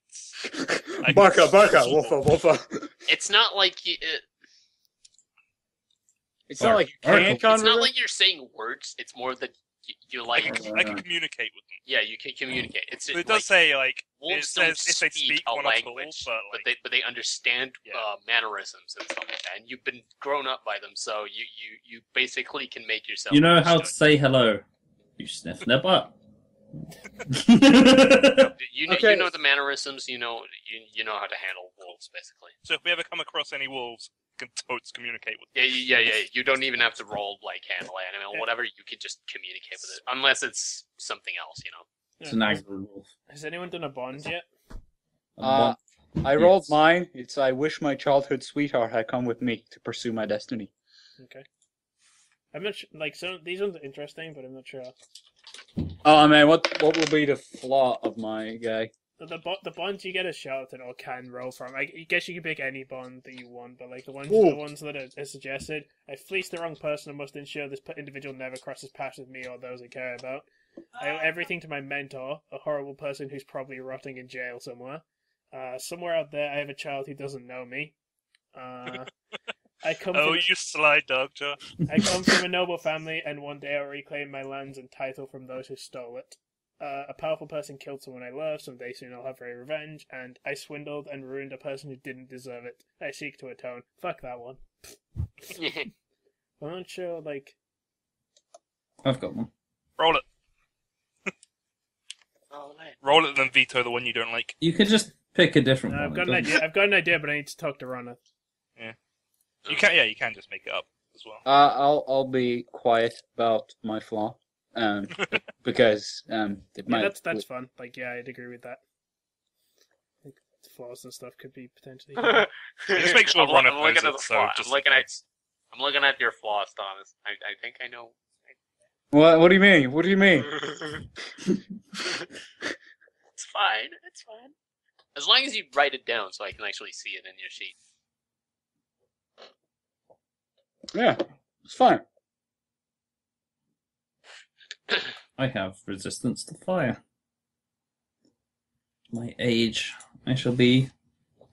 S2: Baka, woofa, woofa.
S1: It's not like
S2: It's not like you can't
S1: it's not
S2: convert.
S1: like you're saying words. It's more that you
S5: I
S1: like.
S5: can communicate with them.
S1: Yeah, you can communicate. It's
S5: It does say like
S1: wolves
S5: it says
S1: don't
S5: if they speak
S1: a
S5: one at all,
S1: language,
S5: but
S1: but they understand
S5: Yeah.
S1: mannerisms and stuff like that. And you've been grown up by them, so you basically can make yourself.
S4: You know how to
S1: understood.
S4: say hello. You sniff their butt.
S1: You know,
S2: Okay.
S1: you know the mannerisms. You know how to handle wolves, basically.
S5: so if we ever come across any wolves, we can totes communicate with them.
S1: Yeah. You don't even have to roll like handle animal or whatever. You can just communicate with it, unless it's something else. You know.
S4: It's an angry wolf.
S3: Has anyone done a bond yet?
S2: I rolled mine. It's I wish my childhood sweetheart had come with me to pursue my destiny.
S3: Okay. I'm not sure, like, so these ones are interesting, but I'm not sure.
S2: Oh man, what will be the flaw of my guy?
S3: The bonds you get a charlatan or can roll from. I guess you can pick any bond that you want, but like the ones that are suggested. I fleeced the wrong person and must ensure this individual never crosses paths with me or those I care about. I owe everything to my mentor, a horrible person who's probably rotting in jail somewhere. Somewhere out there, I have a child who doesn't know me. I come
S5: Oh,
S3: from,
S5: you sly dog, Joe.
S3: I come from a noble family, and one day I'll reclaim my lands and title from those who stole it. A powerful person killed someone I love, someday soon I'll have very revenge, and I swindled and ruined a person who didn't deserve it. I seek to atone. Fuck that one. I'm not sure, like...
S4: I've got one.
S5: Roll it.
S1: Oh man.
S5: Roll it, then veto the one you don't like.
S4: You could just pick a different
S3: No,
S4: one.
S3: I've got an idea. I've got an idea, but I need to talk to Ronith.
S5: You can, you can just make it up as well.
S2: I'll be quiet about my flaw, because it might.
S3: Yeah, that's fun. Like, yeah, I'd agree with that. Like, flaws and stuff could be potentially.
S5: Just make sure
S6: I'm
S5: Ronith
S6: looking at
S5: knows
S6: the
S5: it, so
S6: flaw.
S5: just
S6: I'm looking at your flaws, Thomas. I think I know.
S2: What do you mean? What do you mean?
S1: It's fine. It's fine. As long as you write it down, so I can actually see it in your sheet.
S2: Yeah, it's fine.
S4: I have resistance to fire. My age, I shall be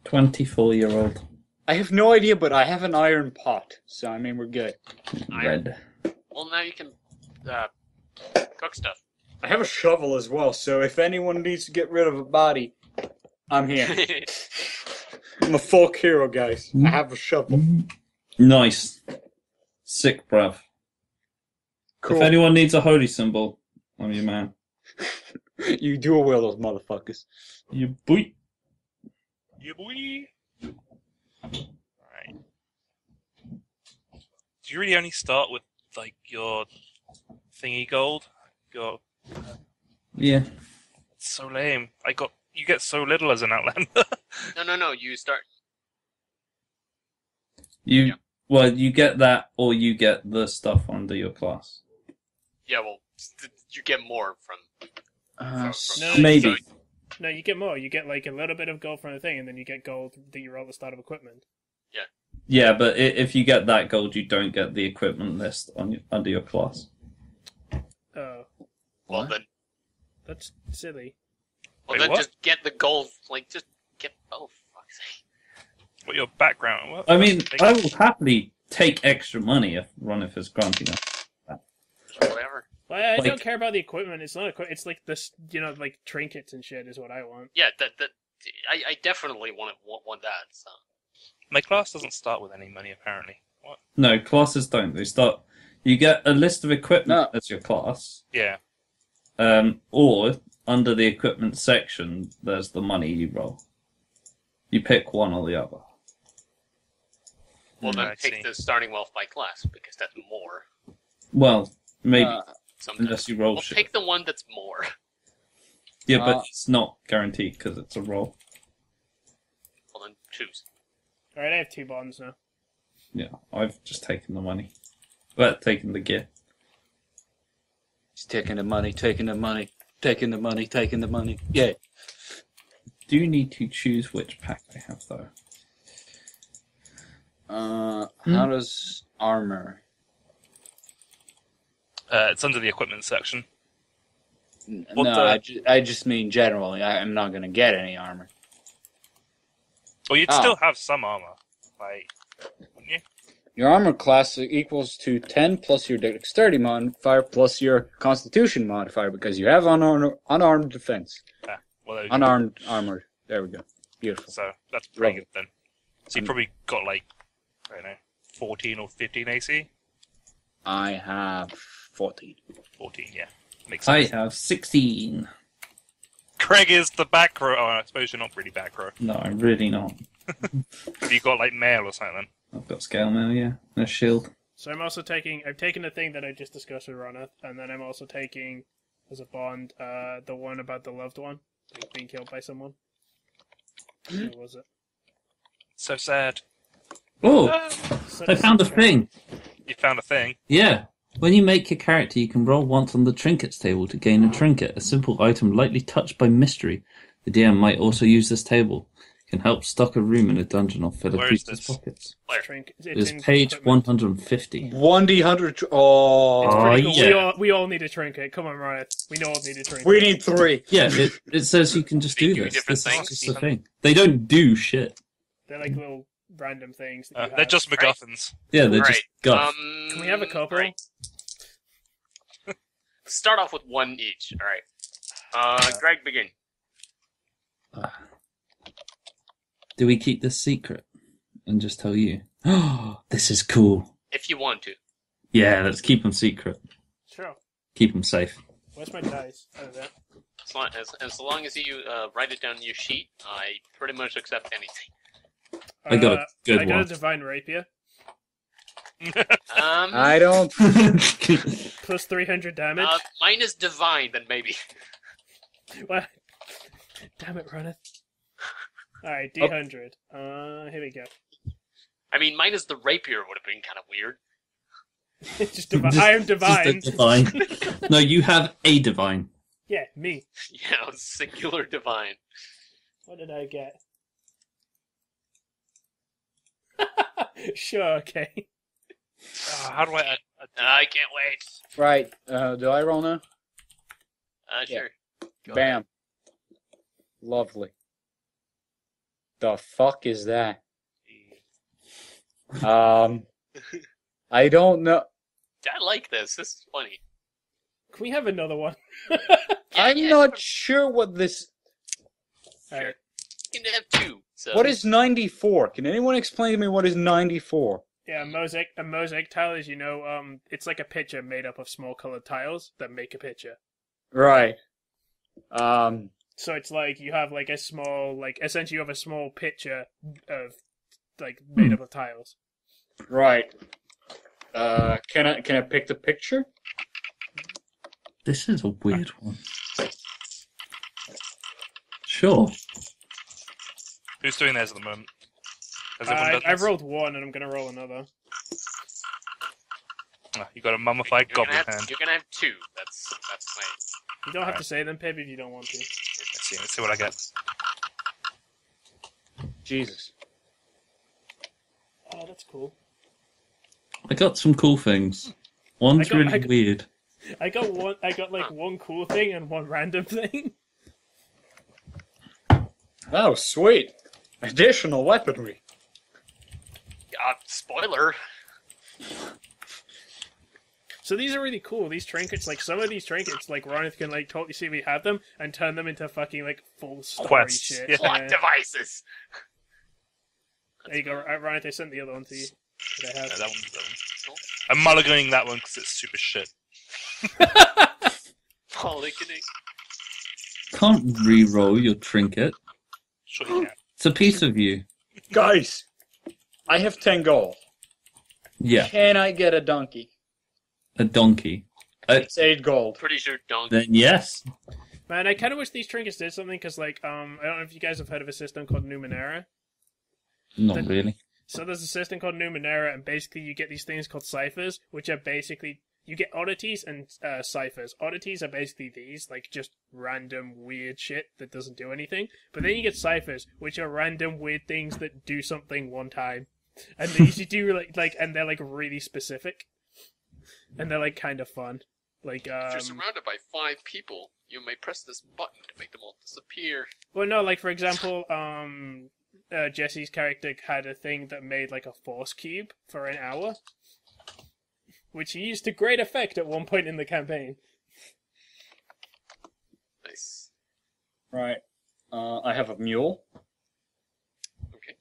S4: 24-year-old.
S2: I have no idea, but I have an iron pot, so I mean we're good.
S4: Red.
S1: Well, now you can cook stuff.
S2: I have a shovel as well, so if anyone needs to get rid of a body, I'm here. I'm a folk hero, guys. I have a shovel.
S4: Nice. Sick, bruv.
S2: Cool.
S4: If anyone needs a holy symbol, I'm your man.
S2: You do will those motherfuckers.
S4: You boy.
S5: Yeah, boy. Alright. Do you really only start with, like, your thingy gold? Your...
S4: Yeah.
S5: It's so lame. You get so little as an Outlander.
S1: No. You start.
S4: Well, you get that, or you get the stuff under your class.
S1: Yeah, well, you get more from.
S3: No,
S4: Maybe.
S3: No, you get more. You get like a little bit of gold from the thing, and then you get gold that you roll at the start of equipment.
S4: Yeah, but if you get that gold, you don't get the equipment list under your class.
S3: Oh,
S1: Well
S4: What?
S1: then,
S3: that's silly.
S5: Wait,
S1: then
S5: what?
S1: just get the gold. Like just get. Oh fuck's sake!
S5: What your background? What?
S4: I mean, I will happily take extra money if Ronith is granting us.
S1: Whatever.
S3: Well, I
S4: Like-
S3: don't care about the equipment. It's not it's like this, like trinkets and shit is what I want.
S1: Yeah, that I definitely want that. So.
S5: My class doesn't start with any money, apparently. What?
S4: No, classes don't. They start. You get a list of equipment
S2: No.
S4: as your class,
S5: Yeah.
S4: or under the equipment section, there's the money you roll. You pick one or the other.
S1: Well, then
S5: I
S1: take
S5: see.
S1: the starting wealth by class because that's more.
S4: Well, maybe
S1: Sometimes.
S4: unless you roll
S1: Well,
S4: shit.
S1: pick the one that's more.
S4: Yeah, but it's not guaranteed because it's a roll.
S1: Well, then choose.
S3: All right, I have 2 bonds now.
S4: Yeah, I've just taken the money. Well, taken the gear.
S2: He's taking the money, taking the money, taking the money, taking the money. Yeah.
S4: Do you need to choose which pack I have, though?
S2: How does armor?
S5: It's under the equipment section.
S2: No, I just mean generally. I'm not going to get any armor.
S5: Well, you'd still have some armor, like, wouldn't you?
S2: Your armor class equals to 10 plus your dexterity modifier plus your constitution modifier because you have unarmed defense.
S5: Well,
S2: Unarmed armor. There we go. Beautiful.
S5: So that's pretty
S2: Love
S5: good then. So you probably got like, I don't know, 14 or 15 AC?
S2: I have 14.
S5: 14, yeah. Makes
S4: I
S5: sense.
S4: have 16.
S5: Craig is the back row. Oh, I suppose you're not really back row.
S4: No, I'm really not.
S5: Have you got like mail or something?
S4: I've got scale mail, yeah. And a shield.
S3: So I've taken the thing that I just discussed with Ronith, and then I'm also taking, as a bond, the one about the loved one, like being killed by someone. What was it?
S5: So sad.
S4: Oh,
S3: So-
S4: I found a thing.
S5: You found a thing.
S4: Yeah. When you make your character, you can roll once on the trinkets table to gain a trinket, a simple item lightly touched by mystery. The DM might also use this table. It can help stock a room in a dungeon or fill a
S5: Where is
S4: priest's
S5: this?
S4: pockets.
S3: It's
S4: It's
S3: in
S4: page
S3: equipment.
S4: 150.
S2: 1d100. Oh.
S3: It's pretty cool.
S4: yeah.
S3: We all need a trinket. Come on, Ronith. We all need a trinket.
S2: We need 3.
S4: Yeah, it says you can just
S6: They
S4: do
S6: do
S4: this.
S6: different
S4: This is
S6: things,
S4: just a
S5: even.
S4: thing. They don't do shit.
S3: They're like little random things. That you
S5: They're
S3: have.
S5: just MacGuffins.
S4: Yeah, they're
S6: Right.
S4: just guff.
S3: Can we have a couple?
S6: Right. Start off with one each. All right. Greg, begin.
S4: Do we keep this secret and just tell you? Oh, this is cool.
S6: If you want to.
S4: Yeah, let's keep them secret.
S3: Sure.
S4: Keep them safe.
S3: Where's my dice? Oh, there.
S6: As long as you write it down on your sheet, I pretty much accept anything.
S4: I got a good
S3: I got a
S4: one.
S3: divine rapier.
S2: I don't.
S3: Plus 300 damage.
S6: Mine is divine, then maybe.
S3: What? Damn it, Ronith. Alright, D100. Here we go.
S6: I mean, mine is the rapier would have been kind of weird.
S3: Just I am divine.
S4: Just a divine. No, you have a divine.
S3: Yeah, me.
S6: Yeah, singular divine.
S3: What did I get? Sure, okay.
S5: How do I...
S6: I can't wait.
S2: Right. Do I roll now?
S6: Sure. Go
S2: Bam. Lovely. The fuck is that? I don't know.
S6: I like this. This is funny.
S3: Can we have another one?
S2: I'm not sure what this.
S3: Alright.
S6: You can have two. So.
S2: What is 94? Can anyone explain to me what is 94?
S3: Yeah, a mosaic tile is, it's like a picture made up of small colored tiles that make a picture.
S2: Right.
S3: So it's like you have like a small, essentially you have a small picture of, made up of tiles.
S2: Right. Can I pick the picture?
S4: This is a weird one. Sure.
S5: Who's doing theirs at the moment? Has everyone done
S3: I've
S5: this?
S3: rolled one and I'm gonna roll another.
S5: You got a mummified
S6: You're
S5: goblin
S6: gonna have,
S5: hand.
S6: You're gonna have two. That's my.
S3: You don't have to say them, Pip, if you don't want to.
S5: Let's see what I get.
S2: Jesus.
S3: Oh, that's cool.
S4: I got some cool things. One's
S3: I
S4: really
S3: got-
S4: weird.
S3: I got one cool thing and one random thing.
S2: Oh, sweet. Additional weaponry.
S6: Spoiler.
S3: So these are really cool. These trinkets, some of these trinkets, Ronith can totally see we have them and turn them into fucking full story
S5: Quests,
S3: shit.
S5: yeah.
S6: Plot devices.
S3: There you go, Ronith. I sent the other one to you. That I have.
S5: Yeah, that one. I'm mulliganing that one because it's super shit.
S6: Polygoning.
S4: Can't re-roll your trinket.
S5: Sure you can.
S4: It's a piece of you.
S2: Guys, I have 10 gold.
S4: Yeah,
S2: Can I get a donkey?
S4: a donkey.
S2: It's 8 gold.
S6: Pretty sure don't.
S4: Then yes.
S3: Man, I kind of wish these trinkets did something because, I don't know if you guys have heard of a system called Numenera.
S4: Not really.
S3: So there's a system called Numenera, and basically you get these things called ciphers, which are basically... You get oddities and ciphers. Oddities are basically these, like, just random weird shit that doesn't do anything. But then you get ciphers, which are random weird things that do something one time. And they usually do, and they're, like, really specific. And they're, like, kind of fun. Like,
S6: If you're surrounded by 5 people, you may press this button to make them all disappear.
S3: Well, no, like, for example, Jesse's character had a thing that made, like, a force cube for an hour, which he used to great effect at one point in the campaign.
S6: Nice.
S2: Right. I have a mule.
S6: Okay.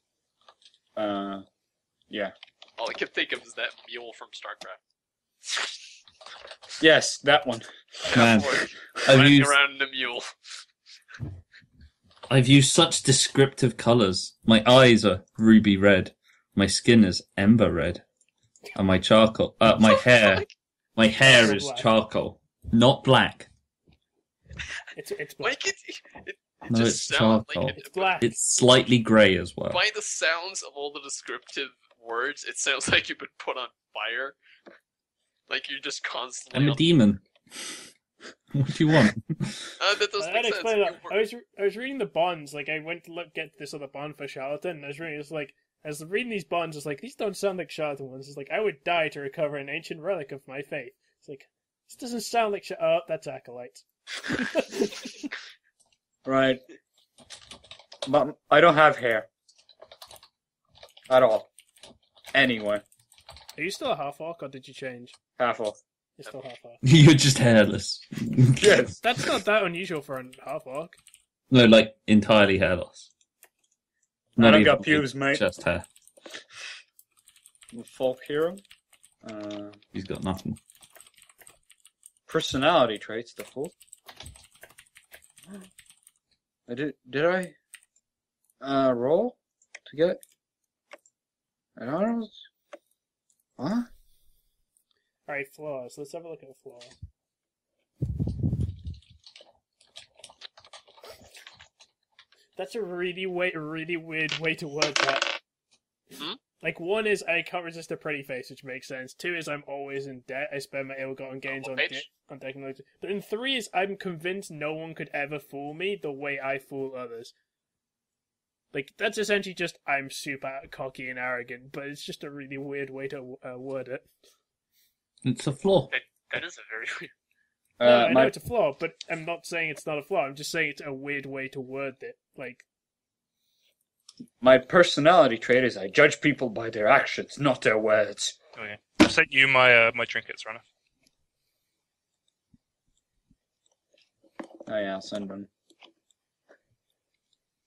S2: Yeah.
S6: All I can think of is that mule from StarCraft.
S2: Yes, that one.
S4: Man, I've
S6: Running
S4: used,
S6: around in a mule.
S4: I've used such descriptive colours. My eyes are ruby red. My skin is ember red. And my charcoal, my hair is
S3: Black.
S4: charcoal, not black.
S3: It's black.
S6: Like it
S4: No,
S6: just
S4: it's
S6: sounds
S4: charcoal.
S6: like
S3: It's black.
S4: It's slightly grey as well.
S6: by the sounds of all the descriptive words, it sounds like you've been put on fire. Like you're just constantly.
S4: I'm a demon. What do you want?
S6: That doesn't
S3: I'd
S6: make sense.
S3: explain that. I was reading the bonds. Like I went to get this other bond for Charlatan, and I was reading. It's like I was reading these bonds. It's like these don't sound like Charlatan ones. It's like I would die to recover an ancient relic of my faith. It's like this doesn't sound like. Oh, that's acolytes.
S2: Right. But I don't have hair. At all. Anyway.
S3: Are you still a half orc, or did you change?
S2: Half off.
S3: You're still half orc.
S4: You're just hairless.
S2: Yes.
S3: That's not that unusual for a half orc.
S4: No, like entirely hairless.
S2: I don't
S4: even
S2: got pubes, mate.
S4: Just hair.
S2: I'm a folk hero.
S4: He's got nothing.
S2: Personality traits, the fool. Did I roll to get? I don't know. Huh?
S3: Alright, flaws. Let's have a look at the flaws. That's a really weird way to word that.
S6: Hmm?
S3: Like, one is I can't resist a pretty face, which makes sense. Two is I'm always in debt. I spend my ill-gotten gains on
S6: Bitch.
S3: on technology. But in three is I'm convinced no one could ever fool me the way I fool others. Like, that's essentially just I'm super cocky and arrogant, but it's just a really weird way to word it.
S4: It's a flaw.
S6: That is a very weird.
S3: No, I know it's a flaw, but I'm not saying it's not a flaw. I'm just saying it's a weird way to word it. Like,
S2: My personality trait is I judge people by their actions, not their words.
S5: Okay. I sent you my my trinkets, Ronith.
S2: Oh yeah, I'll send them.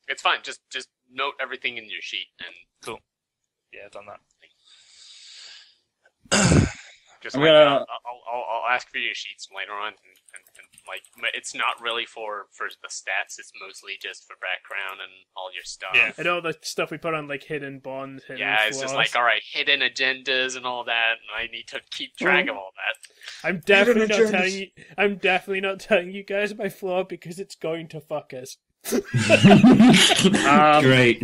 S6: It's fine. Just note everything in your sheet and
S5: Yeah, I've done that.
S6: just
S2: I'm
S6: like
S2: gonna-
S6: I'll ask for your sheets later on, and like it's not really for the stats. It's mostly just for background and all your stuff.
S5: Yeah.
S3: and all the stuff we put on, like, hidden bonds, hidden
S6: Yeah, it's just
S3: flaws.
S6: like all right, hidden agendas and all that. And I need to keep track of all that.
S3: I'm definitely
S2: Hidden
S3: not
S2: agendas.
S3: telling you. I'm definitely not telling you guys my flaw because it's going to fuck us.
S4: Great.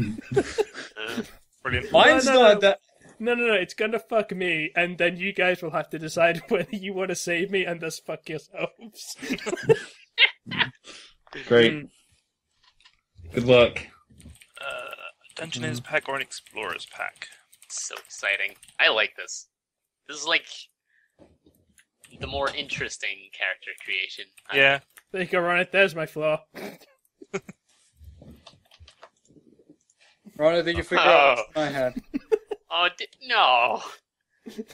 S5: Brilliant.
S2: Mine's
S3: no,
S2: not
S3: no.
S2: that.
S3: No, it's gonna fuck me, and then you guys will have to decide whether you want to save me and thus fuck yourselves.
S4: Great. Good work.
S5: Dungeoneer's pack or an explorer's pack?
S6: So exciting! I like this. This is like the more interesting character creation.
S5: Yeah.
S3: There you go, Ronith. There's my flaw.
S2: Ronald, did you figure out what I had?
S6: Oh no,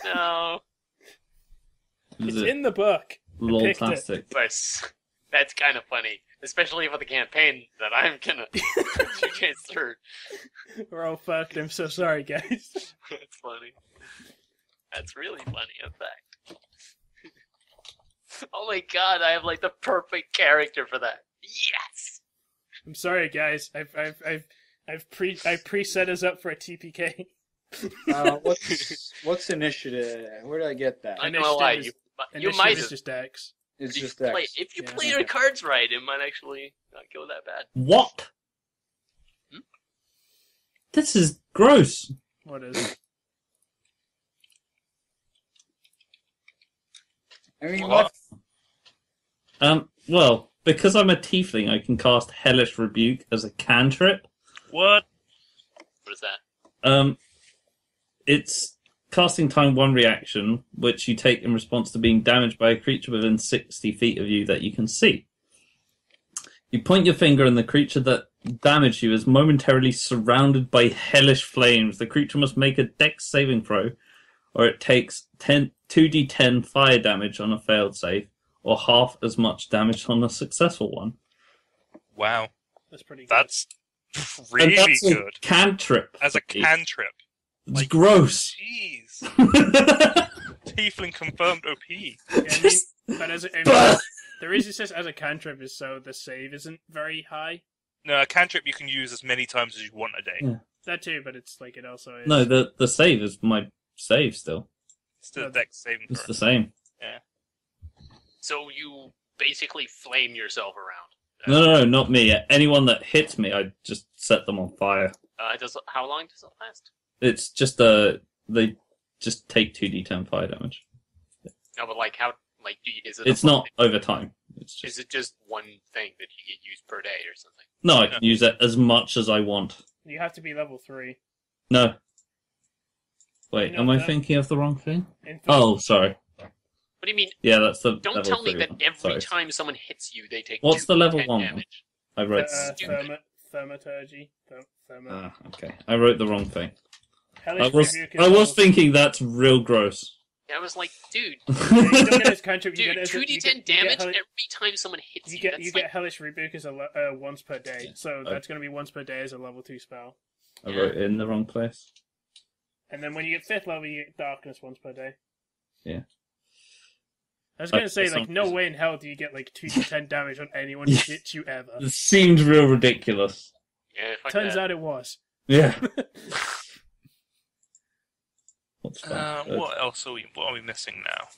S6: no.
S3: It's
S4: Is it
S3: in the book.
S4: lol
S3: picked it.
S4: plastic?
S6: That's kind of funny, especially for the campaign that I'm gonna put you guys through.
S3: We're all fucked. I'm so sorry, guys.
S6: That's funny. That's really funny, in fact. Oh my god, I have like the perfect character for that. Yes.
S3: I'm sorry, guys. I've preset us up for a TPK.
S2: What's initiative? Where did I get that?
S6: I'm not gonna lie,
S3: Initiative
S6: you
S3: Initiative
S6: might
S3: is
S6: have.
S3: just X.
S2: It's
S6: If you
S2: just
S6: play,
S2: X.
S6: if you
S3: Yeah,
S6: play
S3: okay.
S6: your cards right, it might actually not go that bad.
S4: What?
S6: Hmm?
S4: This is gross.
S3: What is?
S2: I mean,
S5: What?
S4: Well, because I'm a tiefling, I can cast Hellish Rebuke as a cantrip.
S5: What?
S1: What is that?
S4: It's casting time 1 reaction, which you take in response to being damaged by a creature within 60 feet of you that you can see. You point your finger, and the creature that damaged you is momentarily surrounded by hellish flames. The creature must make a dex saving throw, or it takes 2d10 fire damage on a failed save, or half as much damage on a successful one.
S5: Wow.
S3: That's pretty good.
S5: That's really
S4: And that's
S5: good.
S4: A cantrip.
S5: As a cantrip.
S4: It's gross.
S5: Jeez. Tiefling confirmed OP.
S3: Yeah, I mean, but the reason it says as a cantrip is so the save isn't very high.
S5: No, a cantrip you can use as many times as you want a day.
S4: Yeah.
S3: That too, but it's like it also is.
S4: No, the save is my save still.
S5: Still a dex saving
S4: It's
S5: throw.
S4: the same.
S1: So you basically flame yourself around.
S4: No, not me. Anyone that hits me, I just set them on fire.
S1: How long does it last?
S4: It's just they just take 2d10 fire damage.
S1: No, but like how? Like, is it?
S4: It's not over time. It's
S1: Is
S4: just
S1: it just one thing that you get used per day or something?
S4: no. I can use it as much as I want.
S3: You have to be level 3.
S4: No. Wait,
S3: No,
S4: am I
S3: no.
S4: thinking of the wrong thing?
S3: In
S4: Oh, sorry.
S1: What do you mean?
S4: Yeah, that's the.
S1: Don't
S4: level
S1: tell me
S4: 3
S1: that
S4: one.
S1: every
S4: Sorry.
S1: time someone hits you, they take.
S4: What's the level
S1: 2d10
S4: 1
S1: damage.
S4: I wrote.
S3: Thaumaturgy.
S4: Ah, okay. I wrote the wrong thing.
S3: Hellish
S4: I was
S3: Rebuke is
S4: I was
S3: level-
S4: thinking that's real gross.
S1: Yeah, I was like, dude,
S3: You don't get it as cantrip. You
S1: dude,
S3: get it as
S1: 2d10 damage every time someone hits you.
S3: You get
S1: That's
S3: you
S1: like,
S3: get Hellish Rebuke as a once per day,
S4: Yeah.
S3: so that's going to be once per day as a level 2 spell.
S4: I wrote it in the wrong place.
S3: And then when you get 5th level, you get Darkness once per day.
S4: Yeah.
S3: I was going to say,
S4: for
S3: like,
S4: some
S3: no
S4: reason.
S3: way in hell do you get like 2d10 damage on anyone who hits you ever.
S4: It seemed real ridiculous.
S1: yeah, fuck
S3: Turns
S1: that.
S3: out it was.
S4: Yeah. What's that?
S5: What else are we missing now?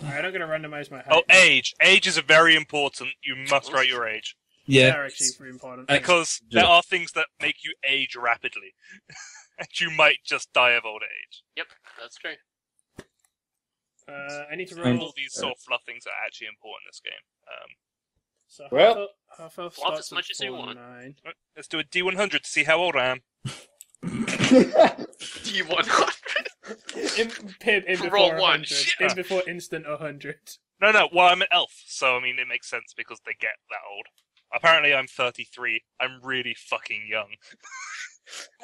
S3: Alright, I'm going to randomize my height.
S5: Oh, age. Age is very important. You must write your age.
S3: They're
S4: Yeah.
S3: actually very important.
S5: Because there are things that make you age rapidly. And you might just die of old age.
S1: Yep, that's true.
S3: I need to
S4: And-
S3: roll.
S5: All these sort of fluff things are actually important in this game.
S3: So
S2: Well-
S3: half elf
S1: Fluff
S3: starts
S1: as much
S3: at
S1: as you want.
S3: 49.
S5: Let's do a D100 to see how old I am.
S1: D100.
S3: In before
S1: Roll one,
S3: 100.
S1: shit.
S3: In before instant 100.
S5: No, well, I'm an elf, so I mean, it makes sense because they get that old. Apparently, I'm 33. I'm really fucking young.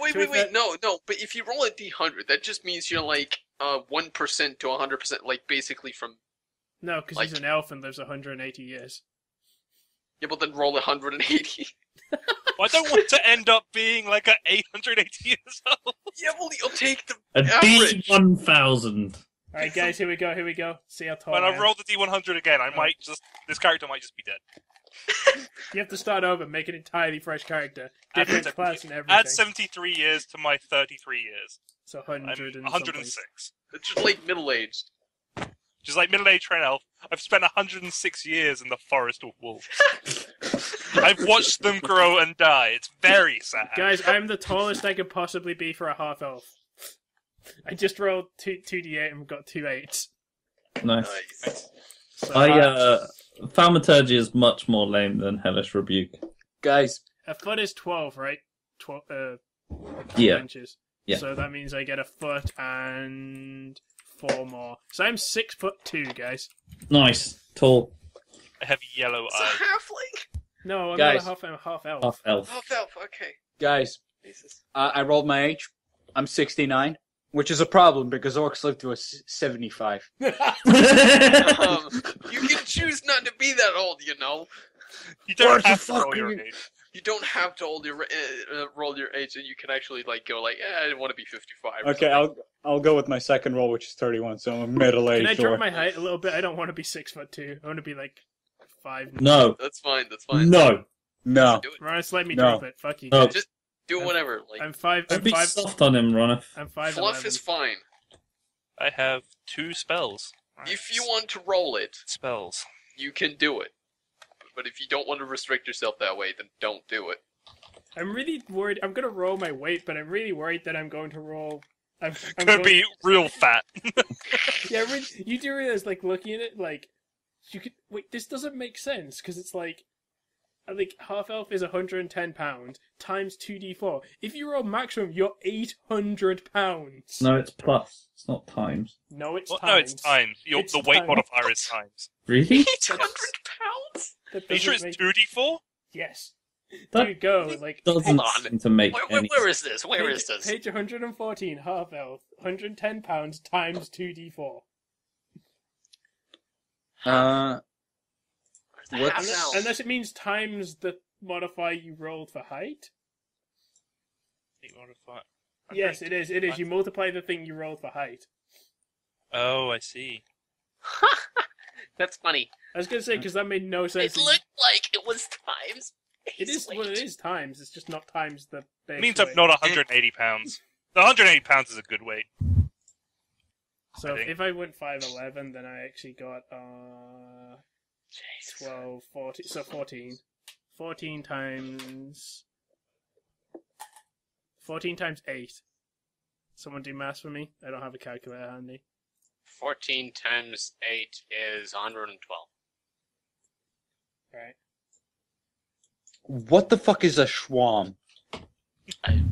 S1: Wait,
S3: To be fair-
S1: no, but if you roll a D100, that just means you're like 1% to 100%, like basically from.
S3: No, because he's
S1: Like-
S3: an elf and lives 180 years.
S1: Yeah, but then roll 180.
S5: Well, I don't want to end up being like at 880 years old.
S1: Yeah, well, you'll take the
S4: A
S1: average.
S4: D1000.
S3: Alright, guys, here we go. See how tall
S5: When
S3: I
S5: I
S3: am.
S5: roll the D100 again, this character might just be dead.
S3: You have to start over, make an entirely fresh character.
S5: Add
S3: Different
S5: se-
S3: class and everything.
S5: Add 73 years to my 33 years.
S3: So
S5: I'm
S3: 100 and
S5: 106.
S1: It's just like middle-aged.
S5: Just like middle-aged train elf, I've spent 106 years in the forest of wolves. I've watched them grow and die. It's very sad.
S3: Guys, I'm the tallest I could possibly be for a half elf. I just rolled 2d8 and got 2 8s.
S4: Nice.
S1: Nice.
S3: So
S4: Thaumaturgy is much more lame than Hellish Rebuke.
S2: Guys,
S3: a foot is 12, right? 12
S4: Yeah.
S3: inches.
S4: Yeah.
S3: So that means I get a foot and 4 more. So I'm 6'2", guys.
S4: Nice. Tall.
S5: I have yellow
S1: It's a
S5: eyes.
S1: halfling.
S3: No, I'm
S2: Guys.
S3: not a half elf.
S4: Half elf.
S1: Oh, Velf, okay.
S2: guys,
S1: Jesus.
S2: I rolled my age. I'm 69, which is a problem because orcs live to a 75.
S1: You can choose not to be that old, you know.
S5: You don't
S2: What the
S5: have to
S2: fuck
S5: roll
S2: are
S5: your
S2: you-
S5: age.
S1: You don't have to roll your age, and you can actually like go like, I want to be 55. or
S2: Okay,
S1: something.
S2: I'll go with my second roll, which is 31, so I'm a middle-aged
S3: Can I drop
S2: orc.
S3: my height a little bit? I don't want to be 6'2". I want to be like 5.
S4: No.
S1: That's fine. That's fine.
S4: No.
S2: No.
S1: Do it.
S3: Ronith, let me
S2: No.
S3: drop it. Fuck you.
S4: No.
S3: guys.
S1: Just do whatever. Like
S3: I'm 5.
S4: Don't
S3: I'm
S4: be
S3: 5.
S4: soft on him, Ronith.
S3: I'm 5'11".
S1: fluff is fine.
S5: I have 2 spells.
S1: If you want to roll it,
S5: Spells.
S1: you can do it. But if you don't want to restrict yourself that way, then don't do it.
S3: I'm really worried. I'm gonna roll my weight, but I'm really worried that I'm going to roll I'm
S5: Could be real fat.
S3: Yeah, you do realize, like, looking at it, like, you could wait. This doesn't make sense because it's like, I think half elf is £110 times 2d4. If you roll maximum, you're £800.
S4: No, it's plus. It's not times.
S3: No, it's
S5: Well,
S3: times.
S5: no, it's times.
S3: It's
S5: The weight
S3: times.
S5: modifier is times.
S4: Really?
S6: £800?
S3: That
S5: Are you sure
S3: doesn't
S5: it's
S3: make-
S5: 2d4?
S3: Yes.
S4: That
S3: Dude, go like
S4: doesn't
S6: Hold on.
S4: seem to make any
S6: Where is this? Where is this?
S3: Page 114, half elf, £110 times 2d4.
S2: What's
S6: Half-elf.
S3: Unless it means times the modifier you rolled for height.
S5: Weight modifier.
S3: Yes, it is. It is. You multiply the thing you rolled for height.
S5: Oh, I see.
S6: That's funny.
S3: I was gonna say because that made no sense.
S6: It looked like it was times.
S3: It is. Well, it is times. It's just not times the base
S5: It means
S3: weight.
S5: I'm not 180 pounds. The 180 pounds is a good weight.
S3: So
S5: I think.
S3: if I went 5'11", then I actually got
S6: Jesus.
S3: 12, 14. So 14. 14 times 8. Someone do maths for me? I don't have a calculator handy.
S6: 14 times 8 is 112.
S3: Right.
S2: What the fuck is a schwam?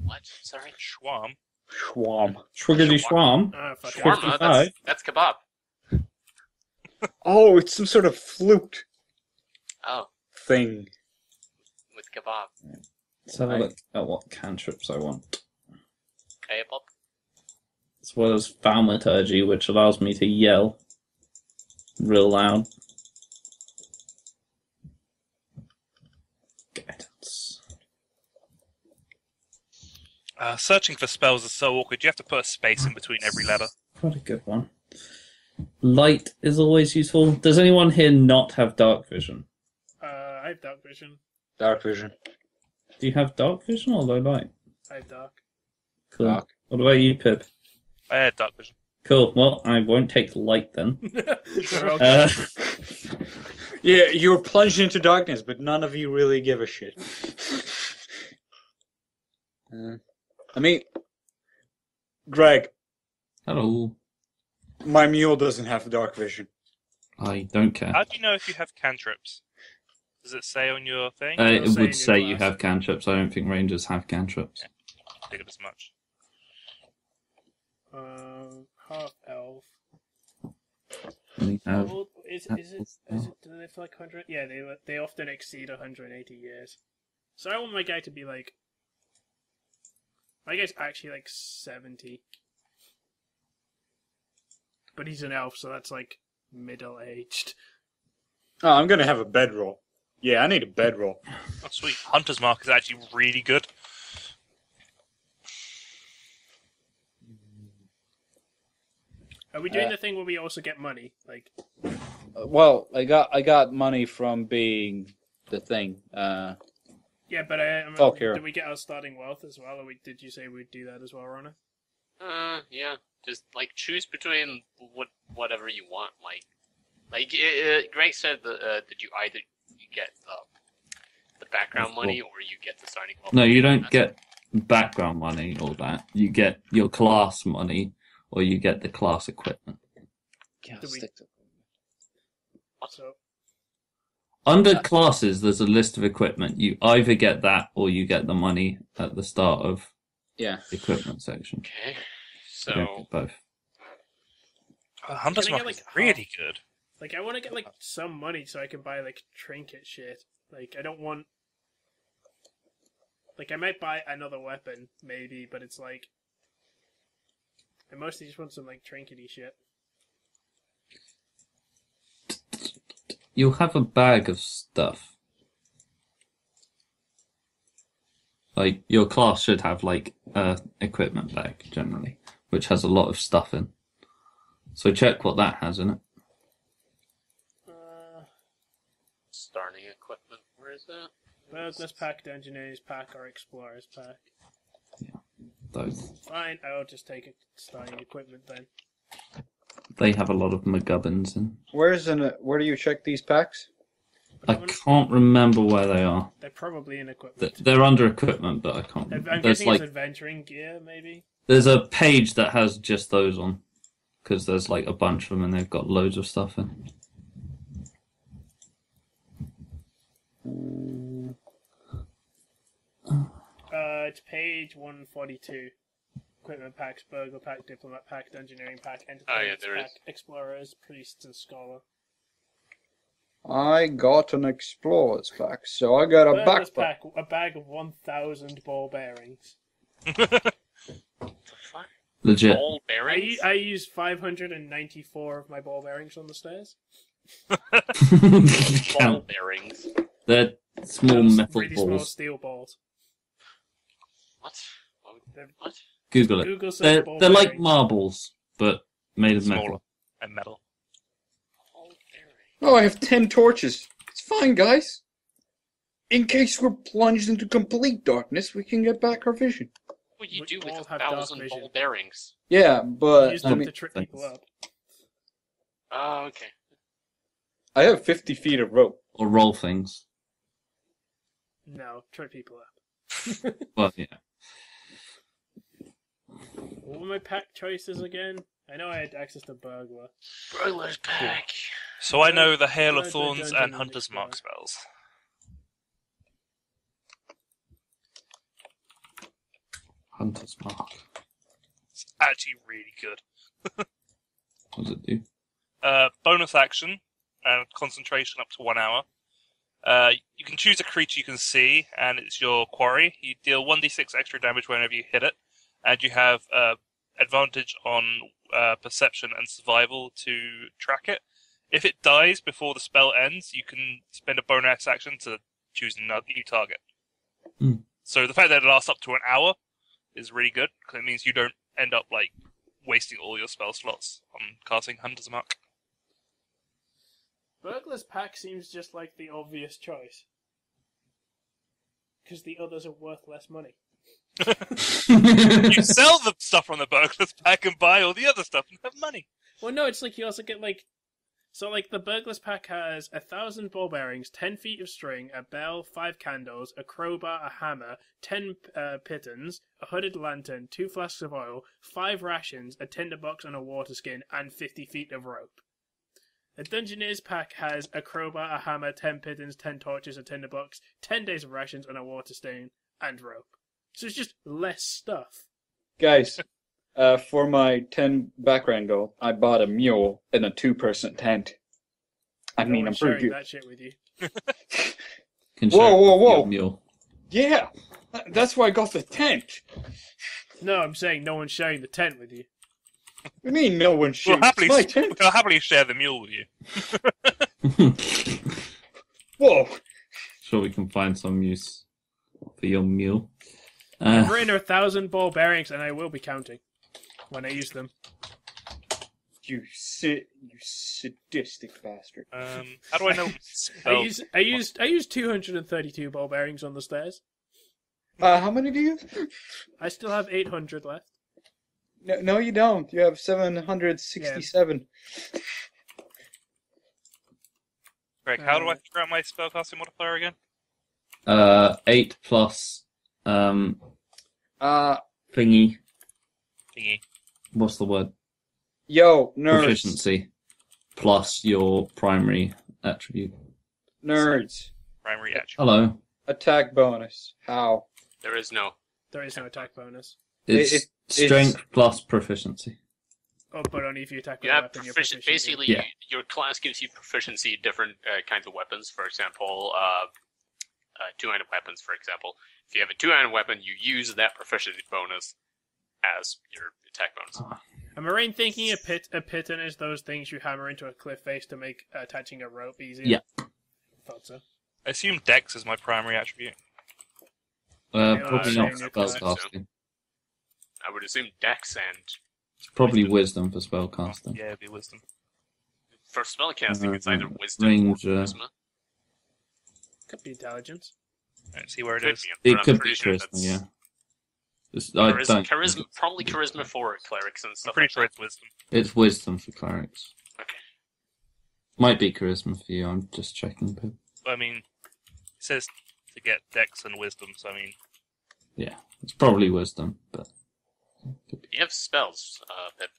S6: What? Sorry?
S5: Schwam.
S2: Schwam.
S4: Schwiggity schwam.
S3: Ah, fuck it.
S6: Shawarma?
S4: 55.
S6: That's kebab.
S2: Oh, it's some sort of flute
S6: Oh,
S2: thing.
S6: with kebab.
S4: Let's have a look at what cantrips I want.
S6: Okay, Bob.
S4: As well as thaumaturgy, which allows me to yell real loud. Guidance.
S5: Searching for spells is so awkward. You have to put a space in between every letter.
S4: Quite a good one. Light is always useful. Does anyone here not have dark vision?
S3: I have dark vision.
S2: Dark vision.
S4: Do you have dark vision or low light?
S3: I have dark.
S4: Cool.
S2: Dark.
S4: What about you, Pip?
S5: I had dark vision.
S4: Cool. Well, I won't take light then.
S3: We're okay.
S2: Yeah, you were plunged into darkness, but none of you really give a shit. I mean, Greg,
S4: Hello.
S2: my mule doesn't have dark vision.
S4: I don't care.
S5: How do you know if you have cantrips? Does it say on your thing?
S3: It'll
S4: It
S3: say in
S4: would
S3: your
S4: say you
S3: class.
S4: have cantrips. I don't think rangers have cantrips.
S5: I figured as much.
S3: Half elf.
S4: We have.
S3: Well, is it? Do they live for like 100? Yeah, they often exceed 180 years. So I want my guy to be like. My guy's actually like 70. But he's an elf, so that's like middle aged.
S2: Oh, I'm gonna have a bedroll. Yeah, I need a bedroll.
S5: Oh, sweet. Hunter's Mark is actually really good.
S3: Are we doing the thing where we also get money? Like,
S2: Well, I got money from being the thing.
S3: yeah, but
S2: Here.
S3: did we get our starting wealth as well, or did you say we'd do that as well, Rona?
S6: Yeah. Just like choose between whatever you want. Like Greg said that you either get the background money or you get the starting wealth.
S4: No, you don't get background money or that. You get your class money or you get the class equipment.
S3: So
S4: Under classes, there's a list of equipment. You either get that or you get the money at the start of
S2: Yeah.
S4: the equipment section.
S6: Okay.
S4: You don't
S6: So
S4: get both.
S5: Hunter's
S3: Can I
S5: Mark
S3: get,
S5: is
S3: like,
S5: really good.
S3: like I want to get like some money so I can buy like trinket shit. Like I don't want. Like I might buy another weapon maybe, but it's like. I mostly just want some like trinkety shit.
S4: You'll have a bag of stuff. Like, your class should have, like, a equipment bag, generally, which has a lot of stuff in. So check what that has in it.
S6: starting equipment. Where is that?
S3: Wilderness pack, Dungeoneers pack, or Explorers pack.
S4: Those.
S3: Fine, I'll just take it starting equipment then.
S4: They have a lot of McGubbins in.
S2: Where do you check these packs?
S4: I can't remember where they are.
S3: They're probably in equipment.
S4: They're under equipment, but I can't
S3: I'm
S4: remember. There's
S3: guessing
S4: like,
S3: it's adventuring gear, maybe?
S4: There's a page that has just those on, because there's like a bunch of them and they've got loads of stuff in.
S3: It's page 142. Equipment packs, burglar pack, diplomat pack, dungeoneering pack, entertainment
S6: there
S3: pack,
S6: is.
S3: explorers, priests, and scholar.
S2: I got an explorer's pack, so I got a
S3: Burglar's
S2: backpack.
S3: pack, a bag of 1,000 ball bearings.
S4: Legit.
S6: Ball bearings?
S3: I used 594 of my ball bearings on the stairs.
S6: Ball bearings.
S4: They're small
S3: Those
S4: metal
S3: really small
S4: balls.
S3: steel balls.
S6: What?
S3: They're-
S6: What?
S4: Google it.
S3: Google says
S4: They're
S3: ball
S4: like
S3: bearings.
S4: marbles, but made of
S5: Smaller.
S4: metal.
S5: And metal.
S6: Ball bearings.
S2: Oh, I have 10 torches. It's fine, guys. In case we're plunged into complete darkness, we can get back our vision.
S6: What do you
S3: We
S6: do with
S3: all have dark
S6: 1,000
S3: vision.
S6: ball bearings?
S2: Yeah, but
S3: Use
S2: I
S3: them
S2: mean,
S3: to trip people up.
S6: Oh, okay.
S2: I have 50 feet of rope.
S4: Or roll things.
S3: No, trip people up.
S4: Well, yeah.
S3: What were my pack choices again? I know I had access to burglar.
S6: Burglar's pack.
S5: So I know the Hail
S3: Blood
S5: of
S3: the
S5: Thorns
S3: Dungeon
S5: and
S3: and
S5: Hunter's Mark
S3: Explorer.
S5: spells.
S4: Hunter's Mark.
S5: It's actually really good.
S4: What does it do?
S5: Bonus action and concentration up to 1 hour. You can choose a creature you can see, and it's your quarry. You deal 1d6 extra damage whenever you hit it, and you have advantage on perception and survival to track it. If it dies before the spell ends, you can spend a bonus action to choose a new target.
S4: Mm.
S5: So the fact that it lasts up to an hour is really good, because it means you don't end up like wasting all your spell slots on casting Hunter's Mark.
S3: Burglar's pack seems just like the obvious choice. Because the others are worth less money.
S5: You sell the stuff from the burglar's pack and buy all the other stuff and have money.
S3: Well, no, it's like you also get like... So, like, the burglar's pack has 1,000 ball bearings, 10 feet of string, a bell, 5 candles, a crowbar, a hammer, 10 pitons, a hooded lantern, 2 flasks of oil, 5 rations, a tinderbox and a water skin, and 50 feet of rope. The Dungeoneer's pack has a crowbar, a hammer, 10 pitons, 10 torches, a tinderbox, 10 days of rations, and a water stain, and rope. So it's just less stuff.
S2: Guys, for my 10 background gold, I bought a mule and a 2-person tent. I
S3: No
S2: mean, I'm
S3: one's
S2: pretty
S3: sharing
S2: good.
S3: that shit with you.
S4: Can
S2: Whoa,
S4: share
S2: whoa, whoa.
S4: your mule.
S2: Yeah, that's why I got the tent.
S3: No, I'm saying no one's sharing the tent with you.
S2: What do you mean no one
S5: We'll
S2: shares
S5: happily,
S2: my tent?
S5: we'll happily share the mule with you.
S2: Whoa.
S4: Sure, we can find some use for your mule.
S3: I've written 1,000 ball bearings, and I will be counting when I use them.
S2: You sadistic bastard.
S5: How do I know?
S3: I used 232 ball bearings on the stairs.
S2: How many do you have?
S3: I still have 800 left.
S2: No, you don't. You have 767.
S5: Greg, how do I figure out my spellcasting modifier again?
S4: 8 plus
S2: Uh,
S4: thingy.
S5: Thingy.
S4: What's the word?
S2: yo, nerds.
S4: Proficiency plus your primary attribute.
S2: Nerds.
S5: Primary attribute.
S4: Hello.
S2: Attack bonus. How?
S6: There is no.
S3: There is no attack bonus.
S4: It's strength plus proficiency.
S3: Oh, but only if you attack with
S6: You
S3: a
S6: have
S3: weapon. You're
S6: proficient.
S3: proficient.
S6: Basically,
S4: Yeah.
S6: your class gives you proficiency in different kinds of weapons. For example, two-handed weapons. For example, if you have a two-handed weapon, you use that proficiency bonus as your attack bonus.
S3: Am I right in thinking a piton is those things you hammer into a cliff face to make attaching a rope easier?
S4: Yeah.
S3: Thought so.
S5: I assume Dex is my primary attribute.
S4: Probably
S3: same
S4: not
S3: nuclear.
S4: spellcasting.
S6: I would assume Dex and
S4: It's probably wisdom for spellcasting.
S5: Yeah, it'd be wisdom.
S6: for spellcasting, it's either wisdom
S4: range,
S6: or charisma.
S3: Could be intelligence.
S5: Let's see where it
S6: Could
S5: is.
S6: be,
S4: It
S6: but I'm
S4: could be
S6: pretty sure
S4: charisma,
S6: that's-
S4: yeah. I don't.
S6: Charisma, probably charisma for clerics and
S5: I'm
S6: stuff.
S5: pretty
S6: like
S5: sure
S6: that.
S5: it's wisdom.
S4: It's wisdom for clerics.
S6: Okay.
S4: Might be charisma for you. I'm just checking. Pip.
S5: I mean, it says to get Dex and wisdom, so I mean,
S4: Yeah, it's probably wisdom, but
S6: You have spells, Pip.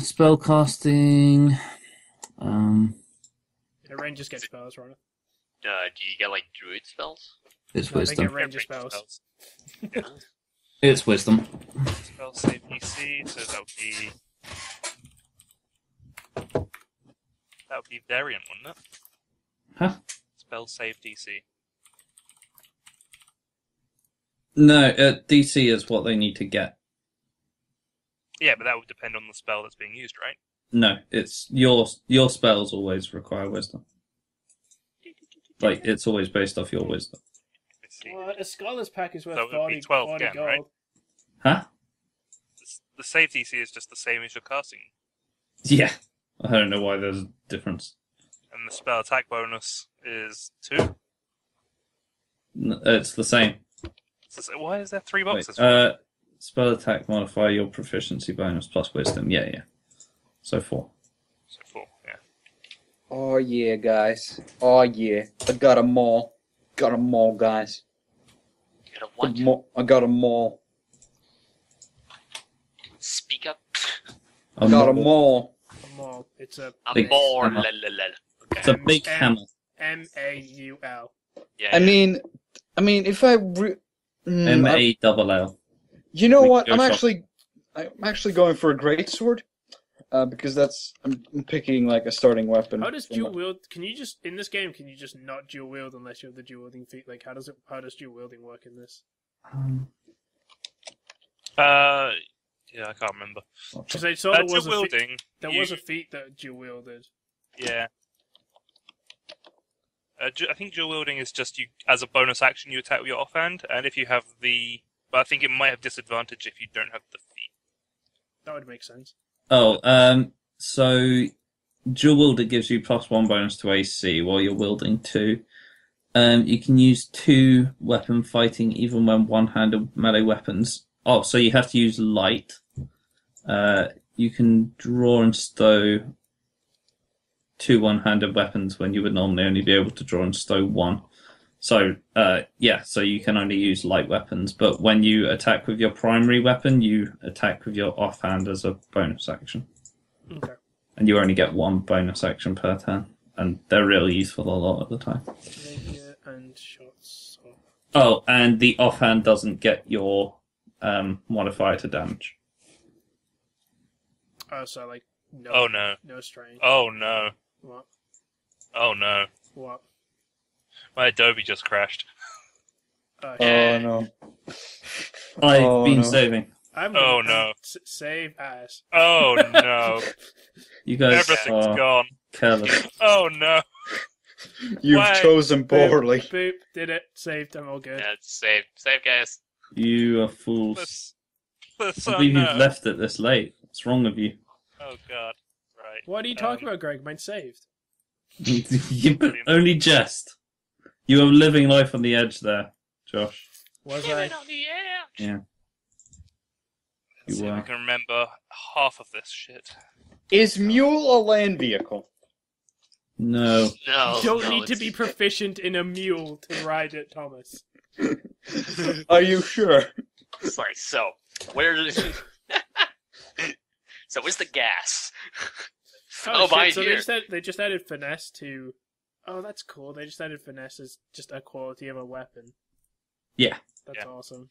S4: Spell casting.
S3: Yeah, rangers get spells, Ronith.
S6: Do you get like druid spells?
S4: It's
S3: No, they
S4: wisdom.
S3: get ranger spells.
S4: It's wisdom.
S5: Spell save DC, so that would be variant, wouldn't it?
S4: Huh?
S5: Spell save DC.
S4: No, DC is what they need to get.
S5: Yeah, but that would depend on the spell that's being used, right?
S4: No, it's your spells always require wisdom. Like, it's always based off your wisdom.
S5: Let's see.
S3: Well, a scholar's pack is worth
S5: So it would
S3: 40,
S5: be 12
S3: 40
S5: again,
S3: gold.
S5: right?
S4: Huh?
S5: The save DC is just the same as your casting,
S4: Yeah. I don't know why there's a difference.
S5: and the spell attack bonus is 2.
S4: It's the same.
S5: So why is there 3
S4: Wait,
S5: boxes?
S4: spell attack modify your proficiency bonus plus wisdom. Yeah. So 4.
S5: So 4, yeah.
S2: Oh yeah, guys. Oh yeah. I got them all. Got them all, guys.
S6: You got a what?
S2: I got them all.
S6: Speak up.
S2: I got them all.
S3: Come on, it's a
S6: I'm
S4: Big
S6: more.
S4: hammer.
S6: Okay.
S4: It's a big hammer.
S3: MAUL.
S6: Yeah.
S2: I mean, if I
S4: MALL.
S2: you know
S4: We
S2: what?
S4: go
S2: I'm
S4: shop.
S2: actually going for a great sword, because I'm picking like a starting weapon.
S3: How does
S2: from
S3: dual
S2: a-
S3: wield? Can you just in this game? Can you just not dual wield unless you have the dual wielding feat? Like, how does dual wielding work in this?
S5: Yeah, I can't remember.
S3: Because I saw there was
S5: Dual
S3: a feat,
S5: wielding.
S3: there was a feat that dual wielded.
S5: Yeah. I think dual wielding is just you as a bonus action you attack with your offhand, and if you have the, but I think it might have disadvantage if you don't have the feat.
S3: That would make sense.
S4: So dual wielder gives you +1 bonus to AC while you're wielding 2. You can use 2 weapon fighting even when one-handed melee weapons. Oh, so you have to use light. You can draw and stow 2 one-handed weapons when you would normally only be able to draw and stow 1. So, so you can only use light weapons, but when you attack with your primary weapon, you attack with your offhand as a bonus action.
S3: Okay.
S4: And you only get 1 bonus action per turn, and they're really useful a lot of the time.
S3: Rapier and shots.
S4: Oh, and the offhand doesn't get your modifier to damage.
S3: Oh, so like no.
S5: Oh no.
S3: No strain.
S5: Oh no.
S3: What?
S5: Oh no.
S3: What?
S5: My Adobe just crashed.
S2: Oh no.
S4: I've been
S2: no.
S4: saving.
S5: Oh, no.
S3: Save as.
S5: Oh no.
S4: You guys
S5: Everything's
S4: are
S5: gone.
S4: careless.
S5: Oh no.
S2: You've
S5: Why?
S2: chosen poorly.
S3: Boop. Did it. Saved. I'm all good.
S6: Yeah, it's save, guys.
S4: You are fools.
S5: Let's
S4: I
S5: oh
S4: believe
S5: no.
S4: you've left it this late. What's wrong with you?
S5: Oh god. Right.
S3: What are you talking about, Greg? Mine's saved.
S4: Only jest. You are living life on the edge there, Josh.
S3: Was
S6: Living
S3: I?
S6: on the edge.
S4: Yeah.
S5: Let's see if
S4: were.
S5: I can remember half of this shit.
S2: Is mule a land vehicle?
S4: No.
S6: No.
S3: You don't
S6: no,
S3: need to
S6: it's-
S3: be proficient in a mule to ride it, Thomas.
S2: Are you sure?
S6: Sorry. So where? So where's the gas?
S3: Oh,
S6: by
S3: shit, so
S6: here.
S3: they just added finesse to. Oh, that's cool. They just added finesse as just a quality of a weapon.
S4: Yeah.
S3: That's
S5: Yeah.
S3: awesome.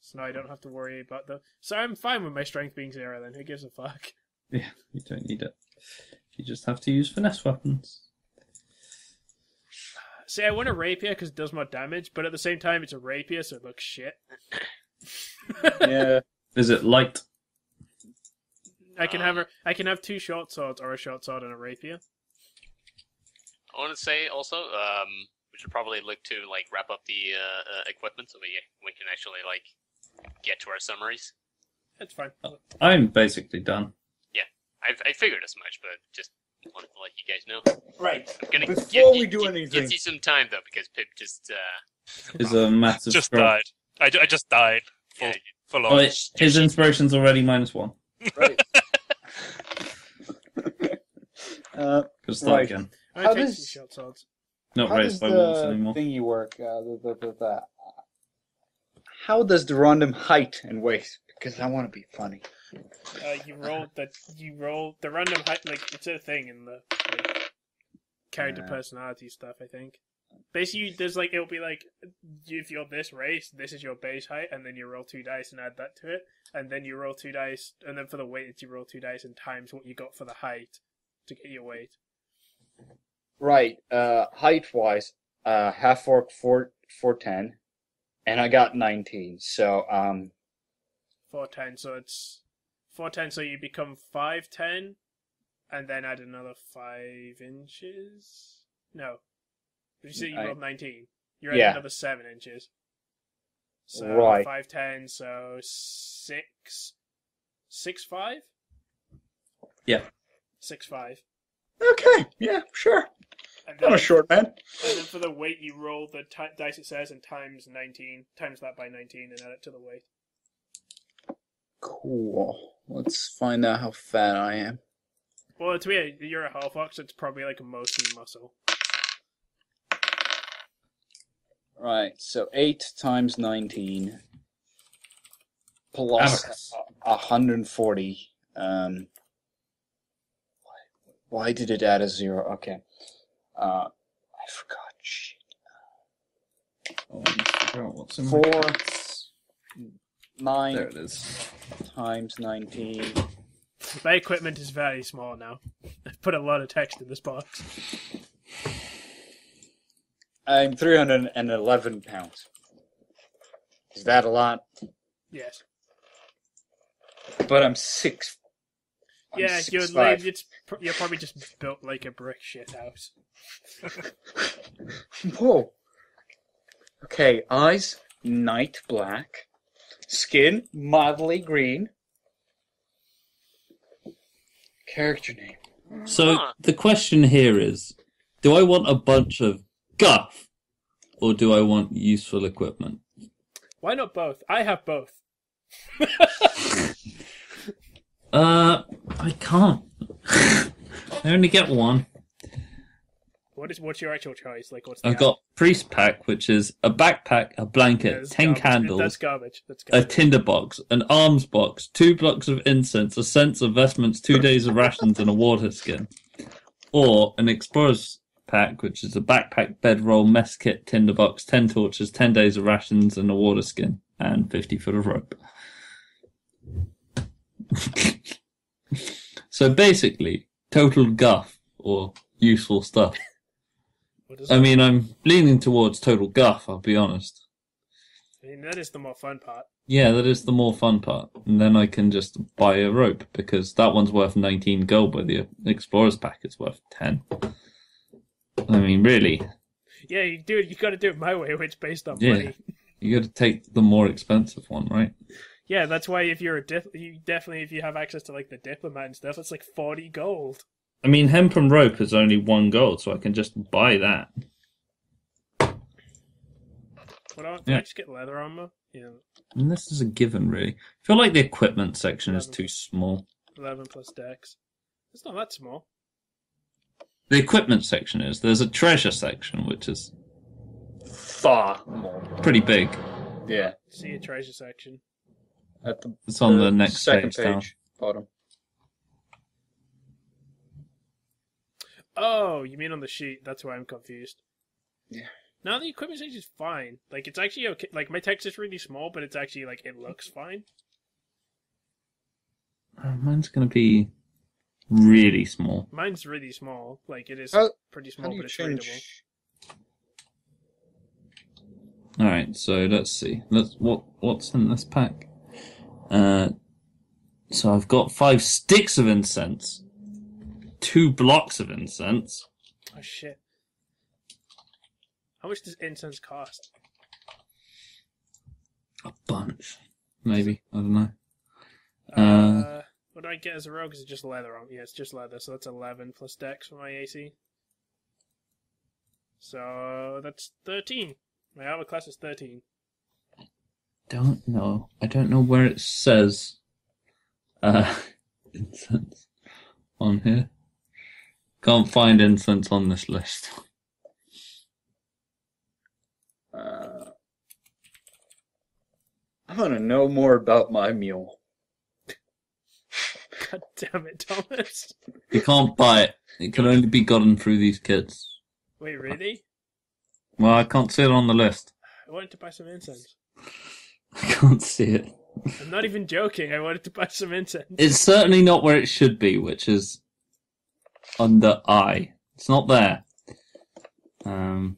S3: So now I don't have to worry about the. So I'm fine with my strength being 0 then. Who gives a fuck?
S4: Yeah, you don't need it. You just have to use finesse weapons.
S3: See, I want a rapier because it does more damage, but at the same time, it's a rapier, so it looks shit.
S2: Yeah.
S4: Is it light?
S3: I can have 2 short swords or a short sword and a rapier.
S6: I want to say also, we should probably look to like wrap up the equipment so we can actually like get to our summaries.
S3: That's fine.
S4: I'm basically done.
S6: I figured as much, but just wanted to let you guys know.
S2: Right.
S6: I'm gonna
S2: Before we do anything-
S6: Gives you some time though, because Pip just
S4: Is a massive
S5: Just
S4: scroll.
S5: died. I just died.
S6: yeah,
S5: Full
S4: Oh,
S5: on.
S4: his inspiration's already -1.
S2: Right.
S4: Could start
S2: Right.
S4: again.
S3: I'm
S2: How
S3: gonna take
S2: does-
S3: 2 short swords.
S4: Not
S2: How
S4: raised
S2: does
S4: by wolves
S2: the
S4: anymore.
S2: thingy work? How does the random height and weight because I want to be funny.
S3: You roll the random height, like it's a thing in the like character personality stuff. I think basically there's like it'll be like if you're this race, this is your base height, and then you roll 2 dice and add that to it, and then you roll 2 dice, and then for the weight you roll 2 dice and times what you got for the height to get your weight.
S2: Right. Height wise, half orc 410, and I got 19. So
S3: 410. So it's 410. So you become 5'10", and then add another 5 inches. No, did you say you rolled 19? You're adding another 7 inches. So
S2: right.
S3: 5'10", so 6'5".
S4: Yeah.
S3: 6'5".
S2: Okay. Yeah. Sure.
S3: And
S2: I'm a short man.
S3: And then for the weight, you roll the dice it says and times 19, times that by 19, and add it to the weight.
S2: Cool. Let's find out how fat I am.
S3: Well, to me, you're a half orc, so it's probably like mostly muscle.
S2: Right. So 8 times 19 plus 140. Why did it add a 0? Okay. I forgot. Shit.
S4: What's in
S2: 4,
S4: my...
S2: 9
S4: There it is.
S2: times 19.
S3: My equipment is very small now. I've put a lot of text in this box.
S2: I'm 311 pounds. Is that a lot?
S3: Yes.
S2: But I'm 6.
S3: Yeah, you're probably just built like a brick shit house.
S2: Whoa. Okay, eyes, night black. Skin, mildly green. Character name.
S4: So the question here is, do I want a bunch of guff, or do I want useful equipment?
S3: Why not both? I have both.
S4: I can't. I only get one.
S3: What's your actual choice? Like,
S4: I've got Priest Pack, which is a backpack, a blanket, 10 candles,
S3: That's garbage.
S4: a tinderbox, an arms box, 2 blocks of incense, a sense of vestments, 2 days of rations, and a water skin. Or an Explorer's Pack, which is a backpack, bedroll, mess kit, tinderbox, 10 torches, 10 days of rations, and a water skin, and 50 foot of rope. So basically, total guff, or useful stuff. I mean, I'm leaning towards total guff, I'll be honest.
S3: I mean, that is the more fun part.
S4: Yeah, that is the more fun part. And then I can just buy a rope, because that one's worth 19 gold, but the Explorer's Pack is worth 10. I mean, really.
S3: Yeah, you got to do it my way, which is based on money.
S4: You got to take the more expensive one, right?
S3: Yeah, that's why if you're if you have access to like the diplomat and stuff, it's like 40 gold.
S4: I mean, hemp and rope is only 1 gold, so I can just buy that.
S3: Did I just get leather armor? Yeah.
S4: And this is a given, really. I feel like the equipment section is too small.
S3: 11 plus dex. It's not that small.
S4: The equipment section is. There's a treasure section, which is
S2: Far.
S4: pretty big.
S2: Yeah.
S3: See a treasure section.
S4: It's on the next
S2: second
S4: page down.
S2: Bottom.
S3: Oh, you mean on the sheet? That's why I'm confused.
S2: Yeah.
S3: No, the equipment section is fine. Like, it's actually okay. Like, my text is really small, but it's actually, like, it looks fine.
S4: Mine's going to be really small.
S3: Mine's really small. Like, it is pretty small, but it's readable.
S4: Alright, so let's see. What's in this pack? So I've got 5 sticks of incense, 2 blocks of incense.
S3: Oh, shit. How much does incense cost?
S4: A bunch. Maybe. I don't know.
S3: What do I get as a rogue? Is it just leather on? Yeah, it's just leather, so that's 11 plus dex for my AC. So that's 13. My armor class is 13.
S4: Don't know. I don't know where it says incense on here. Can't find incense on this list.
S2: I want to know more about my mule.
S3: God damn it, Thomas.
S4: You can't buy it. It can only be gotten through these kids.
S3: Wait, really?
S4: Well, I can't see it on the list.
S3: I wanted to buy some incense.
S4: I can't see it.
S3: I'm not even joking. I wanted to buy some incense.
S4: It's certainly not where it should be, which is under I. It's not there. Can't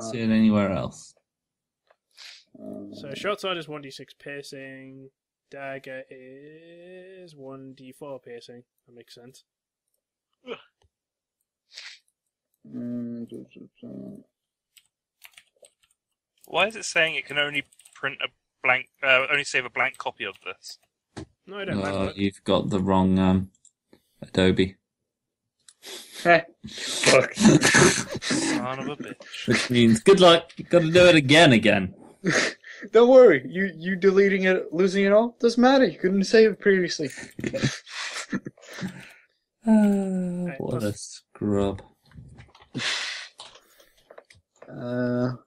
S4: see it anywhere else.
S3: So short sword is 1d6 piercing. Dagger is 1d4 piercing. That makes sense.
S5: Why is it saying it can only print a blank, only save a blank copy of this?
S3: No, I don't mind.
S4: You've got the wrong Adobe.
S2: Fuck.
S5: Son of a bitch.
S4: Which means good luck. You've got to do it again.
S2: Don't worry. You deleting it, losing it all, doesn't matter. You couldn't save it previously.
S4: What a scrub.
S3: Alright,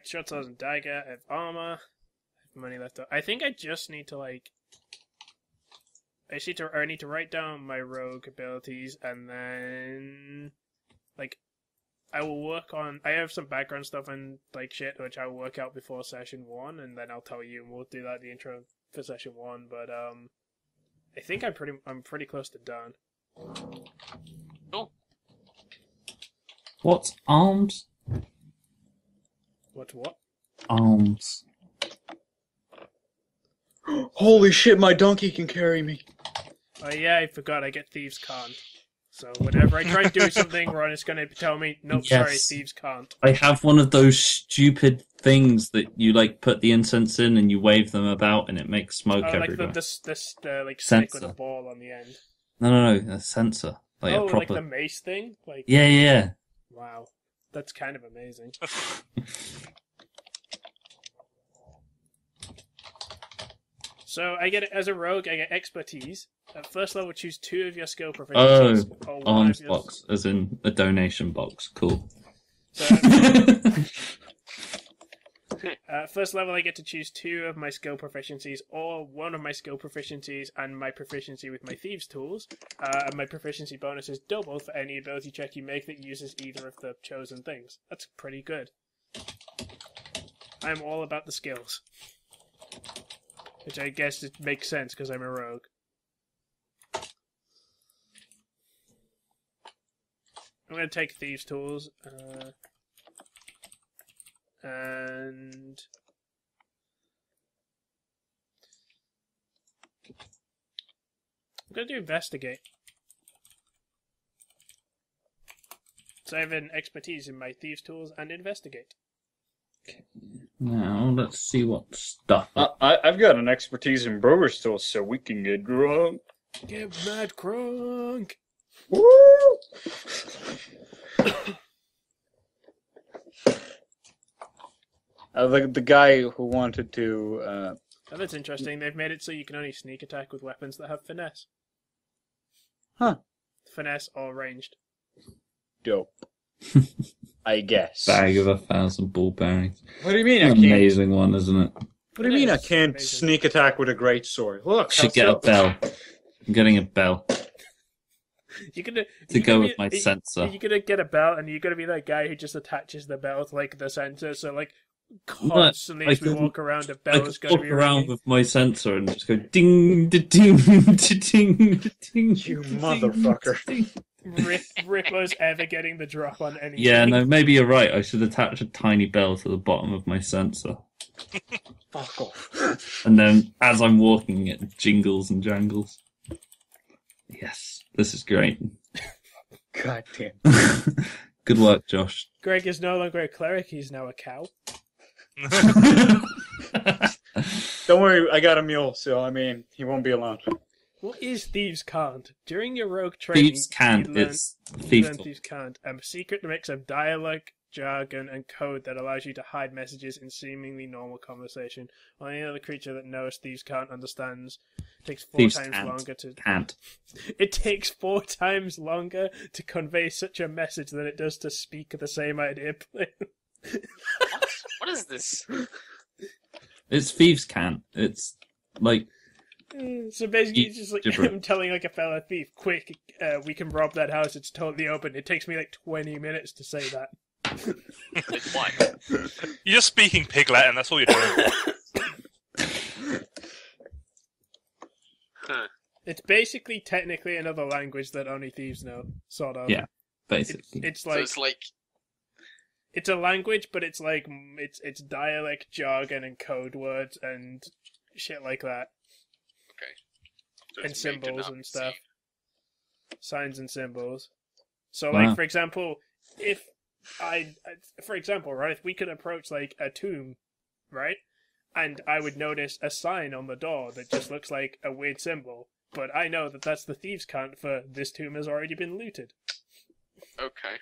S3: short swords and dagger. I have armor. I have money left out. I think I just need to I need to write down my rogue abilities, and then I will work on. I have some background stuff and shit which I'll work out before session 1, and then I'll tell you, and we'll do that the intro for session 1. But I think I'm pretty close to done.
S6: Cool.
S4: What's arms?
S3: What's what?
S4: Arms.
S2: Holy shit, my donkey can carry me.
S3: Oh yeah, I forgot. I get thieves can't. So whenever I try to do something, Ron is going to tell me, nope,
S4: Yes.
S3: sorry, thieves can't.
S4: I have one of those stupid things that you put the incense in and you wave them about and it makes smoke
S3: Oh,
S4: everywhere.
S3: like the stick with
S4: Sensor.
S3: a ball on the end.
S4: No, a sensor. A proper.
S3: Like the mace thing?
S4: Yeah.
S3: Wow. That's kind of amazing. So I get, as a rogue, I get expertise. At first level, choose 2 of your skill proficiencies. Or one
S4: Arms
S3: of your...
S4: box, as in a donation box. Cool.
S3: So, first level, I get to choose 2 of my skill proficiencies, or 1 of my skill proficiencies, and my proficiency with my thieves' tools. And my proficiency bonus is doubled for any ability check you make that uses either of the chosen things. That's pretty good. I'm all about the skills. Which I guess it makes sense because I'm a rogue. I'm going to take thieves' tools. And I'm going to do investigate. So I have an expertise in my thieves' tools and investigate.
S4: Now, let's see what stuff.
S2: I've got an expertise in brewer's tools, so we can get drunk.
S3: Get mad crunk!
S2: Woo! The guy who wanted to...
S3: Oh, that's interesting. They've made it so you can only sneak attack with weapons that have finesse.
S2: Huh.
S3: Finesse or ranged.
S2: Dope. I guess.
S4: Bag of 1,000 ball bearings.
S2: What do you mean I
S4: An
S2: can't?
S4: amazing one, isn't it?
S2: What do you mean I
S3: It is
S2: can't
S3: amazing.
S2: sneak attack with a great sword? Look,
S4: Should get a bell. I'm getting a bell
S3: You're gonna
S4: to go with my sensor.
S3: You're gonna get a belt, and you're gonna be that guy who just attaches the belt to the sensor. So constantly as we walk around, a
S4: I
S3: bell's
S4: could
S3: gonna
S4: walk
S3: be
S4: around
S3: ringing.
S4: with my sensor and just go ding, da, ding, da, ding, da, ding.
S2: You
S4: da, ding,
S2: motherfucker.
S4: ding.
S3: Rippo's ever getting the drop on anything.
S4: Yeah, no, maybe you're right. I should attach a tiny bell to the bottom of my sensor.
S2: Fuck off.
S4: And then as I'm walking, it jingles and jangles. Yes, this is great.
S2: God damn.
S4: Good work, Josh.
S3: Greg is no longer a cleric; he's now a cow.
S2: Don't worry, I got a mule, so he won't be alone.
S3: What is thieves can't? During your rogue training,
S4: Thieves can't.
S3: you learn,
S4: It's
S3: you
S4: thief.
S3: learn thieves can't. A secret mix of dialogue, jargon, and code that allows you to hide messages in seemingly normal conversation. While any other creature that knows thieves can't understands. It takes 4
S4: Thieves
S3: times
S4: can't.
S3: longer to.
S4: Can't.
S3: It takes 4 times longer to convey such a message than it does to speak the same idea plain.
S6: What is this?
S4: It's thieves' cant. It's like
S3: So basically, it's just like
S4: Different.
S3: I'm telling like a fellow thief, quick, we can rob that house. It's totally open. It takes me like 20 minutes to say that.
S6: It's why?
S5: You're just speaking Piglet, and that's all you're doing.
S6: Huh.
S3: It's basically technically another language that only thieves know, sort of.
S4: Yeah. basically.
S3: It's
S6: So
S3: like
S6: it's like
S3: it's a language, but it's like it's dialect, jargon, and code words and shit like that,
S6: so
S3: and
S6: it's made to
S3: symbols
S6: not
S3: and
S6: be
S3: stuff, signs and symbols. So,
S4: Wow.
S3: like for example, if right, if we could approach like a tomb, right, and I would notice a sign on the door that just looks like a weird symbol, but I know that that's the thieves' cant for this tomb has already been looted.
S6: seen. Okay.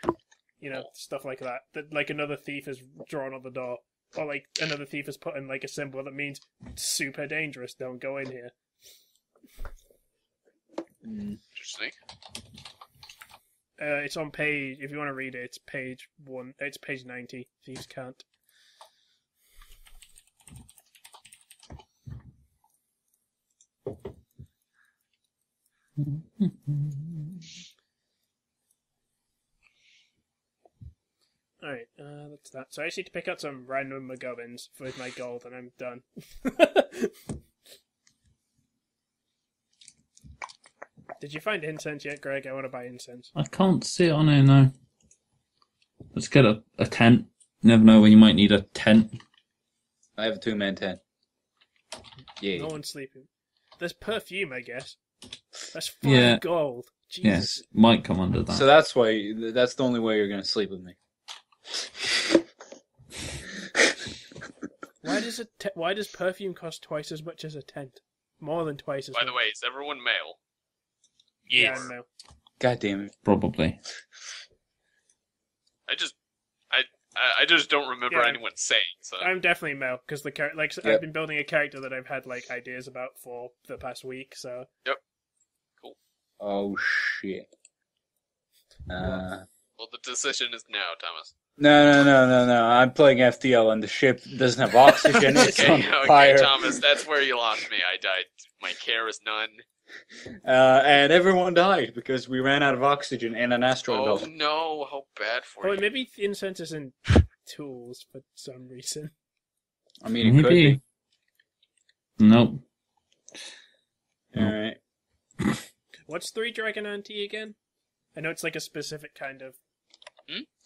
S3: You know, stuff like that. That like another thief is drawn on the door, or like another thief has put in like a symbol that means super dangerous. Don't go in here.
S6: Interesting.
S3: It's on page. If you want to read it, it's page 1. It's page 90. Thieves' cant. Alright, that's that. So I just need to pick out some random McGubbins with my gold, and I'm done. Did you find incense yet, Greg? I want to buy incense.
S4: I can't see it on here, no. Let's get a tent. Never know when you might need a tent.
S2: I have a 2-man tent. Yeah.
S3: No one's sleeping. There's perfume, I guess. That's 5
S4: Yeah.
S3: gold. Jesus.
S4: Yes, might come under that.
S2: So that's why. That's the only way you're gonna sleep with me.
S3: Why does perfume cost twice as much as a tent? More than twice as much.
S6: By the way, is everyone male?
S5: Yes.
S3: Yeah, no.
S2: God damn it.
S4: Probably.
S6: I just don't remember
S3: Yeah.
S6: anyone saying so.
S3: I'm definitely male because the
S2: Yep.
S3: I've been building a character that I've had like ideas about for the past week. So
S2: Oh shit.
S6: Well, the decision is now, Thomas.
S2: No. I'm playing FTL and the ship doesn't have oxygen. It's on
S6: Okay,
S2: fire.
S6: Thomas, that's where you lost me. I died. My care is none.
S2: And everyone died because we ran out of oxygen in an asteroid
S6: Oh
S2: belt.
S6: no, how bad for
S3: oh,
S6: you.
S3: maybe incense is in tools for some reason.
S2: I mean, it could be.
S4: Nope.
S2: Alright.
S3: What's 3 Dragon Ante again? I know it's like a specific kind of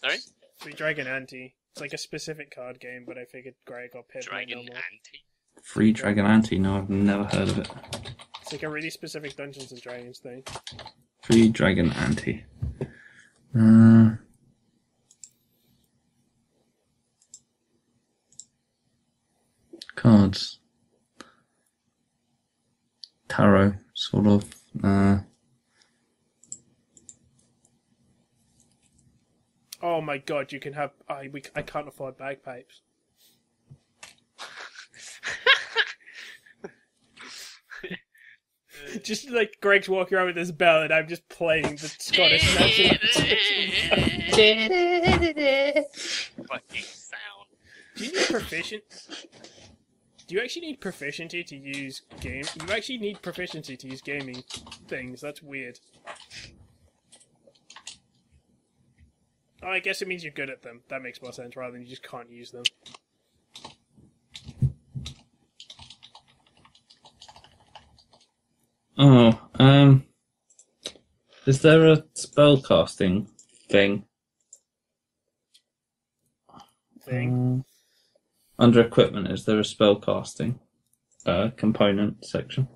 S6: Sorry?
S3: 3 Dragon Ante. It's like a specific card game, but I figured Greg or Pip might know
S6: Dragon
S3: more.
S6: Ante?
S4: Free Dragon Ante. No, I've never heard of it.
S3: It's like a really specific Dungeons and Dragons thing.
S4: Free Dragon Ante. Cards. Tarot, sort of.
S3: Oh my god, you can have... I can't afford bagpipes. Just like Greg's walking around with his bell and I'm just playing the Scottish national
S6: Fucking sound.
S3: Do you need proficient? Do you actually need proficiency to use game? You actually need proficiency to use gaming things. That's weird. Oh, I guess it means you're good at them. That makes more sense rather than you just can't use them.
S4: Is there a spell casting thing? Under equipment, is there a spell casting component section?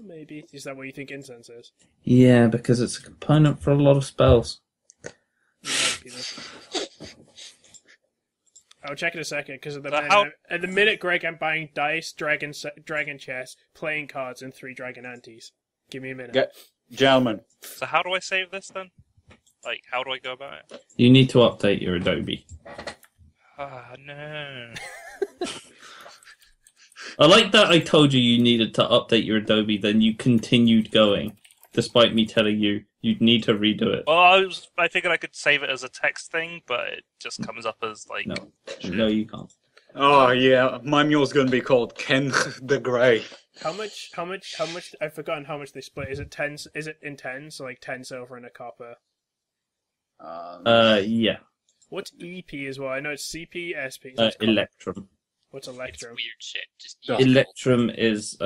S3: Maybe. Is that what you think incense is?
S4: Yeah, because it's a component for a lot of spells.
S3: Might be then. I'll check in a second because at the minute, Greg, I'm buying dice, dragon chess, playing cards, and 3 Dragon Antes. Give me a minute.
S2: Gentlemen.
S5: So how do I save this then? Like, how do I go about it?
S4: You need to update your Adobe.
S5: Ah, no.
S4: I like that I told you you needed to update your Adobe, then you continued going. despite me telling you you'd need to redo it.
S5: Well, I figured I could save it as a text thing, but it just comes up as like.
S4: No, you can't.
S2: Oh yeah, my mule's gonna be called Ken the Grey.
S3: How much? I've forgotten how much they split. Is it 10? Is it in 10? So like 10 silver and a copper.
S4: Yeah.
S3: What's EP as well? I know it's CP, SP.
S4: Electrum.
S3: What's
S6: It's
S3: Electrum?
S6: weird shit. Just
S4: Electrum is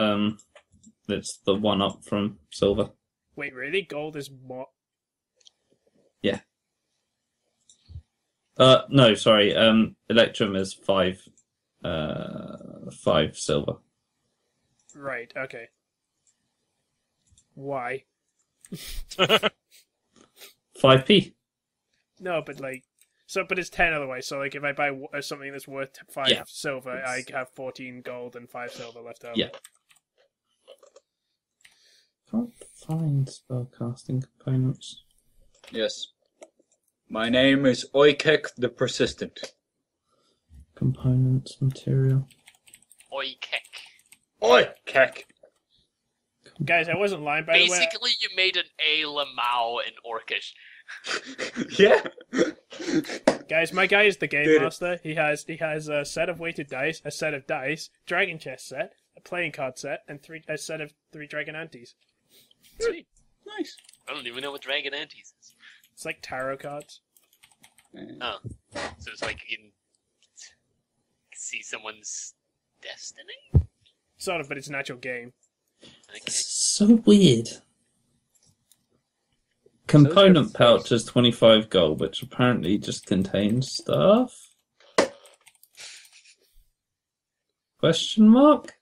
S4: it's the one up from silver.
S3: Wait, really? Gold is what?
S4: Yeah. No, sorry. Electrum is 5 silver.
S3: Right. Okay. Why?
S4: 5p.
S3: No, but like, but it's 10 otherwise. So like, if I buy something that's worth 5 silver, I have 14 gold and 5 silver left over.
S4: Yeah. Can't find spellcasting components.
S2: Yes. My name is Oikek the Persistent.
S4: Components, material.
S6: Oikek.
S2: Oikek!
S3: Guys, I wasn't lying, by the way.
S6: Basically, you made an A Lamau in Orcish.
S2: Yeah!
S3: Guys, my guy is the game
S2: Dude.
S3: master. He has a set of weighted dice, a set of dice, dragon chest set, a playing card set, and a set of 3 dragon antes.
S6: Sweet.
S2: Nice.
S6: I don't even know what Dragon Antes is.
S3: It's like tarot cards.
S6: Oh. So it's like you can see someone's destiny?
S3: Sort of, but it's an actual game.
S6: Okay.
S4: So weird. Component pouch is 25 gold, which apparently just contains stuff? Question mark?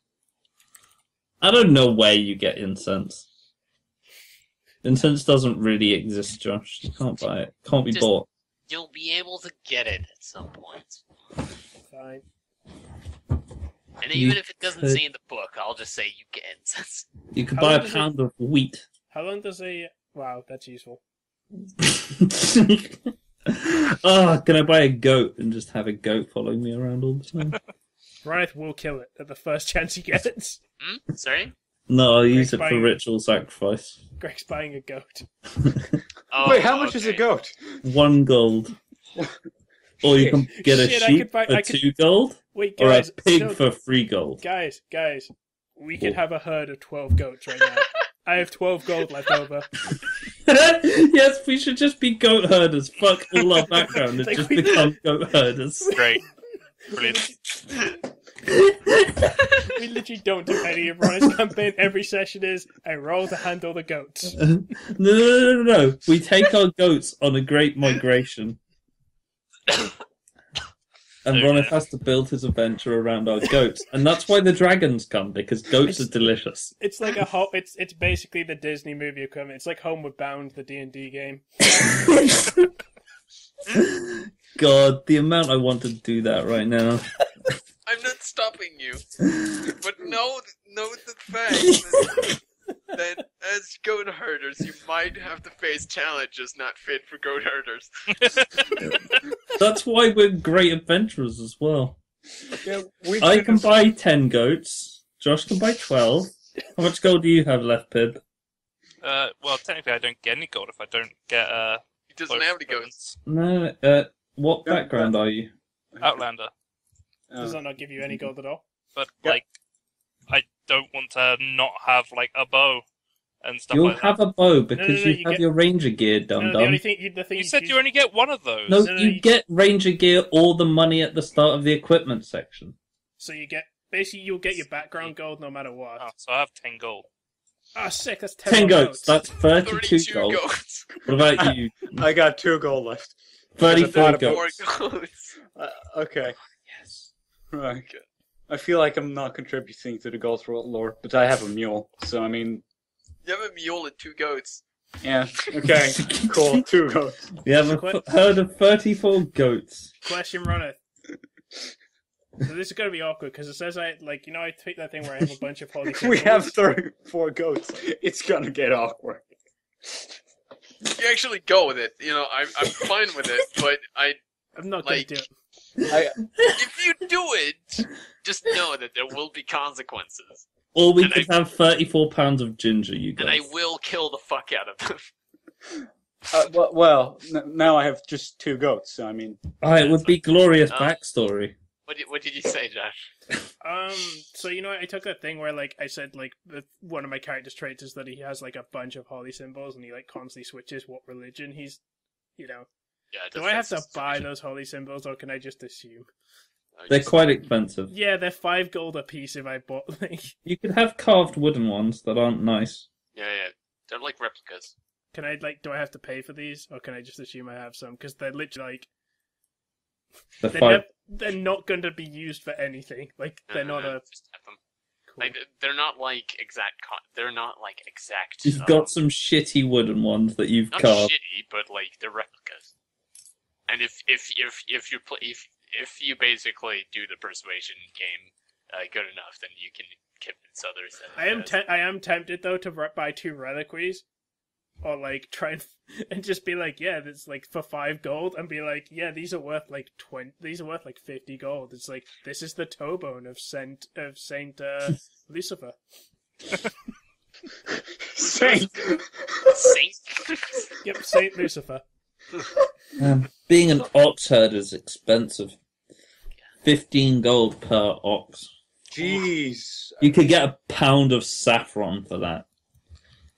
S4: I don't know where you get incense. Incense doesn't really exist, Josh. You can't buy it. Can't be bought.
S6: You'll be able to get it at some point.
S3: Fine.
S6: And even if it doesn't say in the book, I'll just say you get incense.
S4: You could
S3: How
S4: buy
S3: long
S4: a
S3: does
S4: pound of wheat.
S3: How long does a... Wow, that's useful.
S4: Oh, can I buy a goat and just have a goat following me around all the time?
S3: Ronith will kill it at the first chance he gets.
S6: Sorry?
S4: No, I'll use it
S3: Greg's
S4: for
S3: buying-
S4: ritual sacrifice.
S3: Greg's buying a goat.
S6: Oh,
S2: Wait, how much is a
S6: okay.
S2: goat?
S4: 1 gold. Or you can get a
S3: Shit, I
S4: sheep
S3: could buy-
S4: for
S3: I could-
S4: 2 gold,
S3: Wait,
S4: or
S3: guys.
S4: a pig
S3: no,
S4: for 3 gold.
S3: Guys. We could have a herd of 12 goats right now. I have 12 gold left over.
S4: Yes, we should just be goat herders. Fuck all our background and
S3: Like
S4: just
S3: we-
S4: become goat herders.
S5: Great. Brilliant.
S3: We literally don't do any of Ronith's campaign. Every session is, I roll to handle the goats.
S4: No. We take our goats on a great migration. And Ronith has to build his adventure around our goats. And that's why the dragons come, because goats are delicious.
S3: It's like it's basically the Disney movie equivalent. It's like Homeward Bound, the D&D game.
S4: God, the amount I want to do that right now.
S6: I'm not stopping you. But note the fact that as goat herders, you might have to face challenges not fit for goat herders.
S4: That's why we're great adventurers as well.
S2: Yeah,
S4: I can buy 10 goats. Josh can buy 12. How much gold do you have left, Pib?
S5: Well, technically, I don't get any gold if I don't get
S6: He doesn't have any goats.
S4: No, what background are you?
S5: Outlander.
S3: Does that not give you any gold at all?
S5: But
S2: Yeah.
S5: like, I don't want to not have like a bow and stuff
S4: You'll
S5: like
S4: have
S5: that.
S4: a bow because
S3: no,
S4: you
S3: you
S4: have
S3: get-
S4: your ranger gear,
S3: No,
S4: dum
S3: the only
S4: dum.
S3: thing, the thing
S5: You said you only get one of those.
S4: No,
S3: No,
S4: you
S3: you-
S4: get ranger gear or the money at the start of the equipment section.
S3: So you get basically you'll get your background gold no matter what.
S5: Oh, so I have 10 gold.
S3: Ah, sick. That's 10
S4: 10 goats, that's 32
S6: 32
S4: gold.
S6: goats.
S4: What about you?
S2: I got 2 gold left.
S4: 34
S2: about
S6: Four
S4: goats.
S6: goats.
S2: Okay.
S4: Yes.
S2: Right. I feel like I'm not contributing to the gold lore, but I have a mule, so I mean,
S6: You have a mule and 2 goats.
S2: yeah. Okay, cool. 2 goats.
S4: We have a herd of 34 goats.
S3: Question, Ronith. So this is gonna be awkward because it says I tweet that thing where I have a bunch of holy
S2: We
S3: symbols.
S2: have 34 goats. It's gonna get awkward.
S6: You actually go with it. You know, I'm fine with it, but
S3: I'm not gonna
S6: like-
S3: do it.
S2: I,
S6: if you do it, just know that there will be consequences.
S4: Or we could have 34 pounds of ginger, you guys.
S6: And I will kill the fuck out of them.
S2: Now I have just 2 goats, so I mean...
S4: It would be glorious backstory.
S6: What did you say, Josh?
S3: So I took that thing where I said one of my character's traits is that he has a bunch of holy symbols and he constantly switches what religion he's,
S6: Yeah.
S3: Do I have to buy those holy symbols or can I just assume?
S4: They're quite expensive.
S3: Yeah, they're 5 gold a piece if I bought them.
S4: You could have carved wooden ones that aren't nice.
S6: Yeah. They're like replicas.
S3: Can I do I have to pay for these or can I just assume I have some? Because they're literally they're not going to be used for anything. They're not
S6: just have them. Cool. They're not exact. They're not exact.
S4: You've got some shitty wooden ones that you've
S6: not
S4: carved.
S6: Shitty, but they're replicas. And if you basically do the persuasion game good enough, then you can convince others. That
S3: I am tempted though to buy 2 reliquies. Or try and just be yeah, it's for 5 gold, and be yeah, these are worth 20. These are worth 50 gold. It's this is the toe bone of Saint Lucifer.
S2: Saint.
S3: Yep, Saint Lucifer.
S4: Being an ox herd is expensive. 15 gold per ox.
S2: Jeez.
S4: You could get a pound of saffron for that.